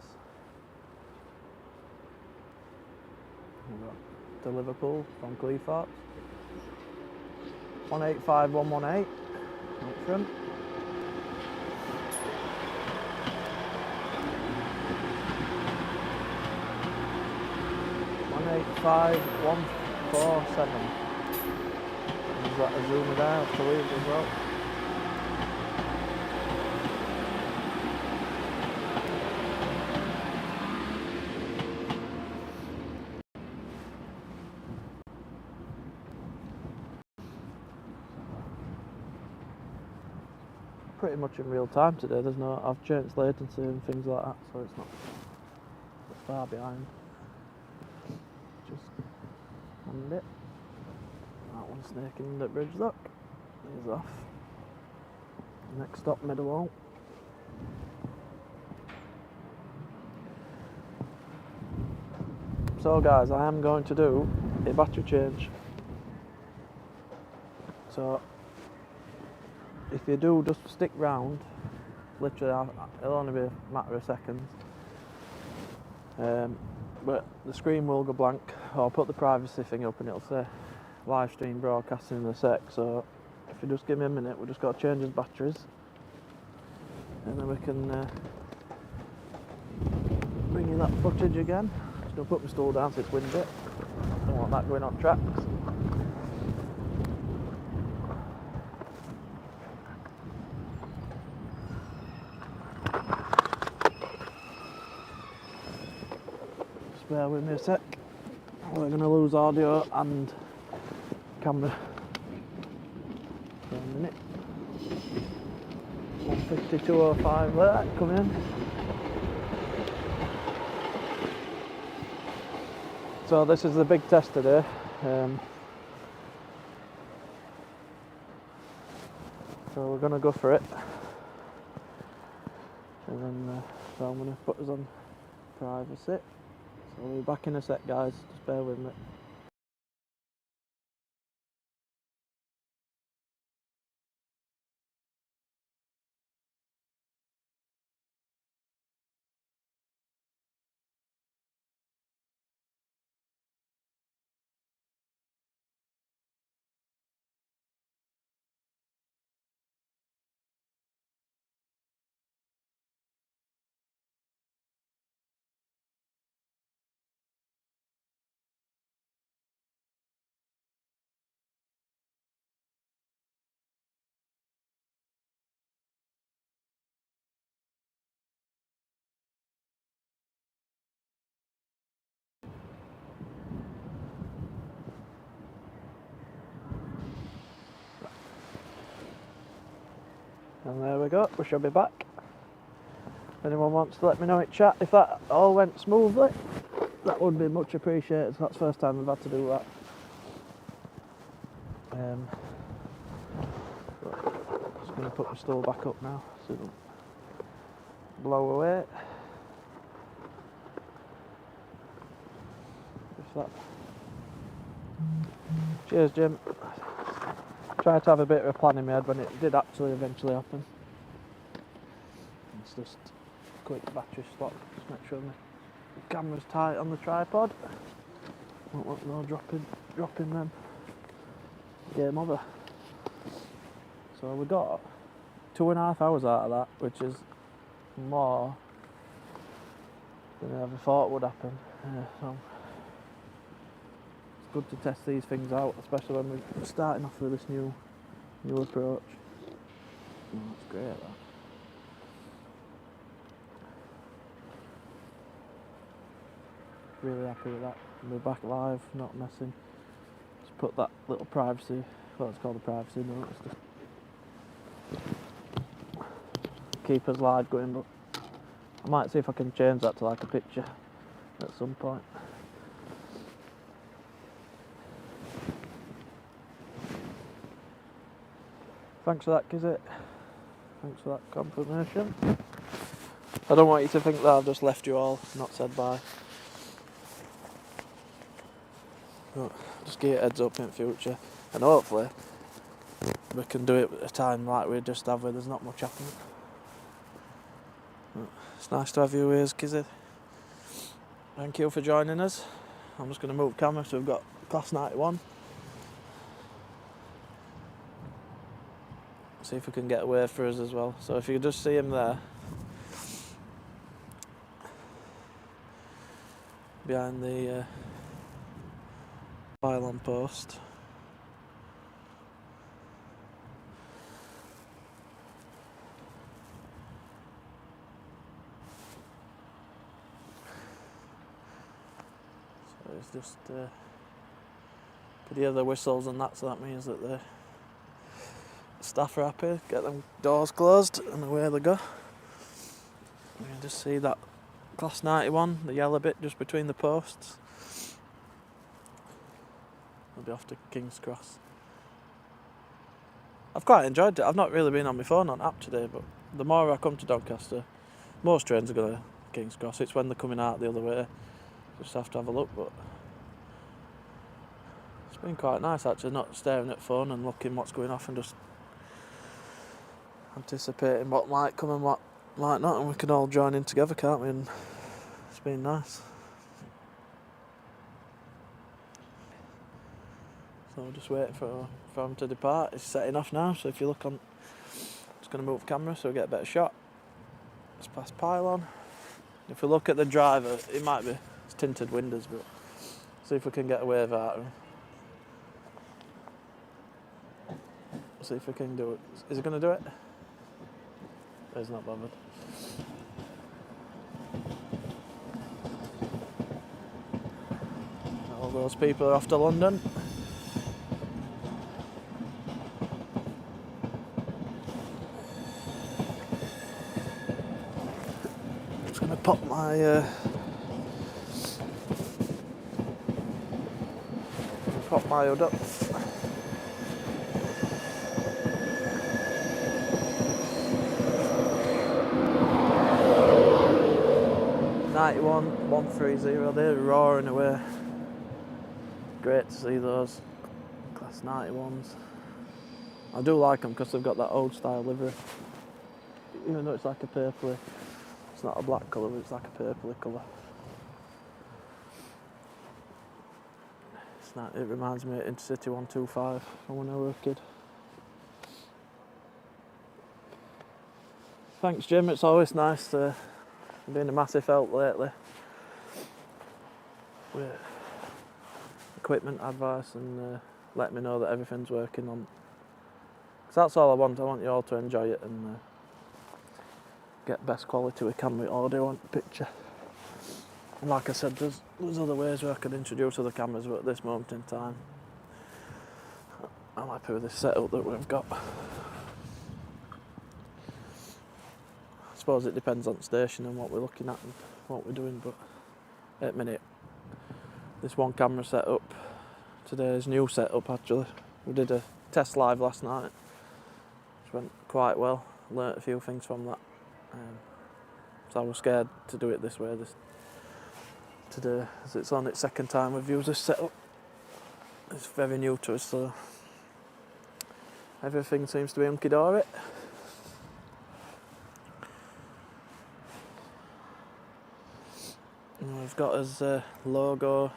We've got to Liverpool from Cleethorpes. 185118 up front. One 147. There's that a zoomer there, I believe as well. Pretty much in real time today. There's no, I've changed latency and things like that, so it's not far behind. Just hand it. That one's snaking the bridge, look. He's off. Next stop, Meadowhall. So guys, I am going to do a battery change. So if you do, just stick round. Literally, it'll only be a matter of seconds. But the screen will go blank. I'll put the privacy thing up and it'll say live stream broadcasting in a sec. So if you just give me a minute, we've just got to change his batteries, and then we can bring you that footage again. Just gonna put my stool down so it's windy. Don't want that going on tracks. Bear with me a sec. We're going to lose audio and camera for a minute. 152.05 there, coming in. So this is the big test today. So we're going to go for it. And then so I'm going to put us on privacy. So we'll be back in a sec, guys, just bear with me. And there we go, we shall be back. If anyone wants to let me know in chat if that all went smoothly, that would be much appreciated. That's the first time we've had to do that. Just going to put my stool back up now so it doesn't blow away. Just that. Cheers, Jim. Tried to have a bit of a plan in my head when it did actually eventually happen. It's just a quick battery swap. Just make sure the camera's tight on the tripod. Don't want no dropping them. Game over. So we got 2.5 hours out of that, which is more than I ever thought would happen. So it's good to test these things out, especially when we're starting off with this new approach. Oh, that's great, that. Really happy with that. We're back live, not messing. Just put that little privacy, well, it's called a privacy note. It's just keep us live going, but I might see if I can change that to like a picture at some point. Thanks for that, Kizit. Thanks for that confirmation. I don't want you to think that I've just left you all, not said bye. But just give you a heads up in future, and hopefully we can do it at a time like we just have where there's not much happening. But it's nice to have you here, Kizzy. Thank you for joining us. I'm just going to move camera so we've got class 91. See if we can get a wave for us as well. So if you could just see him there, behind the pylon post. So it's just could hear the whistles and that, so that means that the staff are happy. Get them doors closed and away they go. You can just see that class 91, the yellow bit just between the posts. They'll be off to King's Cross. I've quite enjoyed it. I've not really been on my phone on app today, but the more I come to Doncaster, most trains are going to King's Cross. It's when they're coming out the other way. Just have to have a look, but it's been quite nice actually, not staring at phone and looking what's going off and just anticipating what might come and what might not, and we can all join in together, can't we? And it's been nice. So we're just waiting for him to depart. It's setting off now, so if you look on, it's going to move the camera so we get a better shot. It's past pylon. If we look at the driver, it might be it's tinted windows, but see if we can get a wave out of him. See if we can do it. Is he going to do it? He's not bothered. All those people are off to London. Just going to pop my hood up. '91 130, they're roaring away. Great to see those class 91s. I do like them because they've got that old style livery. Even though it's like a purpley, it's not a black colour, but it's like a purpley colour. It's not, it reminds me of Intercity 125 from when I was a kid. Thanks Jim, it's always nice to been a massive help lately with equipment advice and let me know that everything's working on. Because that's all I want you all to enjoy it and get best quality we can with audio and picture. And like I said, there's other ways where I could introduce other cameras, but at this moment in time I'm happy with this setup that we've got. I suppose it depends on the station and what we're looking at and what we're doing, but at the minute, this one camera setup, today's new setup actually, we did a test live last night, which went quite well, learnt a few things from that, so I was scared to do it this way today, as it's on its second time we've used this setup. It's very new to us, so everything seems to be hunky-dory. We've got his logo,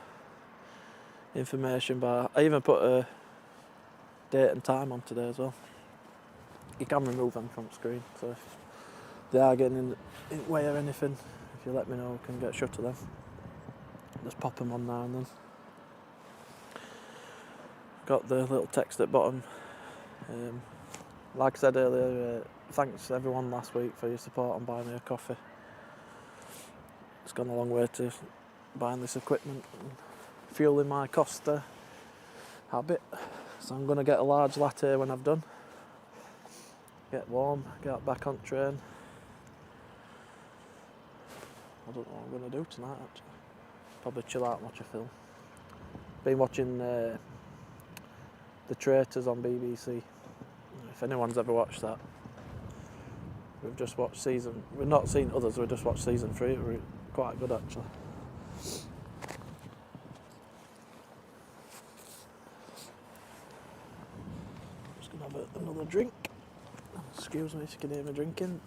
information bar. I even put a date and time on today as well. You can remove them from the screen, so if they are getting in the way or anything, if you let me know, we can get shut of them. Just pop them on now and then. Got the little text at bottom. Like I said earlier, thanks everyone last week for your support on buying me a coffee. It's gone a long way to buying this equipment and fueling my Costa habit. So I'm going to get a large latte when I've done. Get warm, get back on train. I don't know what I'm going to do tonight, actually. Probably chill out and watch a film. Been watching The Traitors on BBC. If anyone's ever watched that, we've just watched we've not seen others, we've just watched season 3. It was quite good, actually. Just going to have another drink. Excuse me if you can hear me drinking.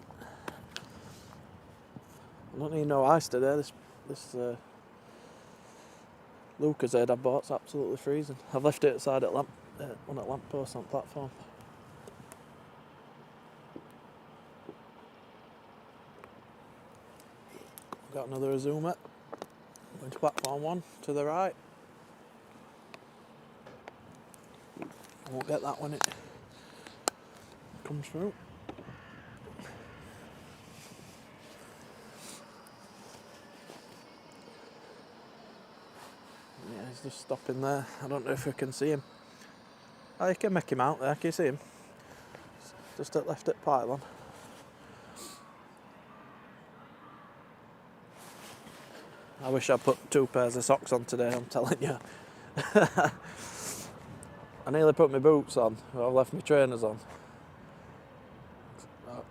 I don't need no ice today. This Lucozade I bought's absolutely freezing. I've left it outside at one at lamppost on platform. Got another Azuma. Going to platform 1 to the right. I won't get that when it comes through. Yeah, he's just stopping there. I don't know if we can see him. Oh, you can make him out there. Can you see him? Just at left at pylon. I wish I put 2 pairs of socks on today, I'm telling you. I nearly put my boots on, but I've left my trainers on.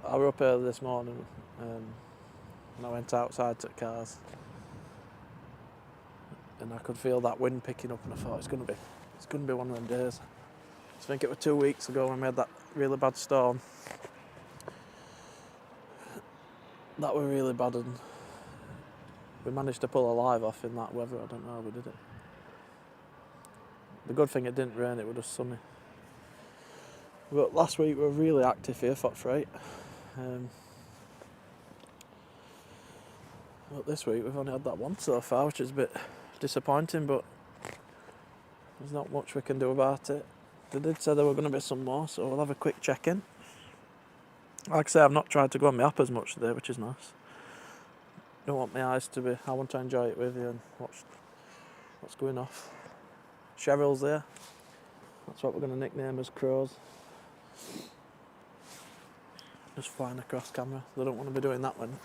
I was up early this morning and I went outside to the cars and I could feel that wind picking up and I thought it's going to be one of them days. I think it was 2 weeks ago when we had that really bad storm. That were really bad and we managed to pull a live off in that weather. I don't know how we did it. The good thing it didn't rain, it was just sunny. But last week we were really active here, Fox Freight. But this week we've only had that one so far, which is a bit disappointing, but there's not much we can do about it. They did say there were going to be some more, so we'll have a quick check-in. Like I say, I've not tried to go on my app as much today, which is nice. Don't want my eyes to be... I want to enjoy it with you and watch what's going off. Cheryl's there. That's what we're going to nickname as crows. Just flying across camera. They don't want to be doing that when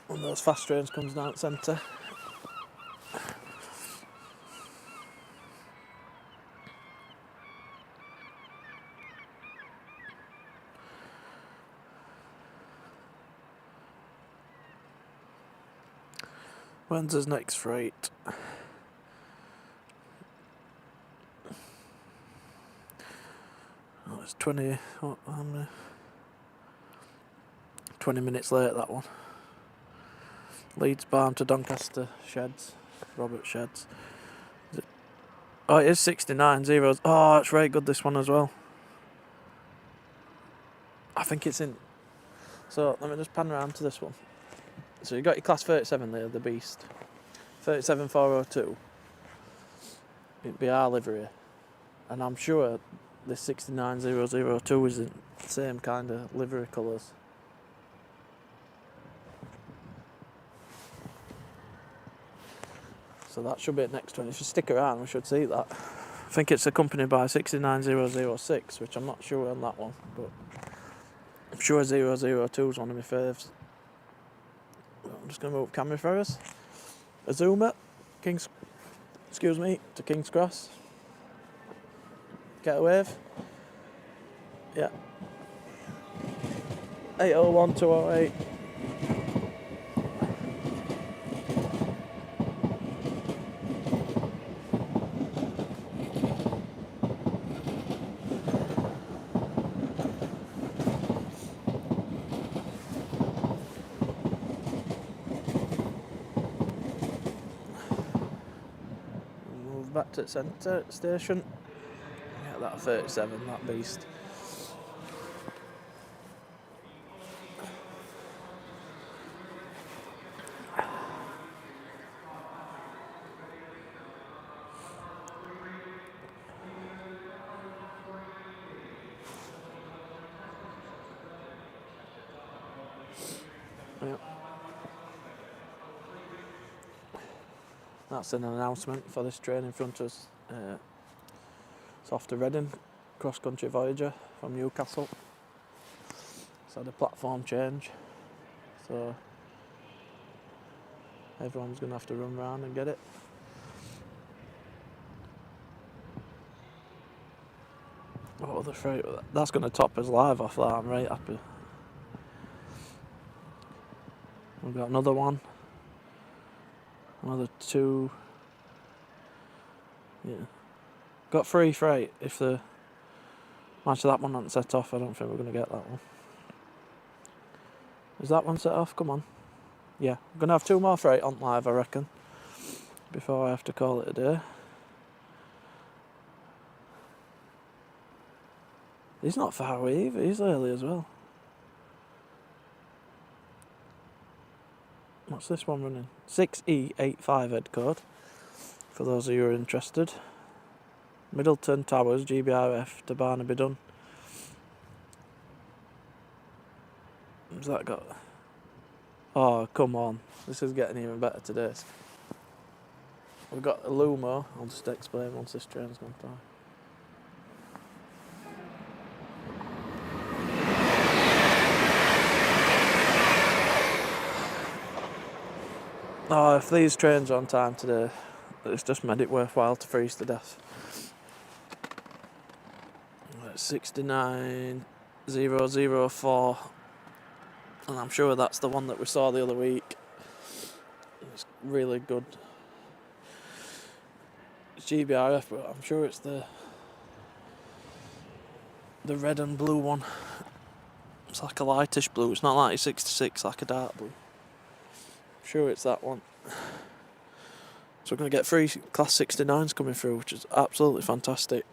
one of those fast trains comes down the centre. When's his next freight? Oh, it's 20 minutes late, that one. Leeds Barn to Doncaster Sheds, Robert Sheds. Oh, it is 69 zeros. Oh, it's very good, this one as well. I think it's in... So, let me just pan around to this one. So you got your class 37 there, the Beast. 37402. It'd be our livery. And I'm sure this 69002 is in the same kind of livery colours. So that should be it next one. If you stick around, we should see that. I think it's accompanied by 69006, which I'm not sure on that one, but I'm sure 002 is one of my faves. I'm just going to move camera for us. Azuma, to King's Cross. Get a wave. Yeah. 801208. Back to the centre station. Yeah, that 37, that Beast. Yeah. That's an announcement for this train in front of us. It's off to Reading, cross-country Voyager from Newcastle. It's had a platform change, so Everyone's going to have to run around and get it. What other freight? That's going to top us live off that, I'm right happy. We've got another one. Another 2. Yeah. Got 3 freight. If the match of that one hadn't set off, I don't think we're going to get that one. Is that one set off? Come on. Yeah, we're going to have 2 more freight on live, I reckon, before I have to call it a day. He's not far away either, he's early as well. What's this one running? 6E85 head code, for those of you who are interested. Middleton Towers, GBRF to Barnaby Dun. What's that got? Oh, come on. This is getting even better today. We've got a Lumo. I'll just explain once this train's gone by. Oh, if these trains are on time today, it's just made it worthwhile to freeze to death. 69004, and I'm sure that's the one that we saw the other week. It's really good. It's GBRF, but I'm sure it's the red and blue one. It's like a lightish blue. It's not like a 66, like a dark blue. I'm sure it's that one. So we're going to get 3 Class 69s coming through, which is absolutely fantastic.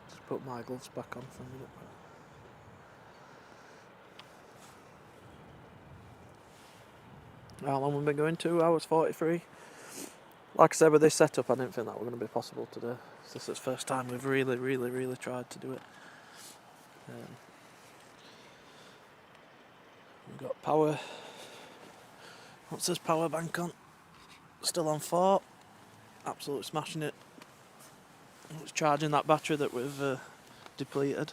Just put my gloves back on for a minute. How long have we been going? 2 hours 43. Like I said, with this setup, I didn't think that were going to be possible today. This is the first time we've really tried to do it. We've got power. What's this power bank on? Still on 4. Absolutely smashing it. It's charging that battery that we've depleted.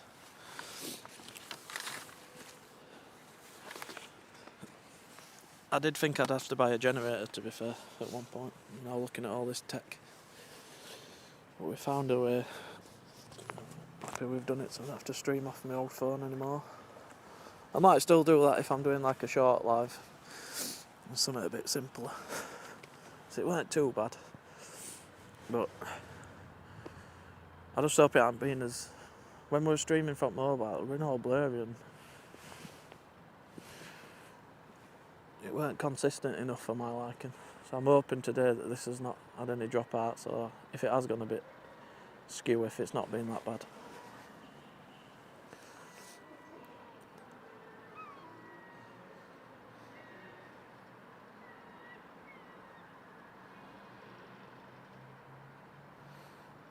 I did think I'd have to buy a generator, to be fair, at one point. Now looking at all this tech. But we found a way. Happy we've done it, so I don't have to stream off my old phone anymore. I might still do that if I'm doing like a short live. Something a bit simpler. So it weren't too bad. But I just hope it hadn't been as... When we were streaming from mobile, we were all blurry and it weren't consistent enough for my liking. So I'm hoping today that this has not had any dropouts, or if it has gone a bit skew, if it's not been that bad.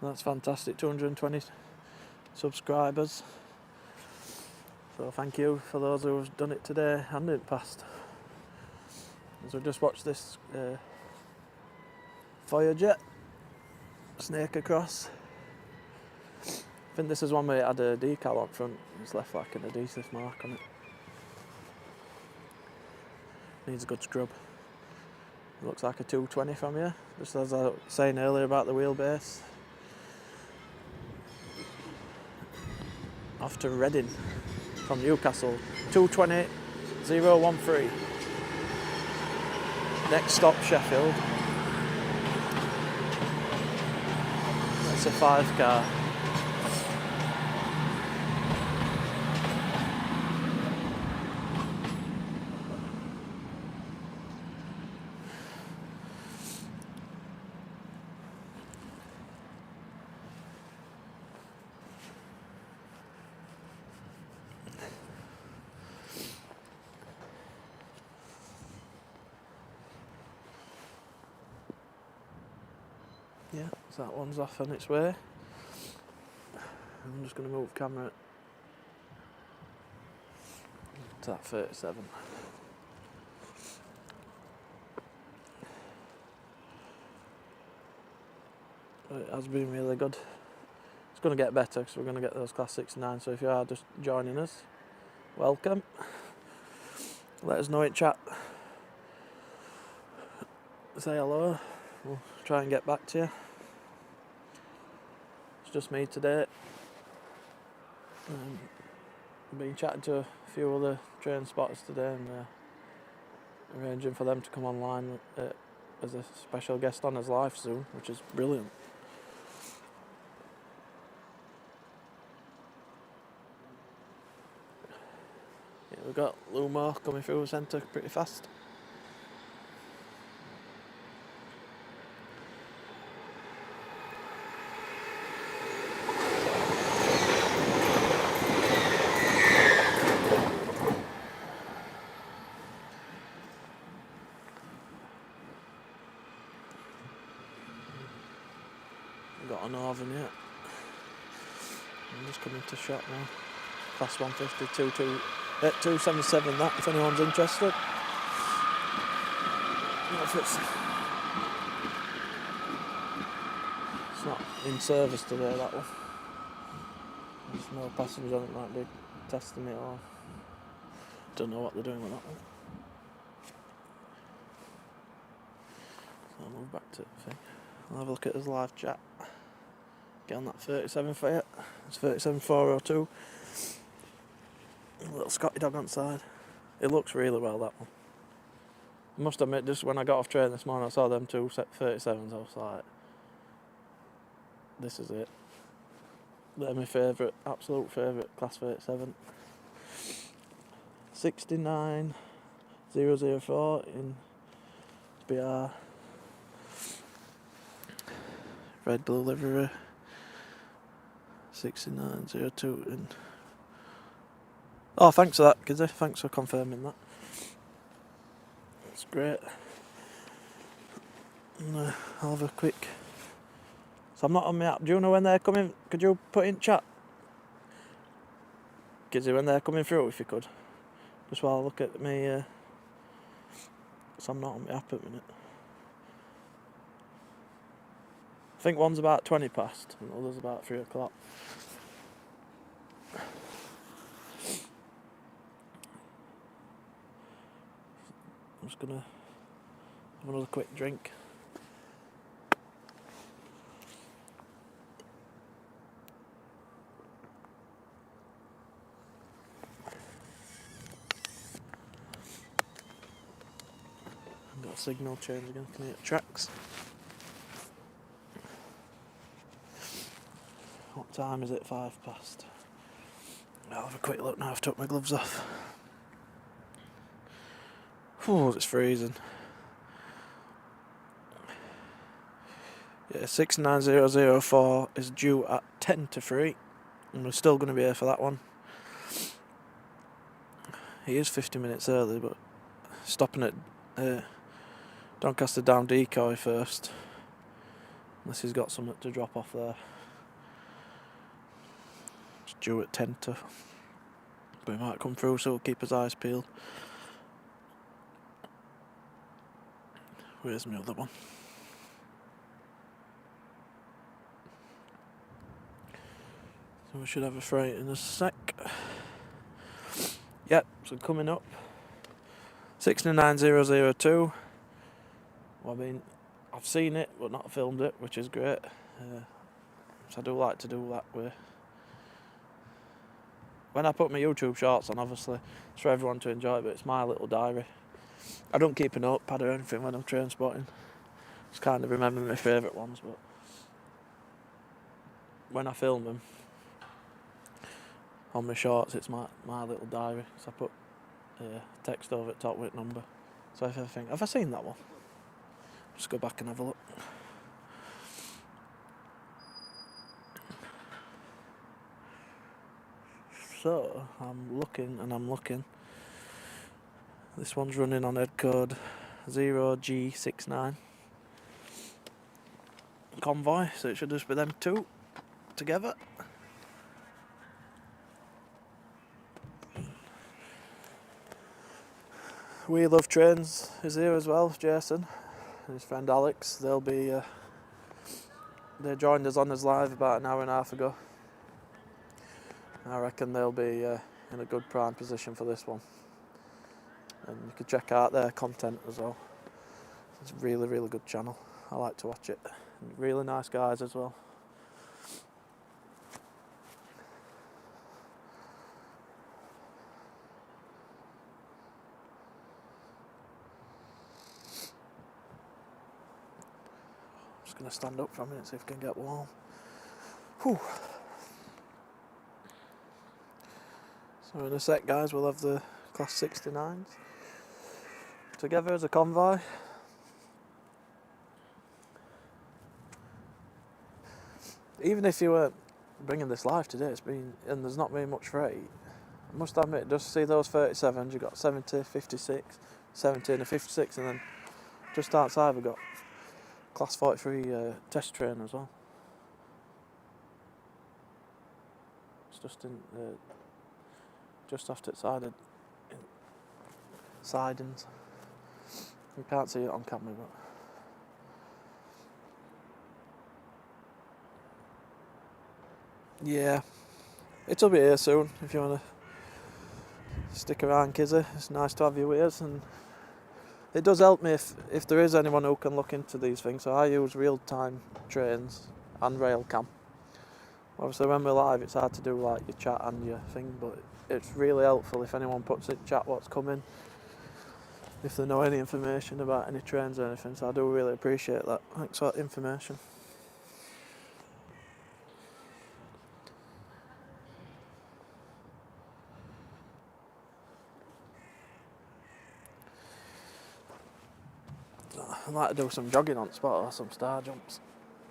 That's fantastic, 220 subscribers. So thank you for those who have done it today and it passed. As we just watched this fire jet snake across. I think this is one where it had a decal up front. It's left like an adhesive mark on it. Needs a good scrub. It looks like a 220 from here, just as I was saying earlier about the wheelbase. Off to Reading from Newcastle, 220,013. Next stop Sheffield. That's a 5 car. Yeah, so that one's off on its way. I'm just going to move camera to that 37. But it has been really good. It's going to get better because we're going to get those Class 69, so if you are just joining us, welcome. Let us know in chat. Say hello. We'll try and get back to you. It's just me today. I've been chatting to a few other train spotters today and arranging for them to come online as a special guest on his live soon, which is brilliant. Yeah, we've got Lumo coming through the centre pretty fast. Got an Northern yet. I'm just coming to shot now. Class 150, 277 that, if anyone's interested. Not if it's not in service today, that one. There's no passengers on it, might be testing it or don't know what they're doing with that one. So I'll move back to the thing. I'll have a look at his live chat. Get on that 37 for you. It's 37402. A little Scotty dog on the side. It looks really well, that one. I must admit, just when I got off train this morning, I saw them two 37s. I was like, this is it. They're my favourite, absolute favourite Class 37. 69004 in BR. Red blue livery. 6902 in. Oh, thanks for that, Kizzy. Thanks for confirming that. That's great. And, I'll have a quick. So I'm not on my app. Do you know when they're coming? Could you put in chat, Kizzy, when they're coming through, if you could? Just while I look at me. So I'm not on my app at the minute. I think one's about 20 past and the other's about 3 o'clock. I'm just gonna have another quick drink. I've got a signal change again, can you hear tracks? What time is it? 5 past. I'll have a quick look now. I've took my gloves off. Oh, it's freezing. Yeah, 69004 is due at 10 to 3, and we're still going to be here for that one. He is 50 minutes early, but stopping at Doncaster down decoy first, unless he's got something to drop off there. It's due at 10 to, but he might come through, so we'll keep his eyes peeled. Where's my other one? So we should have a freight in a sec. Yep, so coming up 69002. Well, I mean, I've seen it but not filmed it, which is great. So I do like to do that way. When I put my YouTube shorts on, obviously it's for everyone to enjoy, but it's my little diary. I don't keep a notepad or anything when I'm train spotting. Just kind of remember my favourite ones, but when I film them on my shorts, it's my little diary. So I put text over at top with number. So if I think, have I seen that one? Just go back and have a look. So I'm looking. This one's running on head code 0G69 convoy, so it should just be them two together. We Love Trains is here as well, Jason and his friend Alex. They'll be they joined us on us live about an hour and a half ago. I reckon they'll be in a good prime position for this one, and you can check out their content as well. It's a really, really good channel. I like to watch it. And really nice guys as well. Just going to stand up for a minute, see if I can get warm. Whew. So in a sec, guys, we'll have the Class 69s together as a convoy. Even if you weren't bringing this live today, and there's not been much freight, I must admit, just see those 37s, you've got 70, 56, 70 and a 56, and then just outside we've got Class 43 test train as well. It's just in just after its sidings. You can't see it on camera, but yeah, it'll be here soon if you want to stick around, Kizzy. It's nice to have you with us, and it does help me if there is anyone who can look into these things. So I use real-time trains and railcam. Obviously when we're live it's hard to do like your chat and your thing, but it's really helpful if anyone puts in chat what's coming, if they know any information about any trains or anything, so I do really appreciate that. Thanks for that information. I'd like to do some jogging on spot or some star jumps.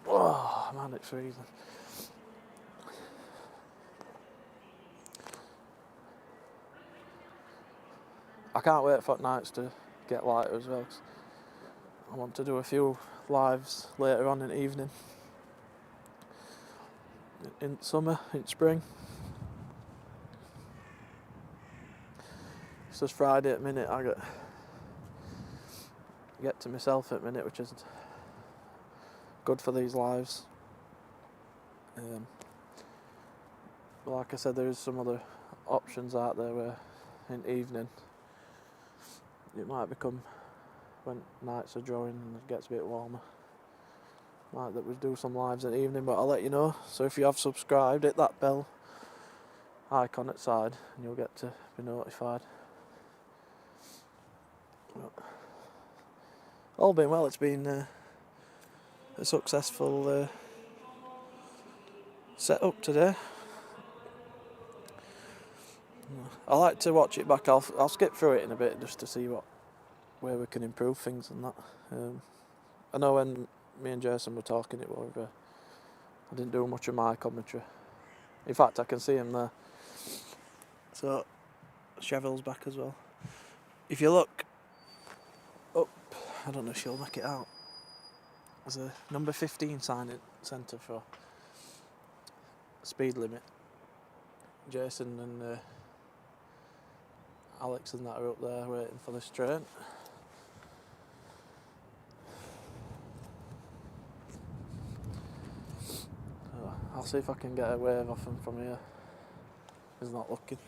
Oh man, it's freezing. I can't wait for nights to get lighter as well, 'cause I want to do a few lives later on in the evening. In summer, in spring. It's just Friday at the minute, I get to myself at the minute, which is good for these lives. But like I said, there is some other options out there where in the evening it might become, when nights are drawing and it gets a bit warmer, might that we do some lives in the evening, but I'll let you know. So if you have subscribed, hit that bell icon at the side and you'll get to be notified. But all being well, it's been a successful setup today. I like to watch it back. I'll skip through it in a bit just to see where we can improve things and that. I know when me and Jason were talking, I didn't do much of my commentary. In fact, I can see him there. So Chevil's back as well. If you look up, I don't know if you'll make it out. There's a number 15 sign in centre for speed limit. Jason and Alex and that are up there waiting for this train. So I'll see if I can get a wave off him from here. He's not looking.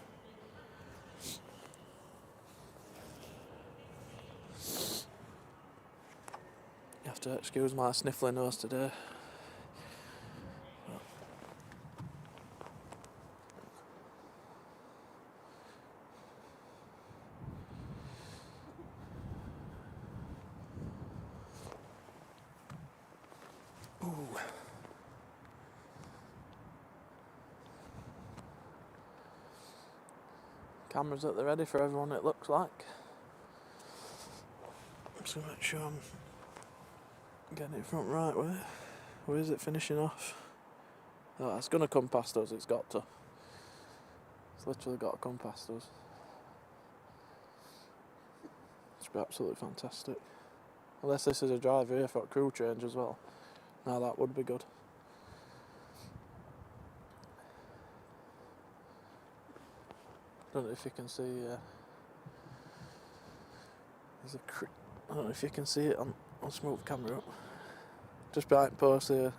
You have to excuse my sniffly nose today. Cameras at the ready for everyone, it looks like. So make sure I'm getting it front right way. Where is it finishing off? Oh, it's going to come past us, it's got to. It's literally got to come past us. It's be absolutely fantastic. Unless this is a driver here for a crew change as well. Now that would be good. Don't know if you can see There's I don't know if you can see it on smooth camera up. Just behind post here,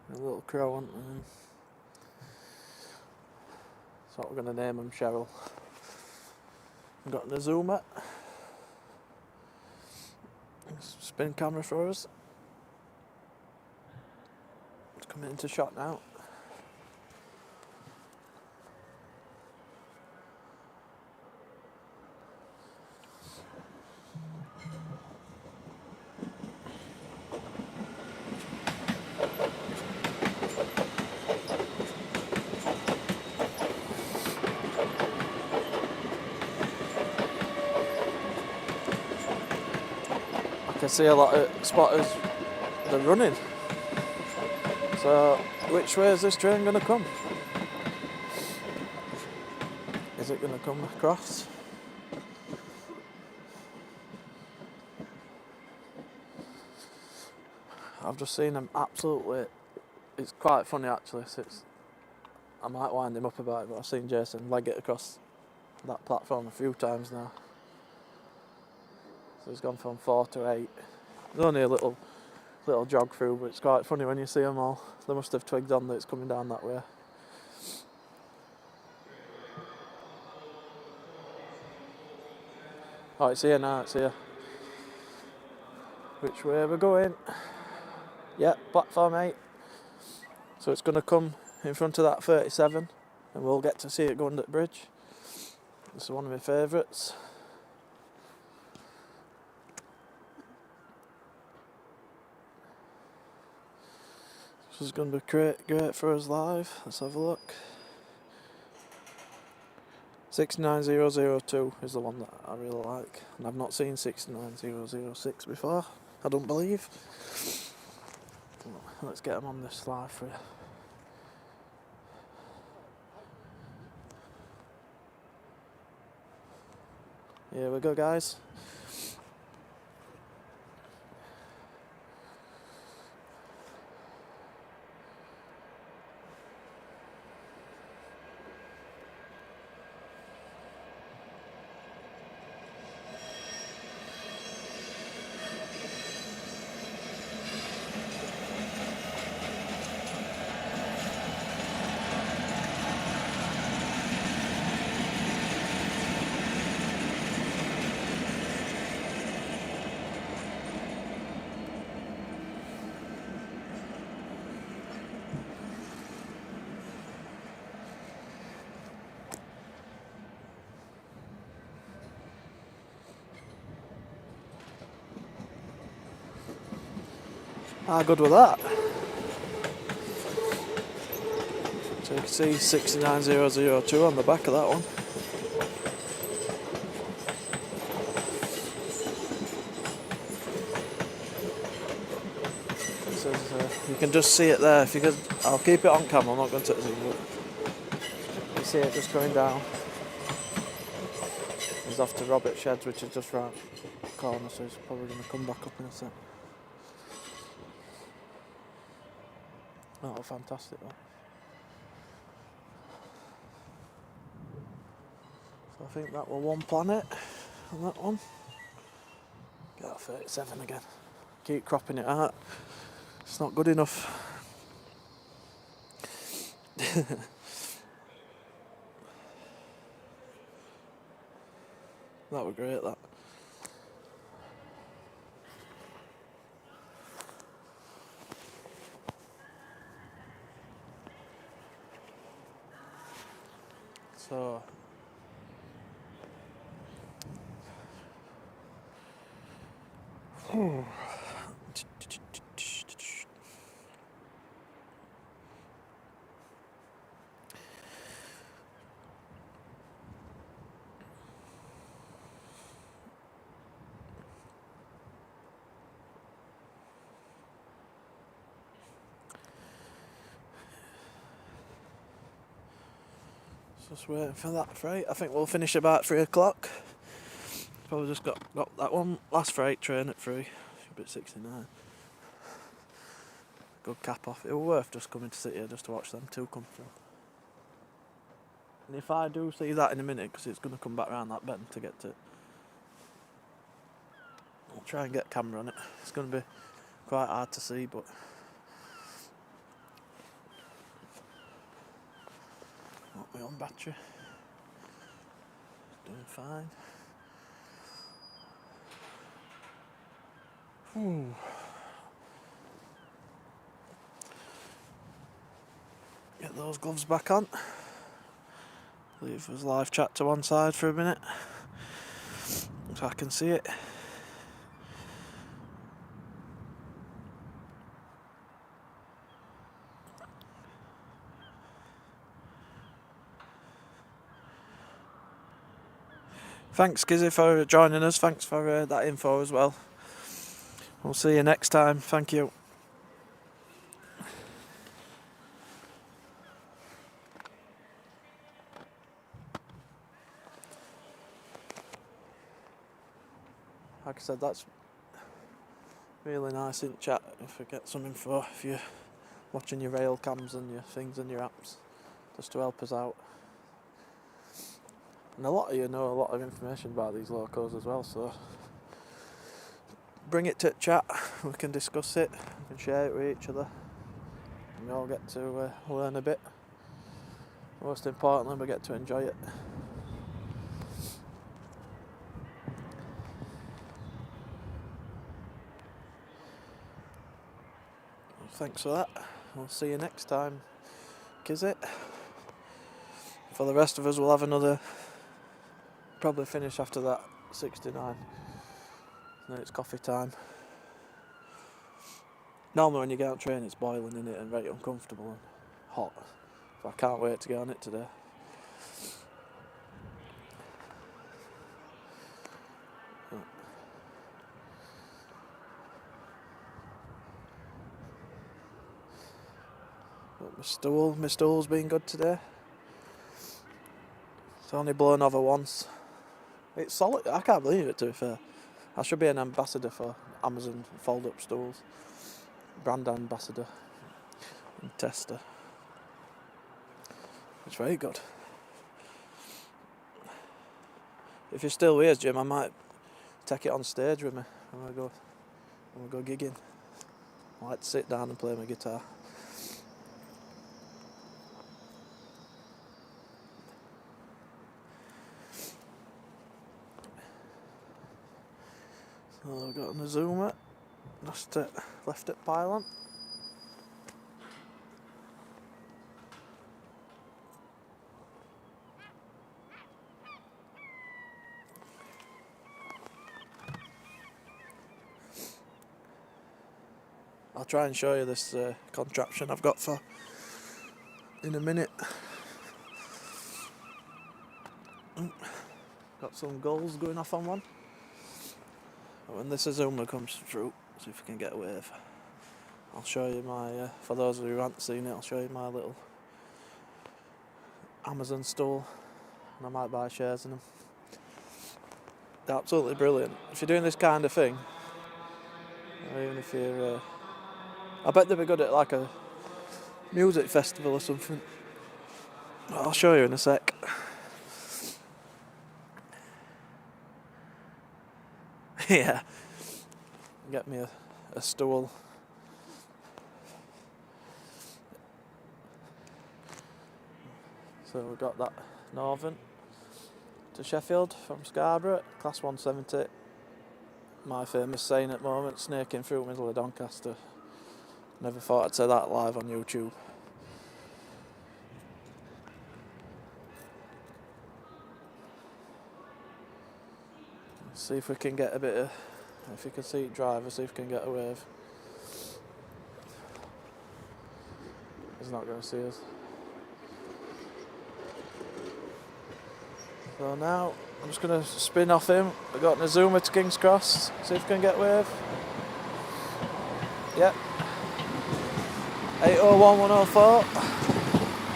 a little crow on, and that's what we're going to name him, Cheryl. We've got the zoomer. Spin camera for us. It's coming into shot now. I can see a lot of spotters, they're running. So, which way is this train going to come? Is it going to come across? I've just seen him absolutely, it's quite funny actually, so I might wind him up about it, but I've seen Jason leg it across that platform a few times now. So he's gone from 4 to 8. There's only a little jog through, but it's quite funny when you see them all. They must have twigged on that it's coming down that way. Oh, it's here now, it's here. Which way are we going? Yeah, platform 8. So it's going to come in front of that 37, and we'll get to see it go under the bridge. This is one of my favourites. This is going to be great for us live. Let's have a look. 69002 is the one that I really like, and I've not seen 69006 before, I don't believe. Let's get them on this live for you. Here we go, guys. How good with that? So you can see 69002 on the back of that one. It says, you can just see it there. If you could, I'll keep it on camera. I'm not going to zoom it. You see it just going down. He's off to Robert Sheds, which is just round the corner, so he's probably going to come back up in a sec. Oh, fantastic that. So I think that was one planet on that one. Got 37 again. Keep cropping it out. It's not good enough. That was great, that. So just waiting for that freight. I think we'll finish about 3 o'clock. Probably just got that one last freight train at 3. Should be at 69. Good cap off. It was worth just coming to sit here just to watch them two come through. And if I do see that in a minute, because it's going to come back round that bend to get to try and get camera on it. It's going to be quite hard to see, but not my own battery. Doing fine. Ooh. Get those gloves back on. Leave us live chat to one side for a minute so I can see it. Thanks, Gizzy, for joining us. Thanks for that info as well. We'll see you next time. Thank you. Like I said, that's really nice in chat if we get some info, if you're watching your rail cams and your things and your apps, just to help us out. And a lot of you know a lot of information about these locos as well, so bring it to chat, we can discuss it, we can share it with each other, and we all get to learn a bit. Most importantly, we get to enjoy it. Thanks for that. We'll see you next time. Is it? For the rest of us, we'll have another. Probably finish after that 69. Then it's coffee time. Normally, when you get on train, it's boiling in it and very uncomfortable and hot. So I can't wait to get on it today. But my stool's been good today. It's only blown over once. It's solid. I can't believe it, to be fair. I should be an ambassador for Amazon fold-up stools. Brand ambassador and tester. It's very good. If you're still with us, Jim, I might take it on stage with me when we go gigging. I like to sit down and play my guitar. So I've got an Azuma, just left it pylon. I'll try and show you this contraption I've got for in a minute. Got some gulls going off on one. When this Azuma comes through, see if we can get a wave. I'll show you my, for those of you who haven't seen it, I'll show you my little Amazon stool, and I might buy shares in them. They're absolutely brilliant. If you're doing this kind of thing, or even if you're, I bet they'd be good at like a music festival or something. I'll show you in a sec. Yeah, get me a stool. So we've got that Northern to Sheffield from Scarborough, class 170. My famous saying at the moment, snaking through the middle of Doncaster. Never thought I'd say that live on YouTube. See if we can get a bit of, if you can see it driver, see if we can get a wave. He's not going to see us. So now I'm just going to spin off him. I've got an Azuma to King's Cross, see if we can get a wave. Yep. 801 104.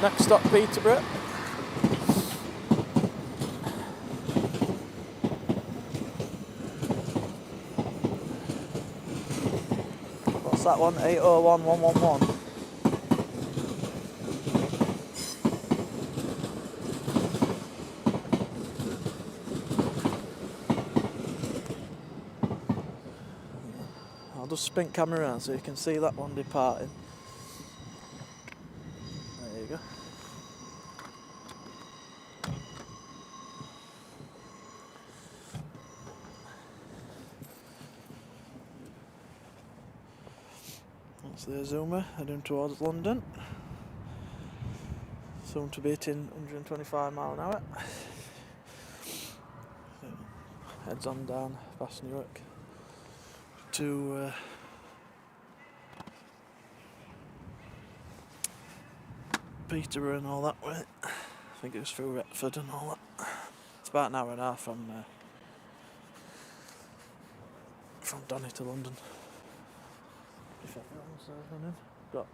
Next stop Peterborough. What's that one? 801 111. just sprint camera around so you can see that one departing. There you go. That's the Azuma heading towards London. Soon to be hitting 125 mile an hour. Heads on down past Newark to Peterborough and all that way. I think it was through Retford and all that. It's about an hour and a half from Donny to London. Got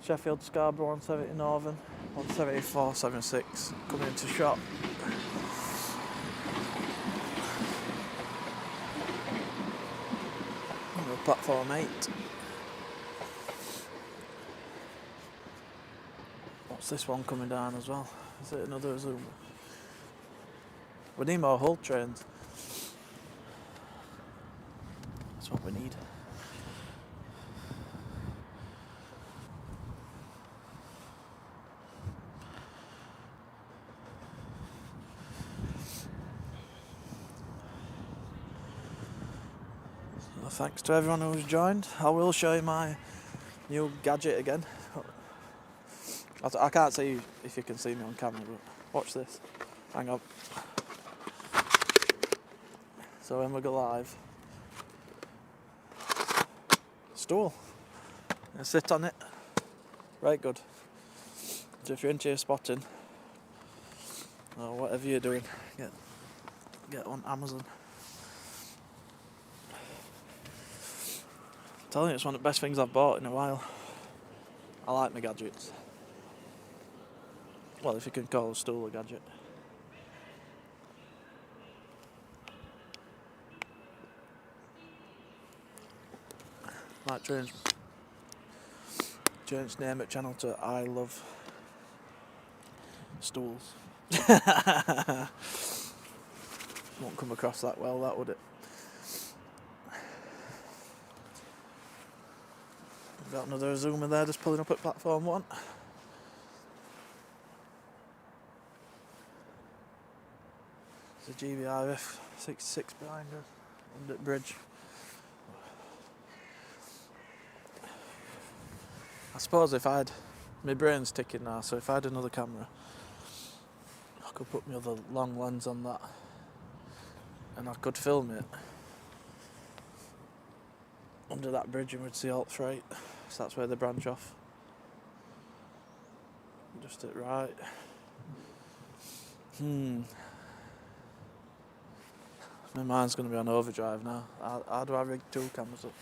Sheffield, Scarborough, 170 Northern, 174, 76 coming into shot. Platform 8. What's this one coming down as well? Is it another Zoom? We need more Hull trains. That's what we need. Thanks to everyone who's joined. I will show you my new gadget again. I can't see if you can see me on camera, but watch this. Hang on. So when we go live, stool. And sit on it. Right good. So if you're into your spotting, or whatever you're doing, get on Amazon. I'm telling you, it's one of the best things I've bought in a while. I like my gadgets. Well, if you can call a stool a gadget. Might change name at channel to I Love Stools. Won't come across that well, that would it? Got another Zoomer there just pulling up at platform 1. There's a GBRF 66 behind us, under the bridge. I suppose if I had, my brain's ticking now, so if I had another camera, I could put my other long lens on that and I could film it under that bridge and we'd see alt freight. So that's where they branch off. Just it right. My mind's going to be on overdrive now. How do I rig 2 cameras up?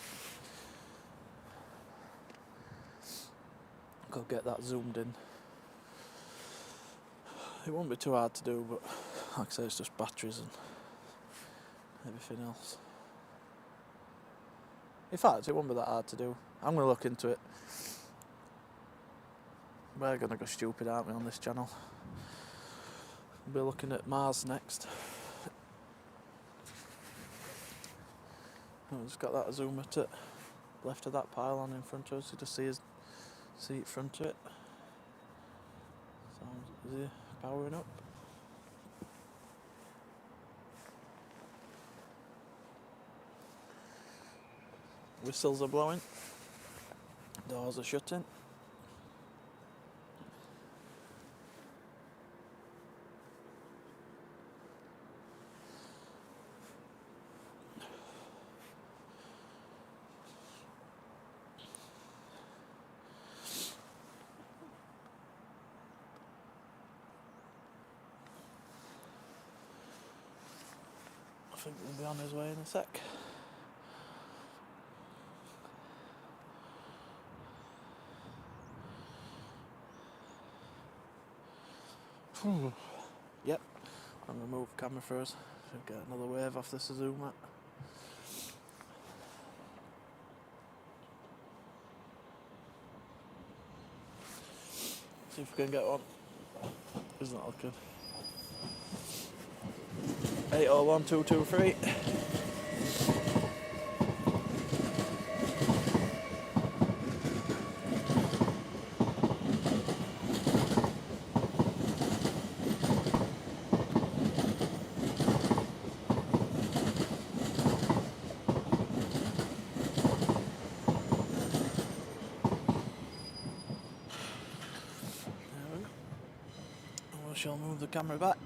Could get that zoomed in. It won't be too hard to do, but like I say, it's just batteries and everything else. In fact, it won't be that hard to do. I'm going to look into it. We're going to go stupid, aren't we, on this channel? We'll be looking at Mars next. I've just got that zoomer to left of that pylon in front of us. You just see his seat front of it. Is he powering up? Whistles are blowing. Doors are shutting. I think we'll be on his way in a sec. Yep, I'm going to move the camera first. Should get another wave off this Azuma. See if we can get one. Isn't that looking? 801223. shall move the camera back.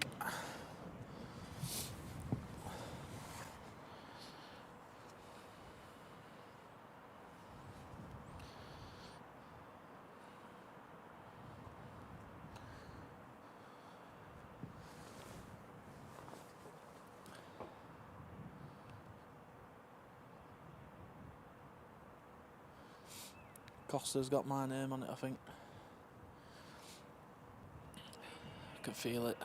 Costa's got my name on it, I think. I can feel it.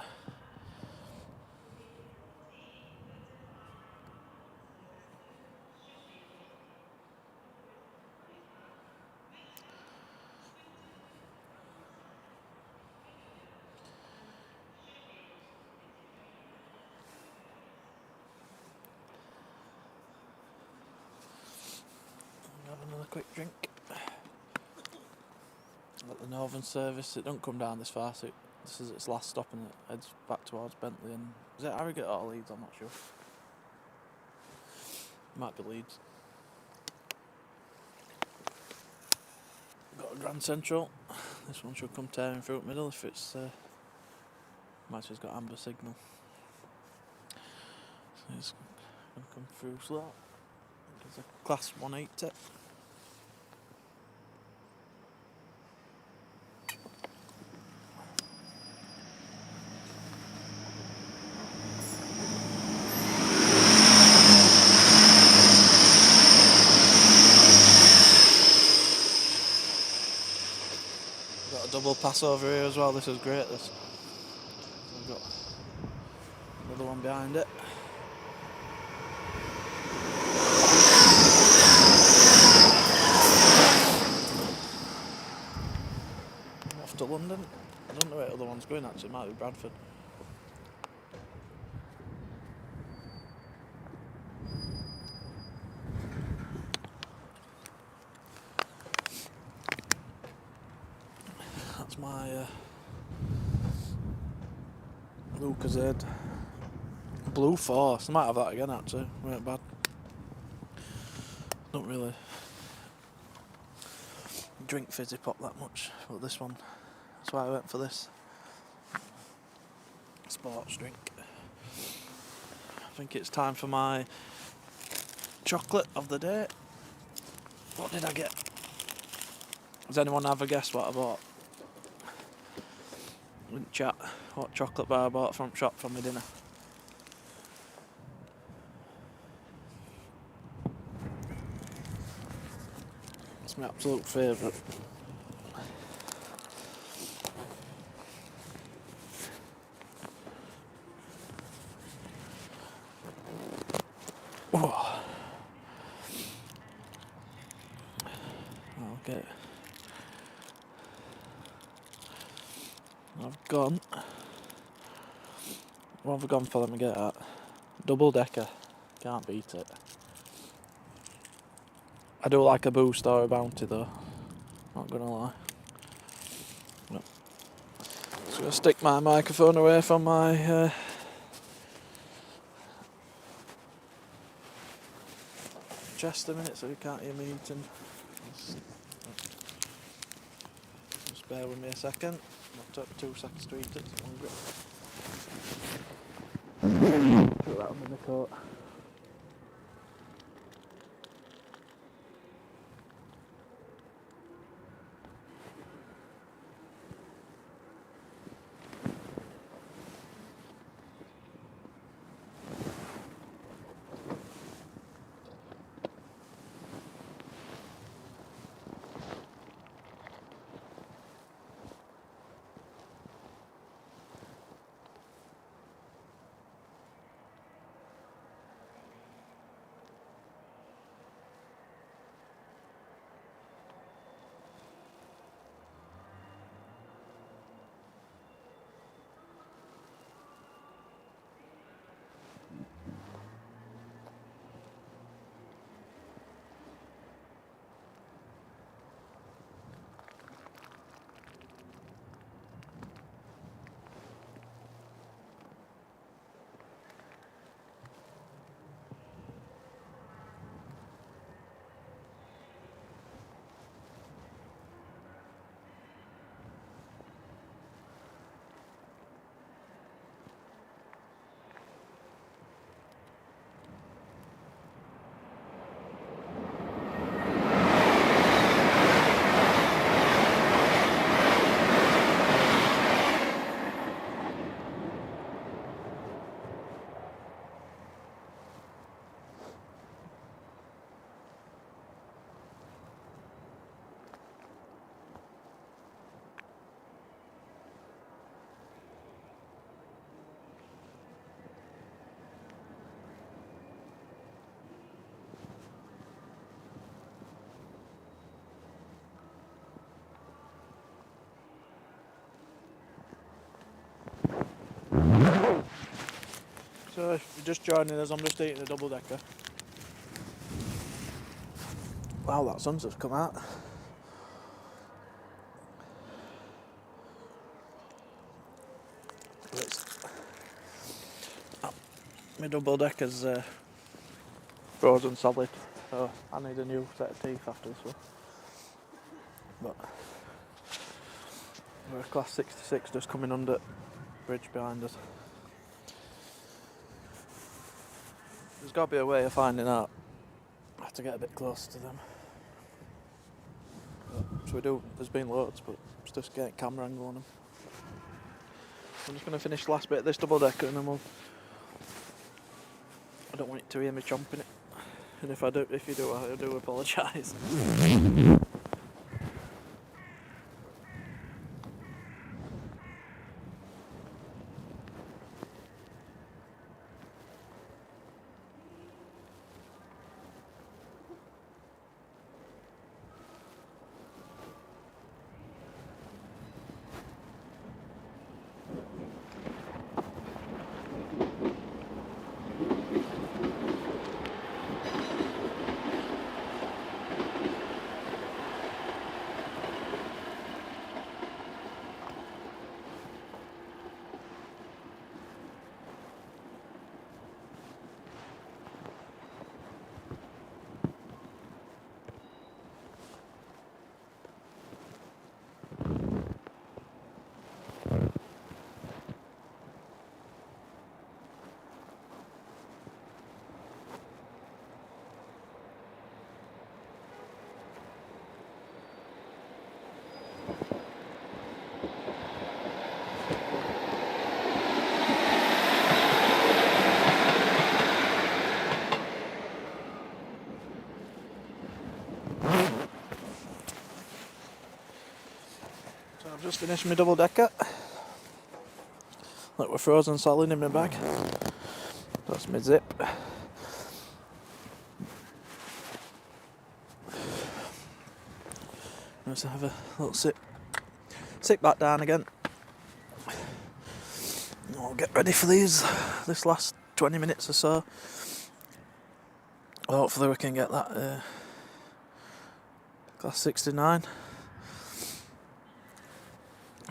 Have another quick drink. Got the Northern service. It don't come down this far, so this is its last stop, and it heads back towards Bentley. And is it Harrogate or Leeds? I'm not sure. Might be Leeds. Got a Grand Central. This one should come tearing through the middle if it's match has got amber signal. So it's gonna come through slow. It's a class 180. Got a double pass over here as well. This is great. This. So we've got another one behind it. I'm off to London. I don't know where the other one's going actually. It might be Bradford. That's my Lucozade Blue Force. I might have that again actually. Weren't bad. Don't really drink fizzy pop that much, but this one, that's why I went for this sports drink. I think it's time for my chocolate of the day. What did I get? Does anyone have a guess what I bought? In chat, what chocolate bar I bought from shop for my dinner? It's my absolute favourite. Oh. Okay. I've gone. What have I gone for? Let me get that. Double decker. Can't beat it. I do like a Boost or a Bounty though. Not gonna lie. No. Just gonna stick my microphone away from my chest a minute so you can't hear me eating. Just bear with me a second. I'll take 2 seconds to eat it. Put that under the coat. So if you're just joining us, I'm just eating a double decker. Wow, that sun's just come out. My double decker's frozen solid, so I need a new set of teeth after this one. But we're a class 66 just coming under bridge behind us. There's got to be a way of finding out. I have to get a bit closer to them. So we do, there's been loads, but it's just getting camera angle on them. I'm just going to finish the last bit of this double decker and then I don't want you to hear me chomping it. And if you do, I do apologise. I've just finished my double decker. Look, we're frozen solid in my bag. That's my zip. Let's have a little sit back down again. I'll get ready for this last 20 minutes or so. Hopefully we can get that class 69.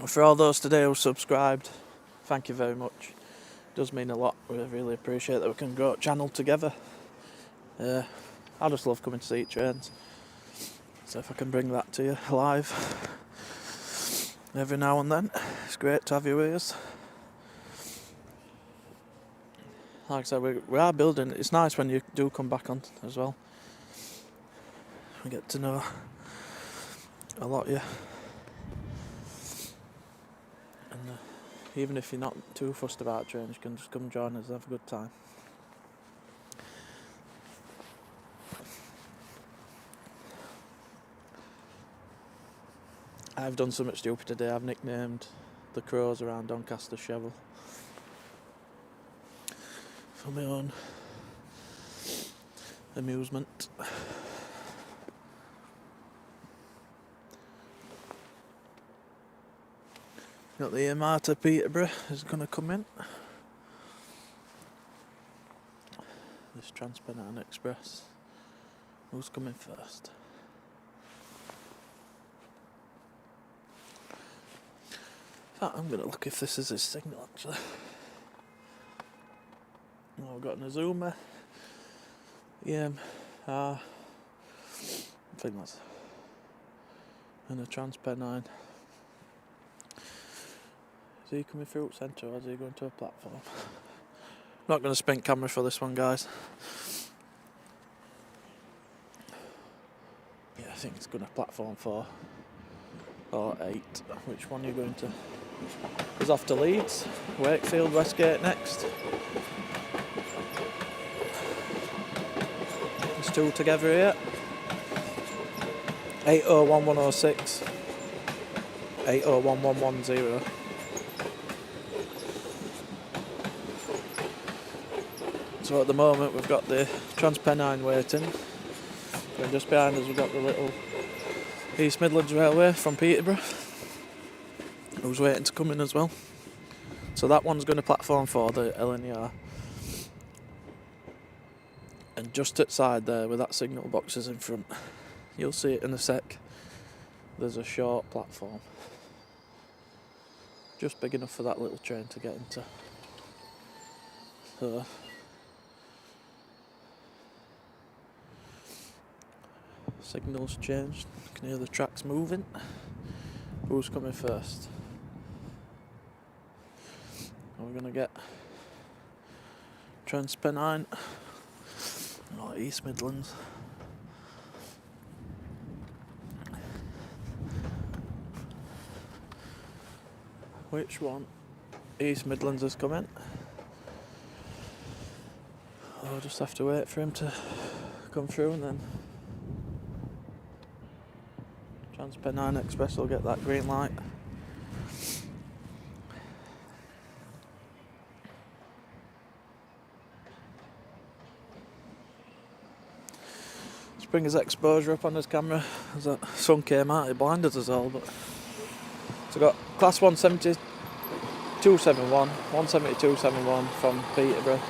For all those today who subscribed, thank you very much. It does mean a lot. We really appreciate that we can grow a channel together. I just love coming to see trains. So if I can bring that to you live every now and then, it's great to have you with us. Like I said, we are building. It's nice when you do come back on as well. We get to know a lot of you. And even if you're not too fussed about trains, you can just come join us and have a good time. I've done something stupid today. I've nicknamed the crows around Doncaster Shovel for my own amusement. Got the EMR to Peterborough is going to come in. This Transpennine Express. Who's coming first? I'm going to look if this is his signal actually. Oh, I've got an Azuma. I think that's. And a Transpennine. Is he coming through centre or is he going to a platform? Not going to spin camera for this one, guys. Yeah, I think it's going to platform 4 or 8. Which one are you going to? He's off to Leeds, Wakefield, Westgate next. There's 2 together here. 801106, 801110. So at the moment we've got the Transpennine waiting. And just behind us we've got the little East Midlands Railway from Peterborough, who's waiting to come in as well. So that one's going to platform 4, the LNER. And just outside there, where that signal box is in front, you'll see it in a sec. There's a short platform, just big enough for that little train to get into. So, signals changed. You can hear the tracks moving. Who's coming first? Are we gonna get Transpennine or East Midlands? Which one? East Midlands is coming. I'll just have to wait for him to come through, and then Transpennine Express will get that green light. Let's bring his exposure up on his camera, as that sun came out, it blinded us all. But so got class 172.71, 172.71 from Peterborough.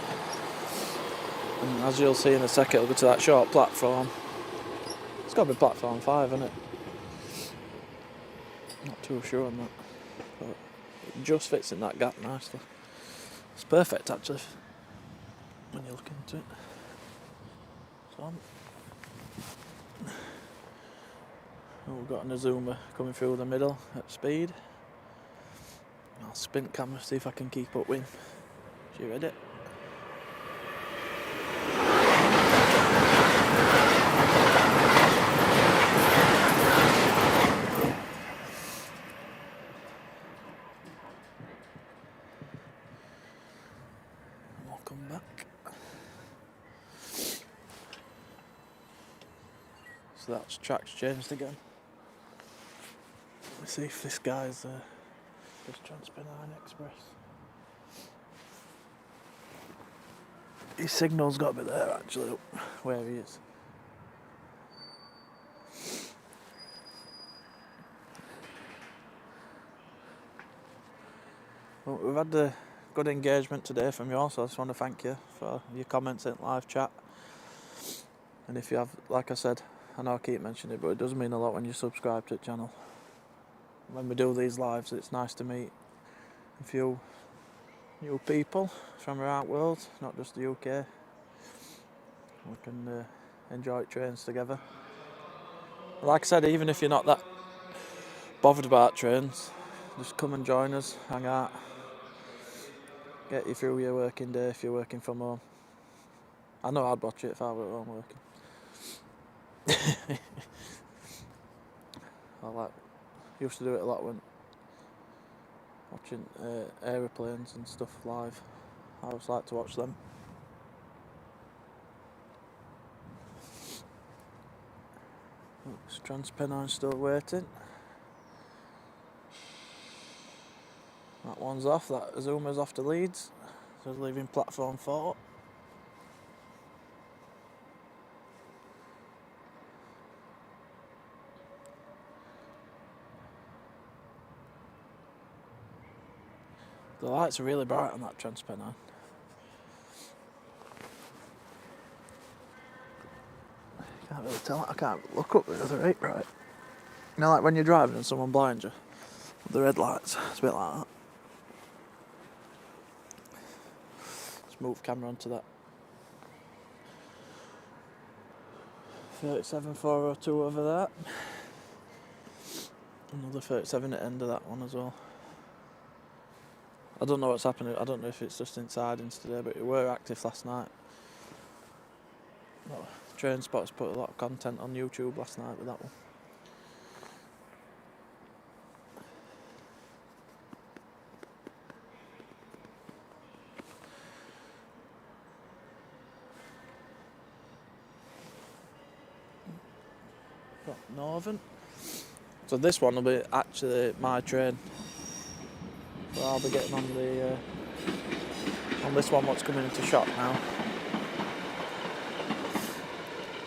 And as you'll see in a second, it'll go to that short platform. It's got to be platform 5, isn't it? Not too sure on that, but it just fits in that gap nicely. It's perfect actually when you look into it. So we've got an Azuma coming through the middle at speed. I'll spin camera, see if I can keep up with him. You ready? Come back. So that's track's changed again. Let's see if this guy's this Transpennine Express. His signal's got to be there actually, up where he is. Well, we've had the good engagement today from you all, so I just want to thank you for your comments in live chat. And if you have, like I said, I know I keep mentioning it, but it does mean a lot when you subscribe to the channel. When we do these lives, it's nice to meet a few new people from around the world, not just the UK. We can enjoy trains together. Like I said, even if you're not that bothered about trains, just come and join us, hang out. Get you through your working day if you're working from home. I know I'd watch it if I were at home working. Used to do it a lot when watching aeroplanes and stuff live. I always like to watch them. Looks Transpennine still waiting. That one's off, that Azuma's off to Leeds, so it's leaving platform 4. The lights are really bright on that Transpennine. Can't really tell, I can't look up there, they're right bright. You know, like when you're driving and someone blinds you, with the red lights, it's a bit like that. Let's move camera onto that 37402 over there. Another 37 at the end of that one as well. I don't know what's happening, I don't know if it's just in sidings today, but we were active last night. Well, Train Spots put a lot of content on YouTube last night with that one. Got Northern. So this one will be actually my train. So I'll be getting on the on this one what's coming into shop now.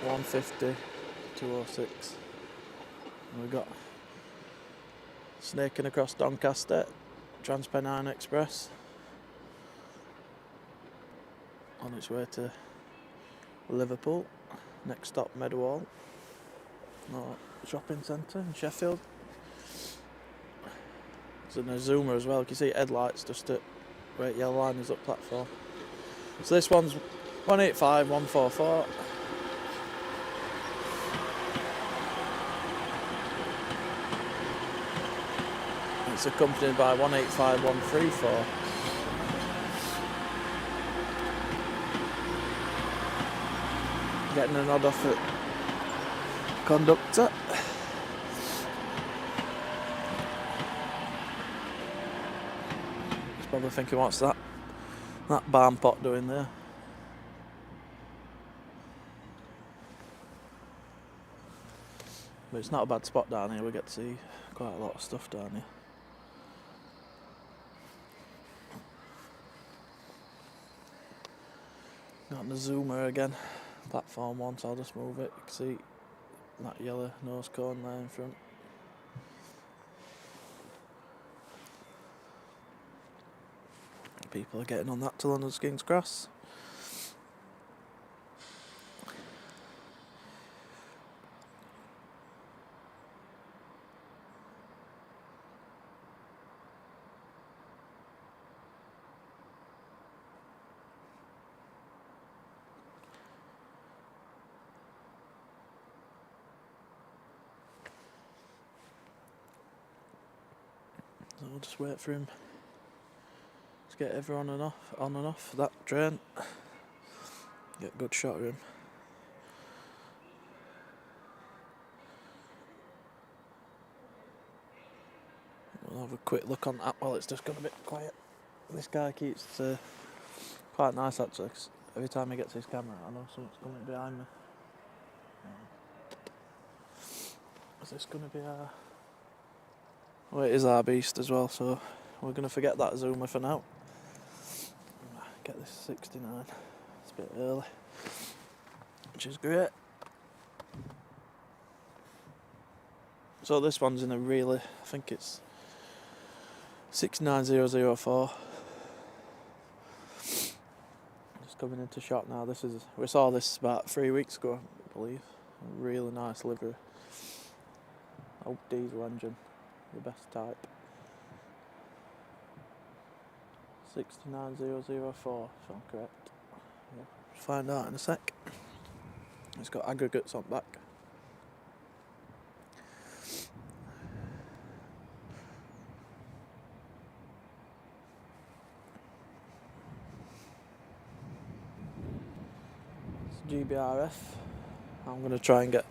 150, 206. And we've got snaking across Doncaster, Transpennine Express. On its way to Liverpool. Next stop, Meadowhall. No, shopping centre in Sheffield. There's an Azuma as well. You can see headlights just at where yellow line is up platform. So this one's 185,144. It's accompanied by 185,134. Getting a nod off at conductor. He's probably thinking, what's that barn pot doing there? But it's not a bad spot down here. We get to see quite a lot of stuff down here. Got the Zoomer again, platform 1, so I'll just move it. You can see that yellow nose cone there in front. People are getting on that to London's King's Cross. So we'll just wait for him to get everyone on and off that train. Get a good shot of him. We'll have a quick look on that while it's just gone a bit quiet. This guy keeps quite nice actually, 'cause every time he gets his camera I know something's coming behind me. Is this going to be our... Oh, it is our beast as well, so we're going to forget that Zoomer for now. Get this 69. It's a bit early, which is great. So this one's in a really, I think it's 69004. Just coming into shot now. We saw this about 3 weeks ago, I believe. A really nice livery. Old diesel engine, the best type. 69004, if I'm correct. Yeah. Find out in a sec. It's got aggregates on back. It's GBRF. I'm going to try and get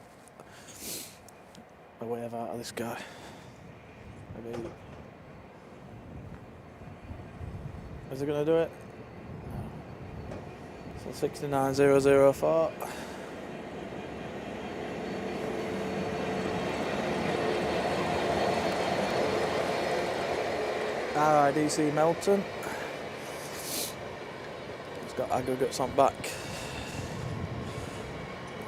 a wave out of this guy. Maybe. Is he going to do it? No. So 69004. RIDC Melton. It's got aggregates on back.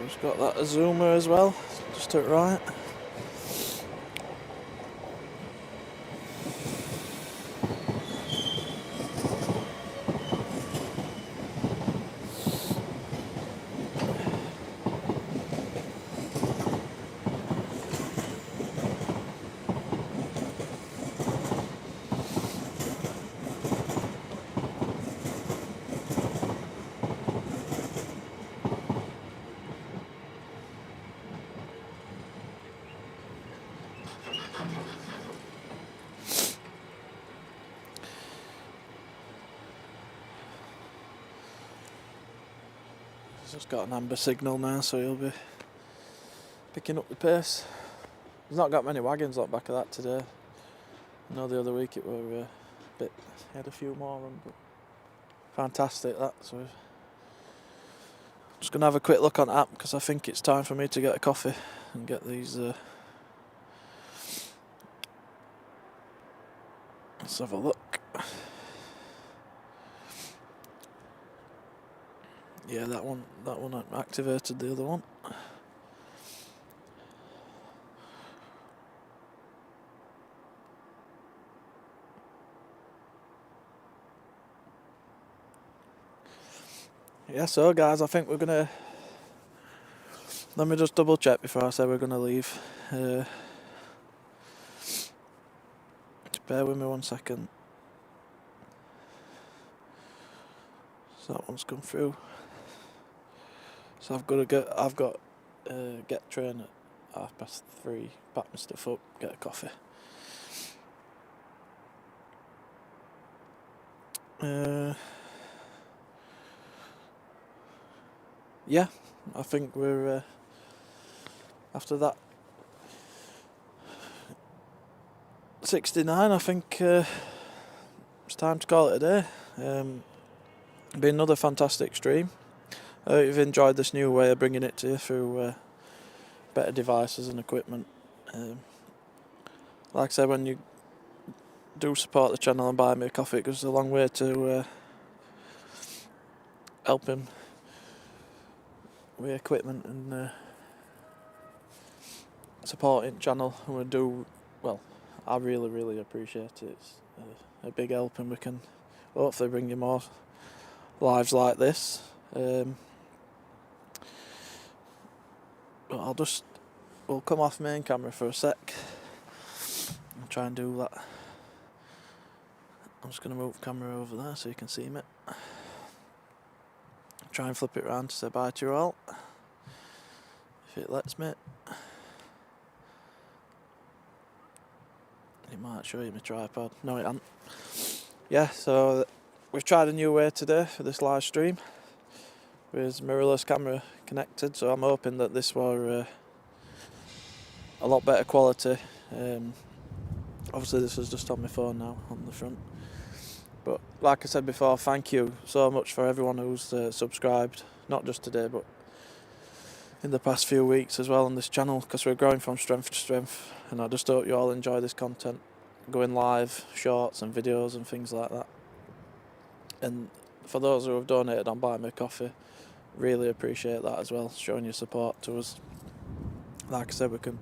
It's got that Azuma as well, just to the right. He's just got an amber signal now, so he'll be picking up the pace. He's not got many wagons on the back of that today. I know the other week it were a bit, he had a few more on, but fantastic that. So I'm just going to have a quick look on the app because I think it's time for me to get a coffee and get these. Let's have a look. Yeah, that one activated the other one. Yeah, so guys, I think we're gonna Let me just double check before I say we're going to leave. Just bear with me 1 second. So that one's come through. So I've got get train at 3:30. Pack my stuff up, get a coffee. Yeah, I think we're after that 69. I think it's time to call it a day. Been another fantastic stream. I hope you've enjoyed this new way of bringing it to you through better devices and equipment. Like I said, when you do support the channel and buy me a coffee, it goes a long way to helping with equipment and supporting the channel. And we do, well, I really appreciate it. It's a big help, and we can hopefully bring you more lives like this. But we'll come off main camera for a sec and try and do that. I'm just going to move the camera over there so you can see me. Try and flip it around to say bye to you all, if it lets me. It might show you my tripod. No, it hasn't. Yeah, so we've tried a new way today for this live stream with mirrorless camera connected, so I'm hoping that this were a lot better quality. Obviously this is just on my phone now on the front, but like I said before, thank you so much for everyone who's subscribed, not just today but in the past few weeks as well on this channel, because we're growing from strength to strength, and I just hope you all enjoy this content, going live, shorts and videos and things like that. And for those who have donated on Buy Me a Coffee, really appreciate that as well, showing your support to us. Like I said, we can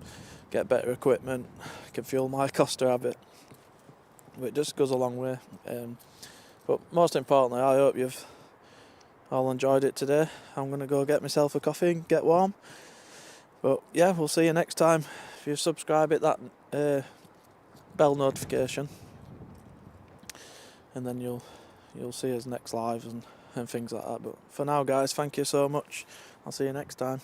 get better equipment, can fuel my Costa habit, but it just goes a long way. But most importantly, I hope you've all enjoyed it today. I'm going to go get myself a coffee and get warm. But yeah, we'll see you next time. If you subscribe, hit that bell notification, and then you'll see us next live and things like that. But for now, guys, thank you so much. I'll see you next time.